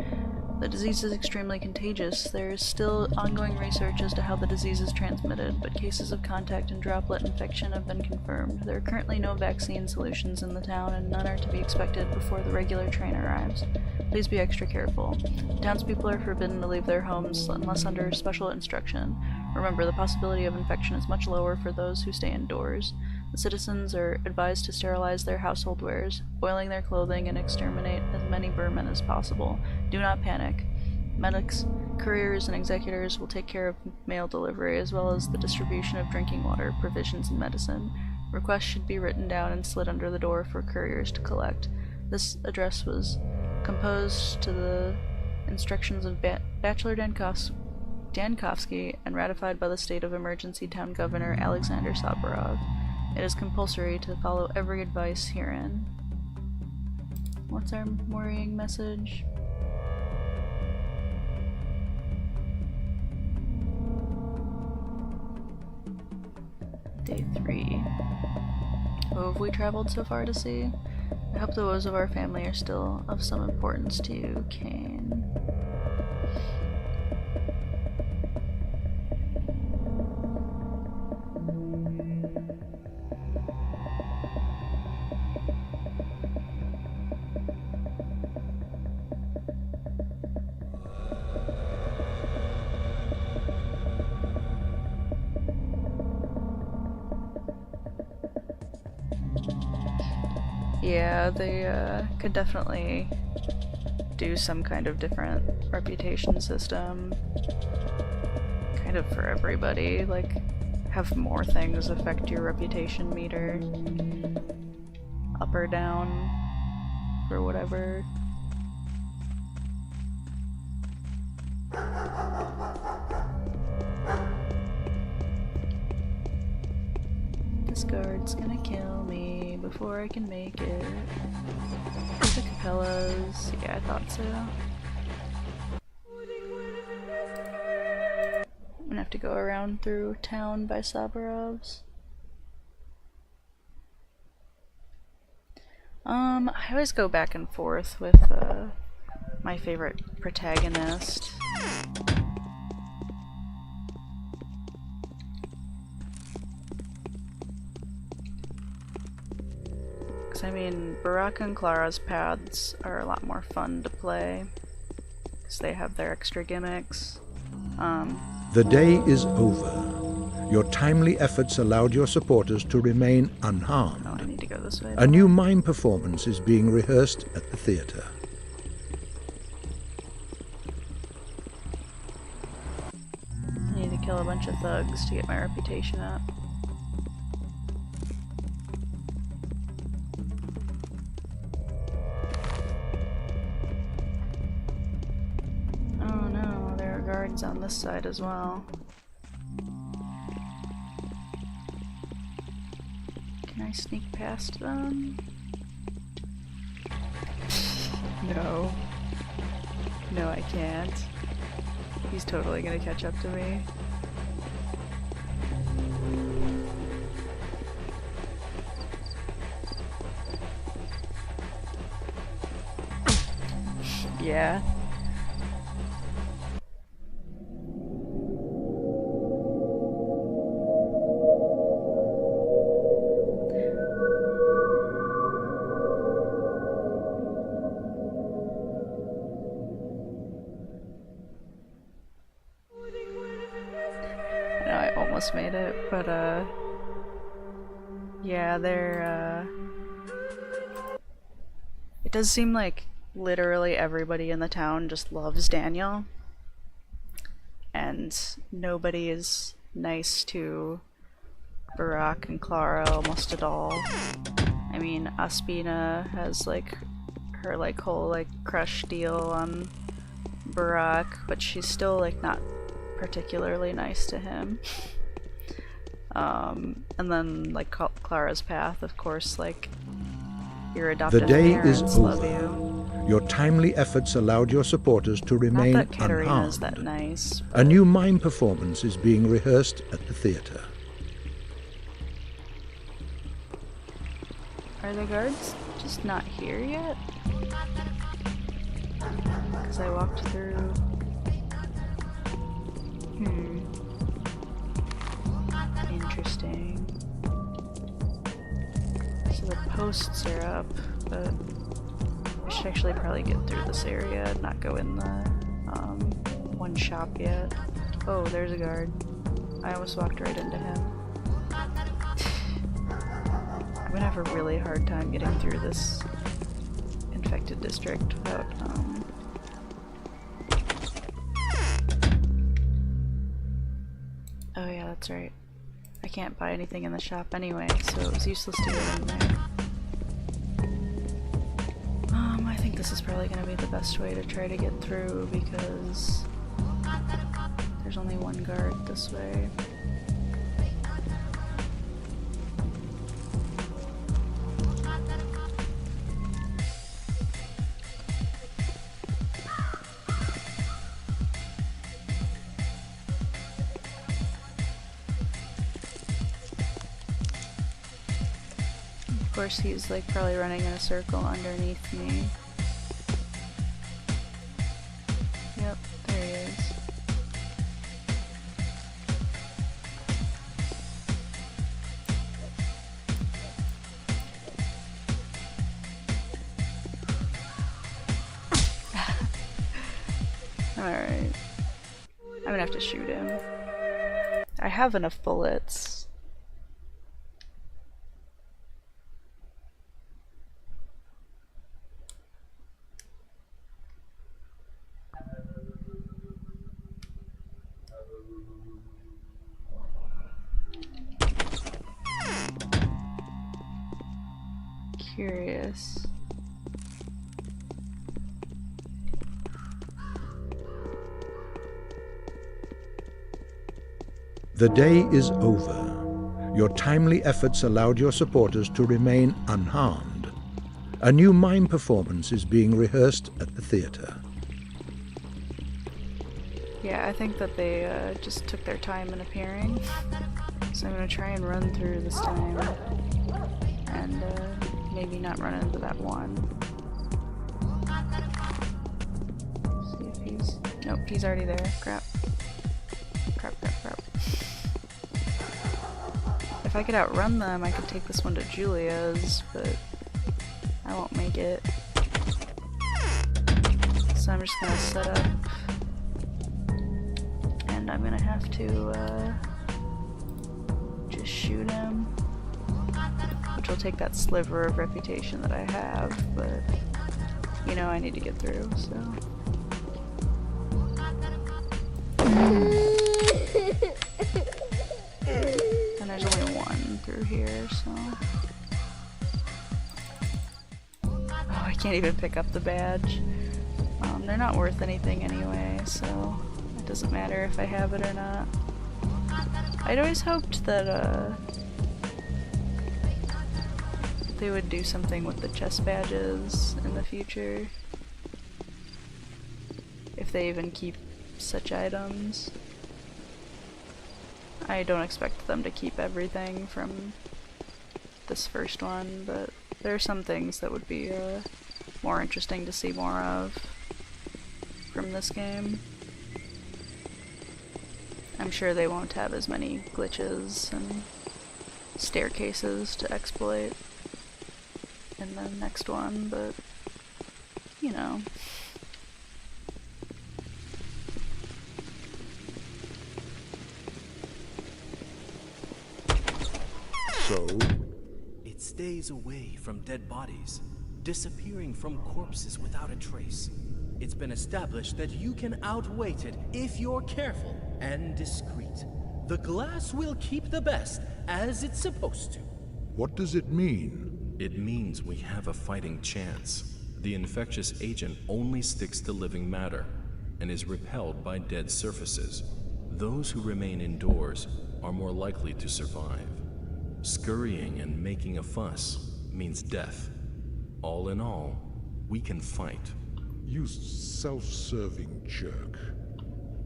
The disease is extremely contagious. There is still ongoing research as to how the disease is transmitted, but cases of contact and droplet infection have been confirmed. There are currently no vaccine solutions in the town, and none are to be expected before the regular train arrives. Please be extra careful. Townspeople are forbidden to leave their homes unless under special instruction. Remember, the possibility of infection is much lower for those who stay indoors. The citizens are advised to sterilize their household wares, boiling their clothing, and exterminate as many vermin as possible. Do not panic. Medics, couriers, and executors will take care of mail delivery as well as the distribution of drinking water, provisions, and medicine. Requests should be written down and slid under the door for couriers to collect. This address was composed to the instructions of Bachelor Dankovsky and ratified by the State of Emergency Town Governor Alexander Saburov. It is compulsory to follow every advice herein. What's our worrying message? Day 3. What have we traveled so far to see? I hope the woes of our family are still of some importance to you, Kane. Yeah, they could definitely do some kind of different reputation system. Kind of for everybody, like have more things affect your reputation meter. Up or down, for whatever. This guard's gonna kill me before I can make it. The Capellas, yeah, I thought so. I'm gonna have to go around through town by Saburov's. I always go back and forth with my favorite protagonist. I mean, Baraka and Clara's paths are a lot more fun to play because they have their extra gimmicks. The day is over. Your timely efforts allowed your supporters to remain unharmed. Oh, I need to go this way. A new mime performance is being rehearsed at the theater. I need to kill a bunch of thugs to get my reputation up. On this side as well. I sneak past them? No. No, I can't. He's totally gonna catch up to me. Yeah. I know I almost made it, but yeah, it does seem like literally everybody in the town just loves Daniel, and nobody is nice to Barack and Clara almost at all. I mean, Aspina has like her like whole like crush deal on Barack, but she's still like not particularly nice to him. And then like Clara's path, of course, like your adopted The day parents is love over. you. Your timely efforts allowed your supporters to remain Not that Katerina's unharmed. that nice. A new mime performance is being rehearsed at the theater. Are the guards just not here yet? Because I walked through. Interesting. So the posts are up, but I should actually probably get through this area and not go in the one shop yet. Oh, there's a guard. I almost walked right into him. I'm gonna have a really hard time getting through this infected district without oh yeah, that's right. I can't buy anything in the shop anyway, so it was useless to go in there. I think this is probably gonna be the best way to try to get through because there's only one guard this way. Of course, he's like probably running in a circle underneath me. Yep, there he is. Alright. I'm gonna have to shoot him. I have enough bullets. Curious. The day is over. Your timely efforts allowed your supporters to remain unharmed. A new mime performance is being rehearsed at the theater. Yeah, I think that they just took their time in appearing. So I'm gonna try and run through this time. And maybe not run into that one. See if he's... Nope, he's already there. Crap. Crap. If I could outrun them, I could take this one to Julia's, but I won't make it. So I'm just gonna set up. And I'm gonna have to just shoot him. Which will take that sliver of reputation that I have, but you know I need to get through, so. And there's only one through here, so. Oh, I can't even pick up the badge. They're not worth anything anyway, so it doesn't matter if I have it or not. I'd always hoped that they would do something with the chest badges in the future. If they even keep such items. I don't expect them to keep everything from this first one, but there are some things that would be more interesting to see more of from this game. I'm sure they won't have as many glitches and staircases to exploit in the next one, but you know. So? It stays away from dead bodies, disappearing from corpses without a trace. It's been established that you can outweight it if you're careful and discreet. The glass will keep the best, as it's supposed to. What does it mean? It means we have a fighting chance. The infectious agent only sticks to living matter and is repelled by dead surfaces. Those who remain indoors are more likely to survive. Scurrying and making a fuss means death. All in all, we can fight. You self-serving jerk.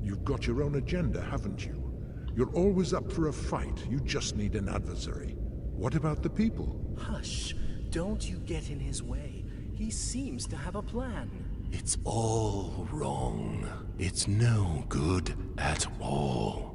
You've got your own agenda, haven't you? You're always up for a fight. You just need an adversary. What about the people? Hush! Don't you get in his way. He seems to have a plan. It's all wrong. It's no good at all.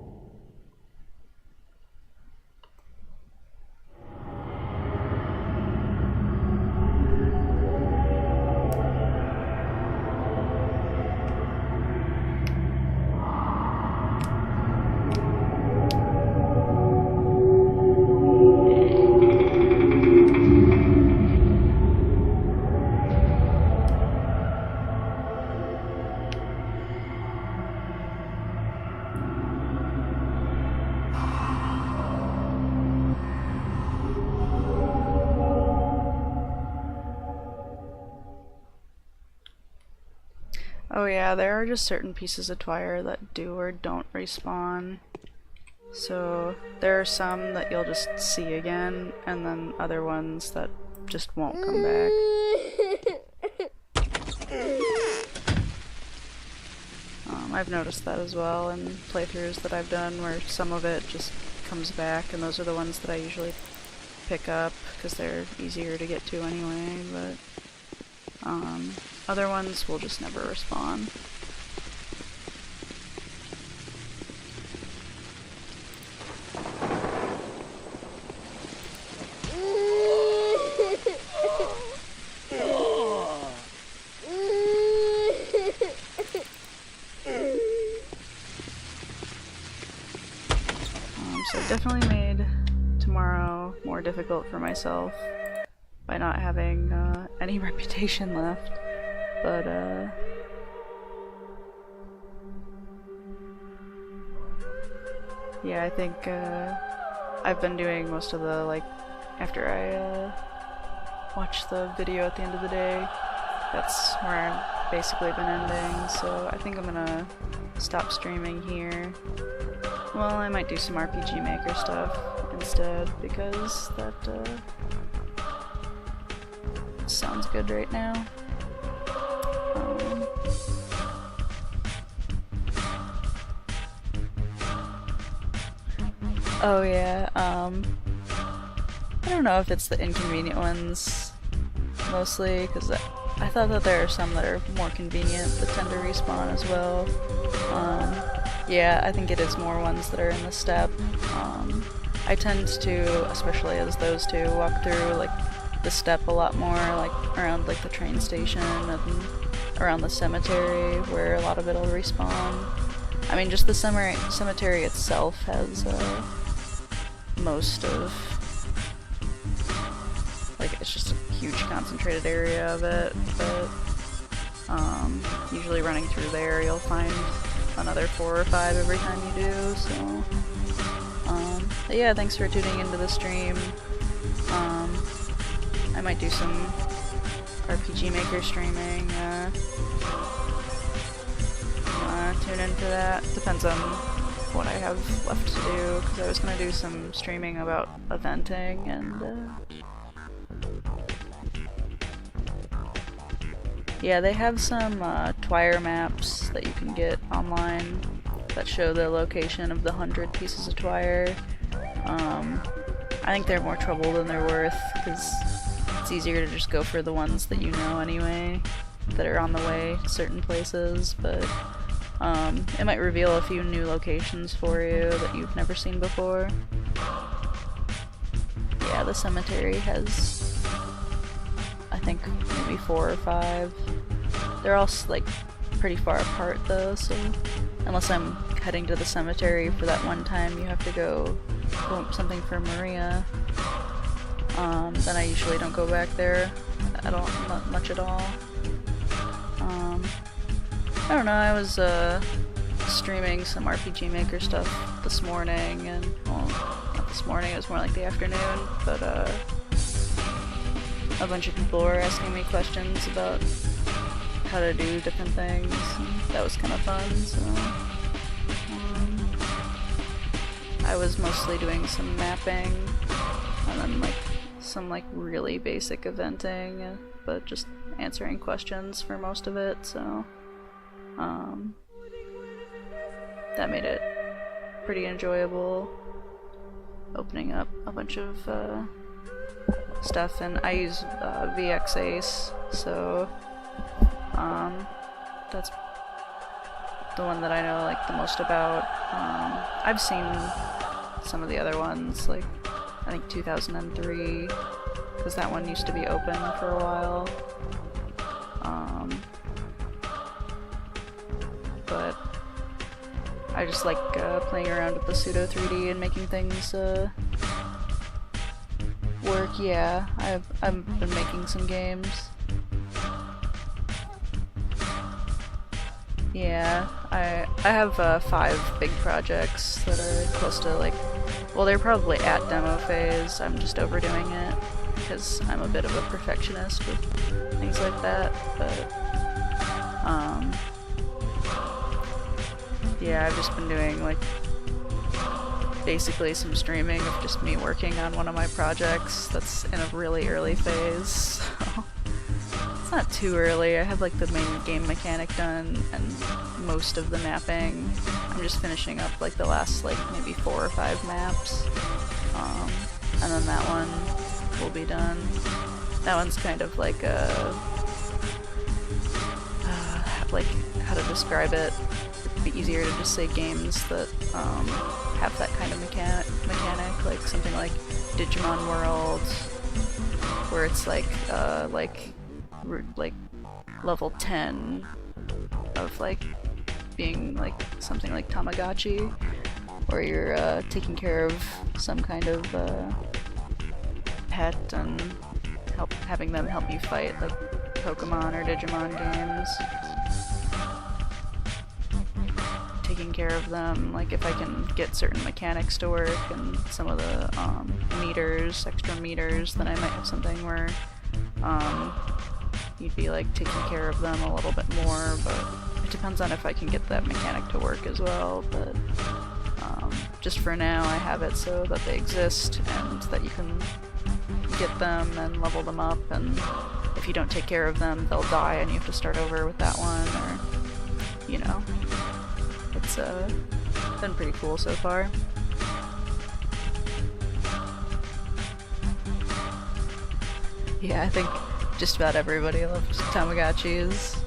Oh yeah, there are just certain pieces of Twire that do or don't respawn. So there are some that you'll just see again, and then other ones that just won't come back. I've noticed that as well in playthroughs that I've done, where some of it just comes back, and those are the ones that I usually pick up because they're easier to get to anyway, but other ones will just never respawn. So it definitely made tomorrow more difficult for myself by not having any reputation left, but yeah, I think I've been doing most of the, like, after I watch the video at the end of the day, that's where I've basically been ending, so I think I'm gonna stop streaming here. Well, I might do some RPG Maker stuff instead, because that sounds good right now. Oh yeah, I don't know if it's the inconvenient ones mostly, because I thought that there are some that are more convenient that tend to respawn as well. Yeah, I think it is more ones that are in the step. I tend to, especially as those two, walk through like the step a lot more, like around like the train station and around the cemetery, where a lot of it'll respawn. I mean, just the cemetery itself has most of, like, it's just a huge concentrated area of it, but usually running through there you'll find another 4 or 5 every time you do, so but yeah, thanks for tuning into the stream. I might do some RPG Maker streaming. Tune in for that. Depends on what I have left to do, because I was going to do some streaming about eventing, and Yeah, they have some Twire maps that you can get online that show the location of the 100 pieces of Twire. I think they're more trouble than they're worth, because it's easier to just go for the ones that you know anyway, that are on the way to certain places, but it might reveal a few new locations for you that you've never seen before. Yeah, the cemetery has, I think, maybe 4 or 5. They're all like pretty far apart though, so unless I'm heading to the cemetery for that one time you have to go for something for Maria, then I usually don't go back there at all, not much at all. I don't know, I was streaming some RPG Maker stuff this morning, and, well, not this morning, it was more like the afternoon, but a bunch of people were asking me questions about how to do different things, and that was kind of fun, so I was mostly doing some mapping, and then like some like really basic eventing, but just answering questions for most of it, so that made it pretty enjoyable, opening up a bunch of stuff, and I use VXAce, so that's the one that I know like the most about. I've seen some of the other ones, like I think 2003, because that one used to be open for a while. But I just like playing around with the pseudo 3D and making things work. Yeah, I've been making some games. Yeah, I have 5 big projects that are close to like, well, they're probably at demo phase. I'm just overdoing it because I'm a bit of a perfectionist with things like that, but yeah, I've just been doing like basically some streaming of just me working on one of my projects that's in a really early phase, so it's not too early. I have like the main game mechanic done and most of the mapping. I'm just finishing up like the last like maybe 4 or 5 maps, and then that one will be done. That one's kind of like a like how to describe it. It'd be easier to just say games that have that kind of mechanic, like something like Digimon World, where it's like level 10 of like being like something like Tamagotchi, where you're taking care of some kind of pet and having them help you fight, like Pokemon or Digimon games. Taking care of them, like if I can get certain mechanics to work and some of the meters, extra meters, then I might have something where you'd be like taking care of them a little bit more, but it depends on if I can get that mechanic to work as well. But just for now I have it so that they exist and that you can get them and level them up, and if you don't take care of them they'll die and you have to start over with that one, or you know, it's been pretty cool so far. Yeah, I think just about everybody loved Tamagotchis.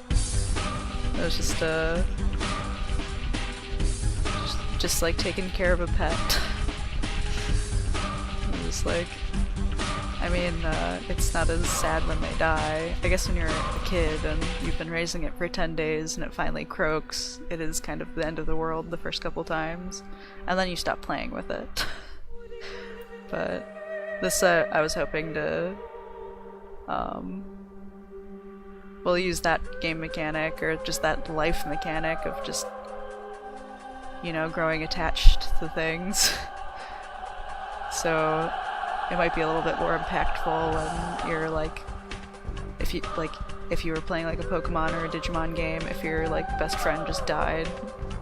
It was just like taking care of a pet. It was like, I mean, it's not as sad when they die. I guess when you're a kid and you've been raising it for 10 days and it finally croaks, it is kind of the end of the world the first couple times, and then you stop playing with it. But this, I was hoping to, well, use that game mechanic, or just that life mechanic of just, you know, growing attached to things. So it might be a little bit more impactful when you're like, if you were playing like a Pokemon or a Digimon game, if your like best friend just died,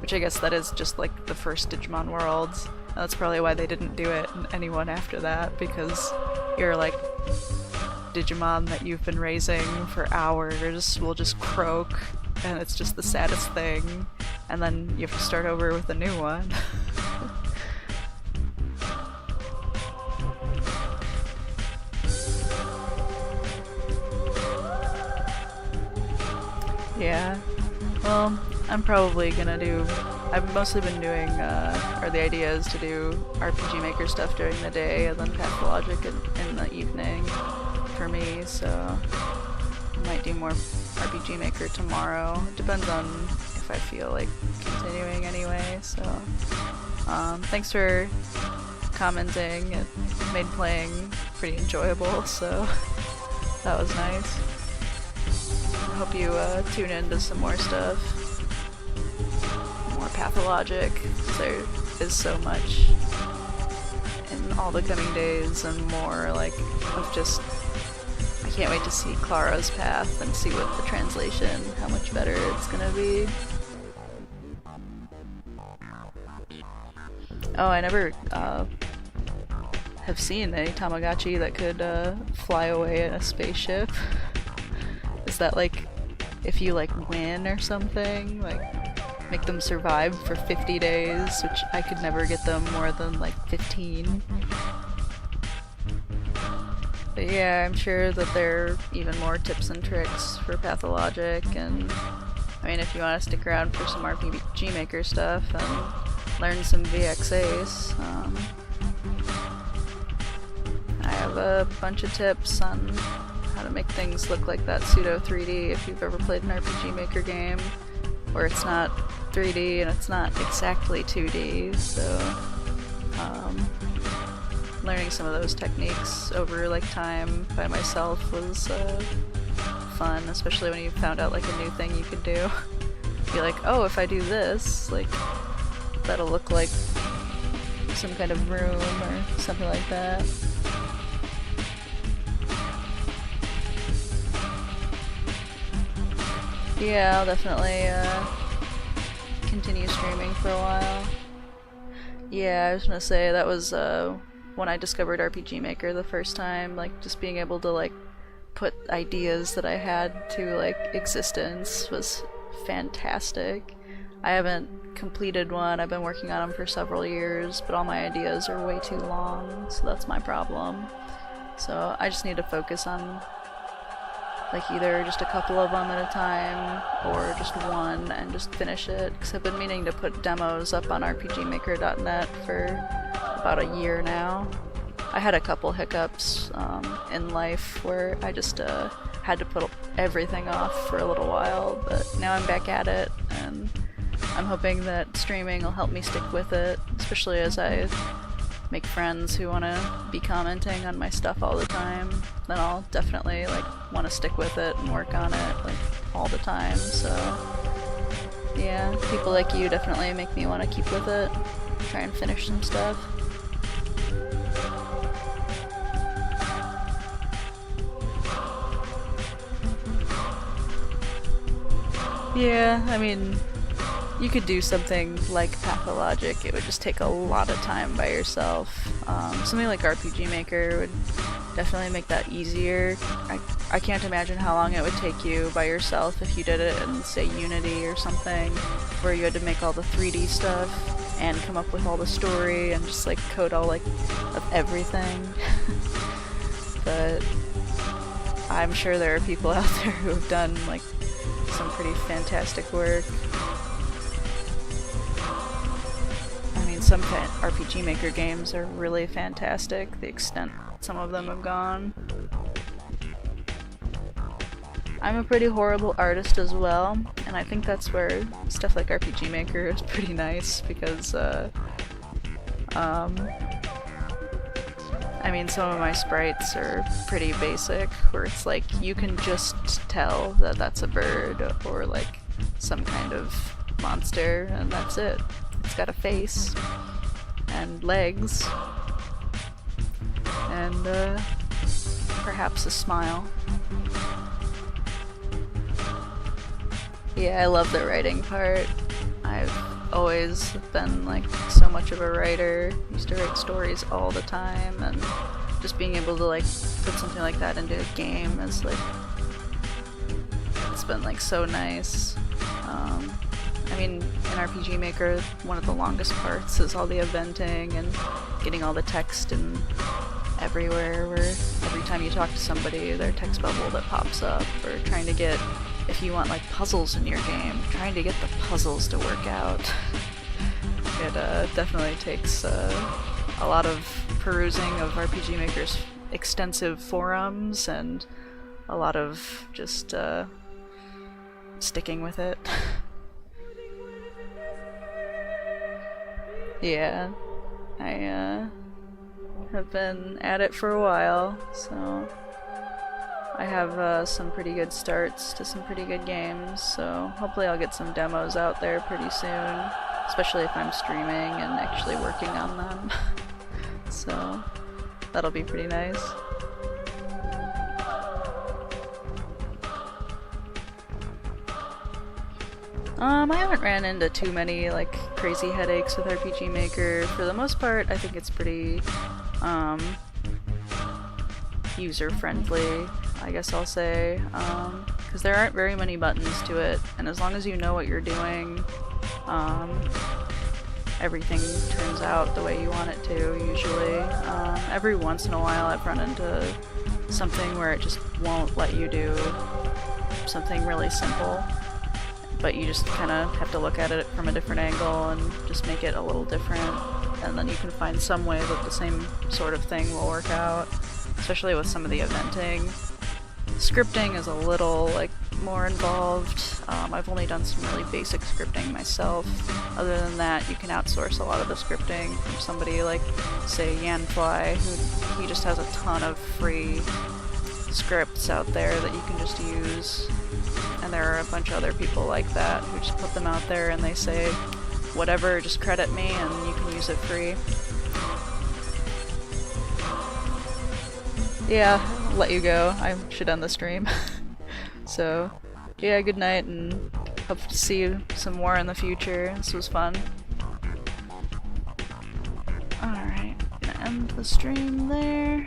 which I guess that is just like the first Digimon Worlds. And that's probably why they didn't do it in anyone after that, because you're like Digimon that you've been raising for hours will just croak, and it's just the saddest thing, and then you have to start over with a new one. Yeah, well, I'm probably gonna do, I've mostly been doing, or the idea is to do RPG Maker stuff during the day and then Pathologic in the evening for me, so I might do more RPG Maker tomorrow. It depends on if I feel like continuing anyway, so thanks for commenting. It made playing pretty enjoyable, so that was nice. I hope you tune into some more stuff, more Pathologic, because there is so much in all the coming days, and more like of just, I can't wait to see Clara's path and see what the translation, how much better it's gonna be. Oh, I never have seen a Tamagotchi that could fly away in a spaceship. Is that like, if you like win or something, like make them survive for 50 days, which I could never get them more than like 15. But yeah, I'm sure that there are even more tips and tricks for Pathologic, and I mean, if you want to stick around for some RPG Maker stuff and learn some VXAs, I have a bunch of tips on how to make things look like that pseudo 3D if you've ever played an RPG Maker game where it's not 3D and it's not exactly 2D, so learning some of those techniques over like time by myself was fun, especially when you found out like a new thing you could do. Be like, oh, if I do this, like that'll look like some kind of room or something like that. Yeah, I'll definitely continue streaming for a while. Yeah, I was gonna say, that was when I discovered RPG Maker the first time, like just being able to like put ideas that I had to like existence was fantastic. I haven't completed one, I've been working on them for several years, but all my ideas are way too long, so that's my problem. So I just need to focus on like either just a couple of them at a time or just one and just finish it, because I've been meaning to put demos up on rpgmaker.net for about a year now. I had a couple hiccups in life where I just had to put everything off for a little while, but now I'm back at it, and I'm hoping that streaming will help me stick with it, especially as I make friends who want to be commenting on my stuff all the time. Then I'll definitely like want to stick with it and work on it like all the time. So yeah, people like you definitely make me want to keep with it, try and finish some stuff. Yeah, I mean, you could do something like Pathologic, it would just take a lot of time by yourself. Something like RPG Maker would definitely make that easier. I can't imagine how long it would take you by yourself if you did it in, say, Unity or something, where you had to make all the 3D stuff and come up with all the story and just like code all like of everything. But I'm sure there are people out there who have done like some pretty fantastic work. I mean, some RPG Maker games are really fantastic, the extent some of them have gone. I'm a pretty horrible artist as well, and I think that's where stuff like RPG Maker is pretty nice, because I mean, some of my sprites are pretty basic, where it's like you can just tell that that's a bird or like some kind of monster, and that's it. It's got a face and legs and perhaps a smile. Yeah, I love the writing part. I've always been like so much of a writer. Used to write stories all the time, and just being able to like put something like that into a game is like, it's been like so nice. I mean, in RPG Maker, one of the longest parts is all the eventing and getting all the text and everywhere, where every time you talk to somebody, their text bubble that pops up, or trying to get, if you want like puzzles in your game, trying to get the puzzles to work out. It definitely takes a lot of perusing of RPG Maker's extensive forums and a lot of just sticking with it. Yeah, I have been at it for a while, so I have some pretty good starts to some pretty good games, so hopefully I'll get some demos out there pretty soon, especially if I'm streaming and actually working on them. So that'll be pretty nice. I haven't ran into too many like crazy headaches with RPG Maker. For the most part, I think it's pretty user-friendly, I guess I'll say, because there aren't very many buttons to it, and as long as you know what you're doing, everything turns out the way you want it to, usually. Every once in a while I've run into something where it just won't let you do something really simple, but you just kind of have to look at it from a different angle and just make it a little different, and then you can find some way that the same sort of thing will work out, especially with some of the eventing. Scripting is a little like more involved. I've only done some really basic scripting myself. Other than that, you can outsource a lot of the scripting from somebody like, say, Yanfly, who he just has a ton of free scripts out there that you can just use. And there are a bunch of other people like that who just put them out there and they say, whatever, just credit me and you can use it free. Yeah, I'll let you go. I should end the stream. So, yeah, good night and hope to see you some more in the future. This was fun. Alright, gonna end the stream there.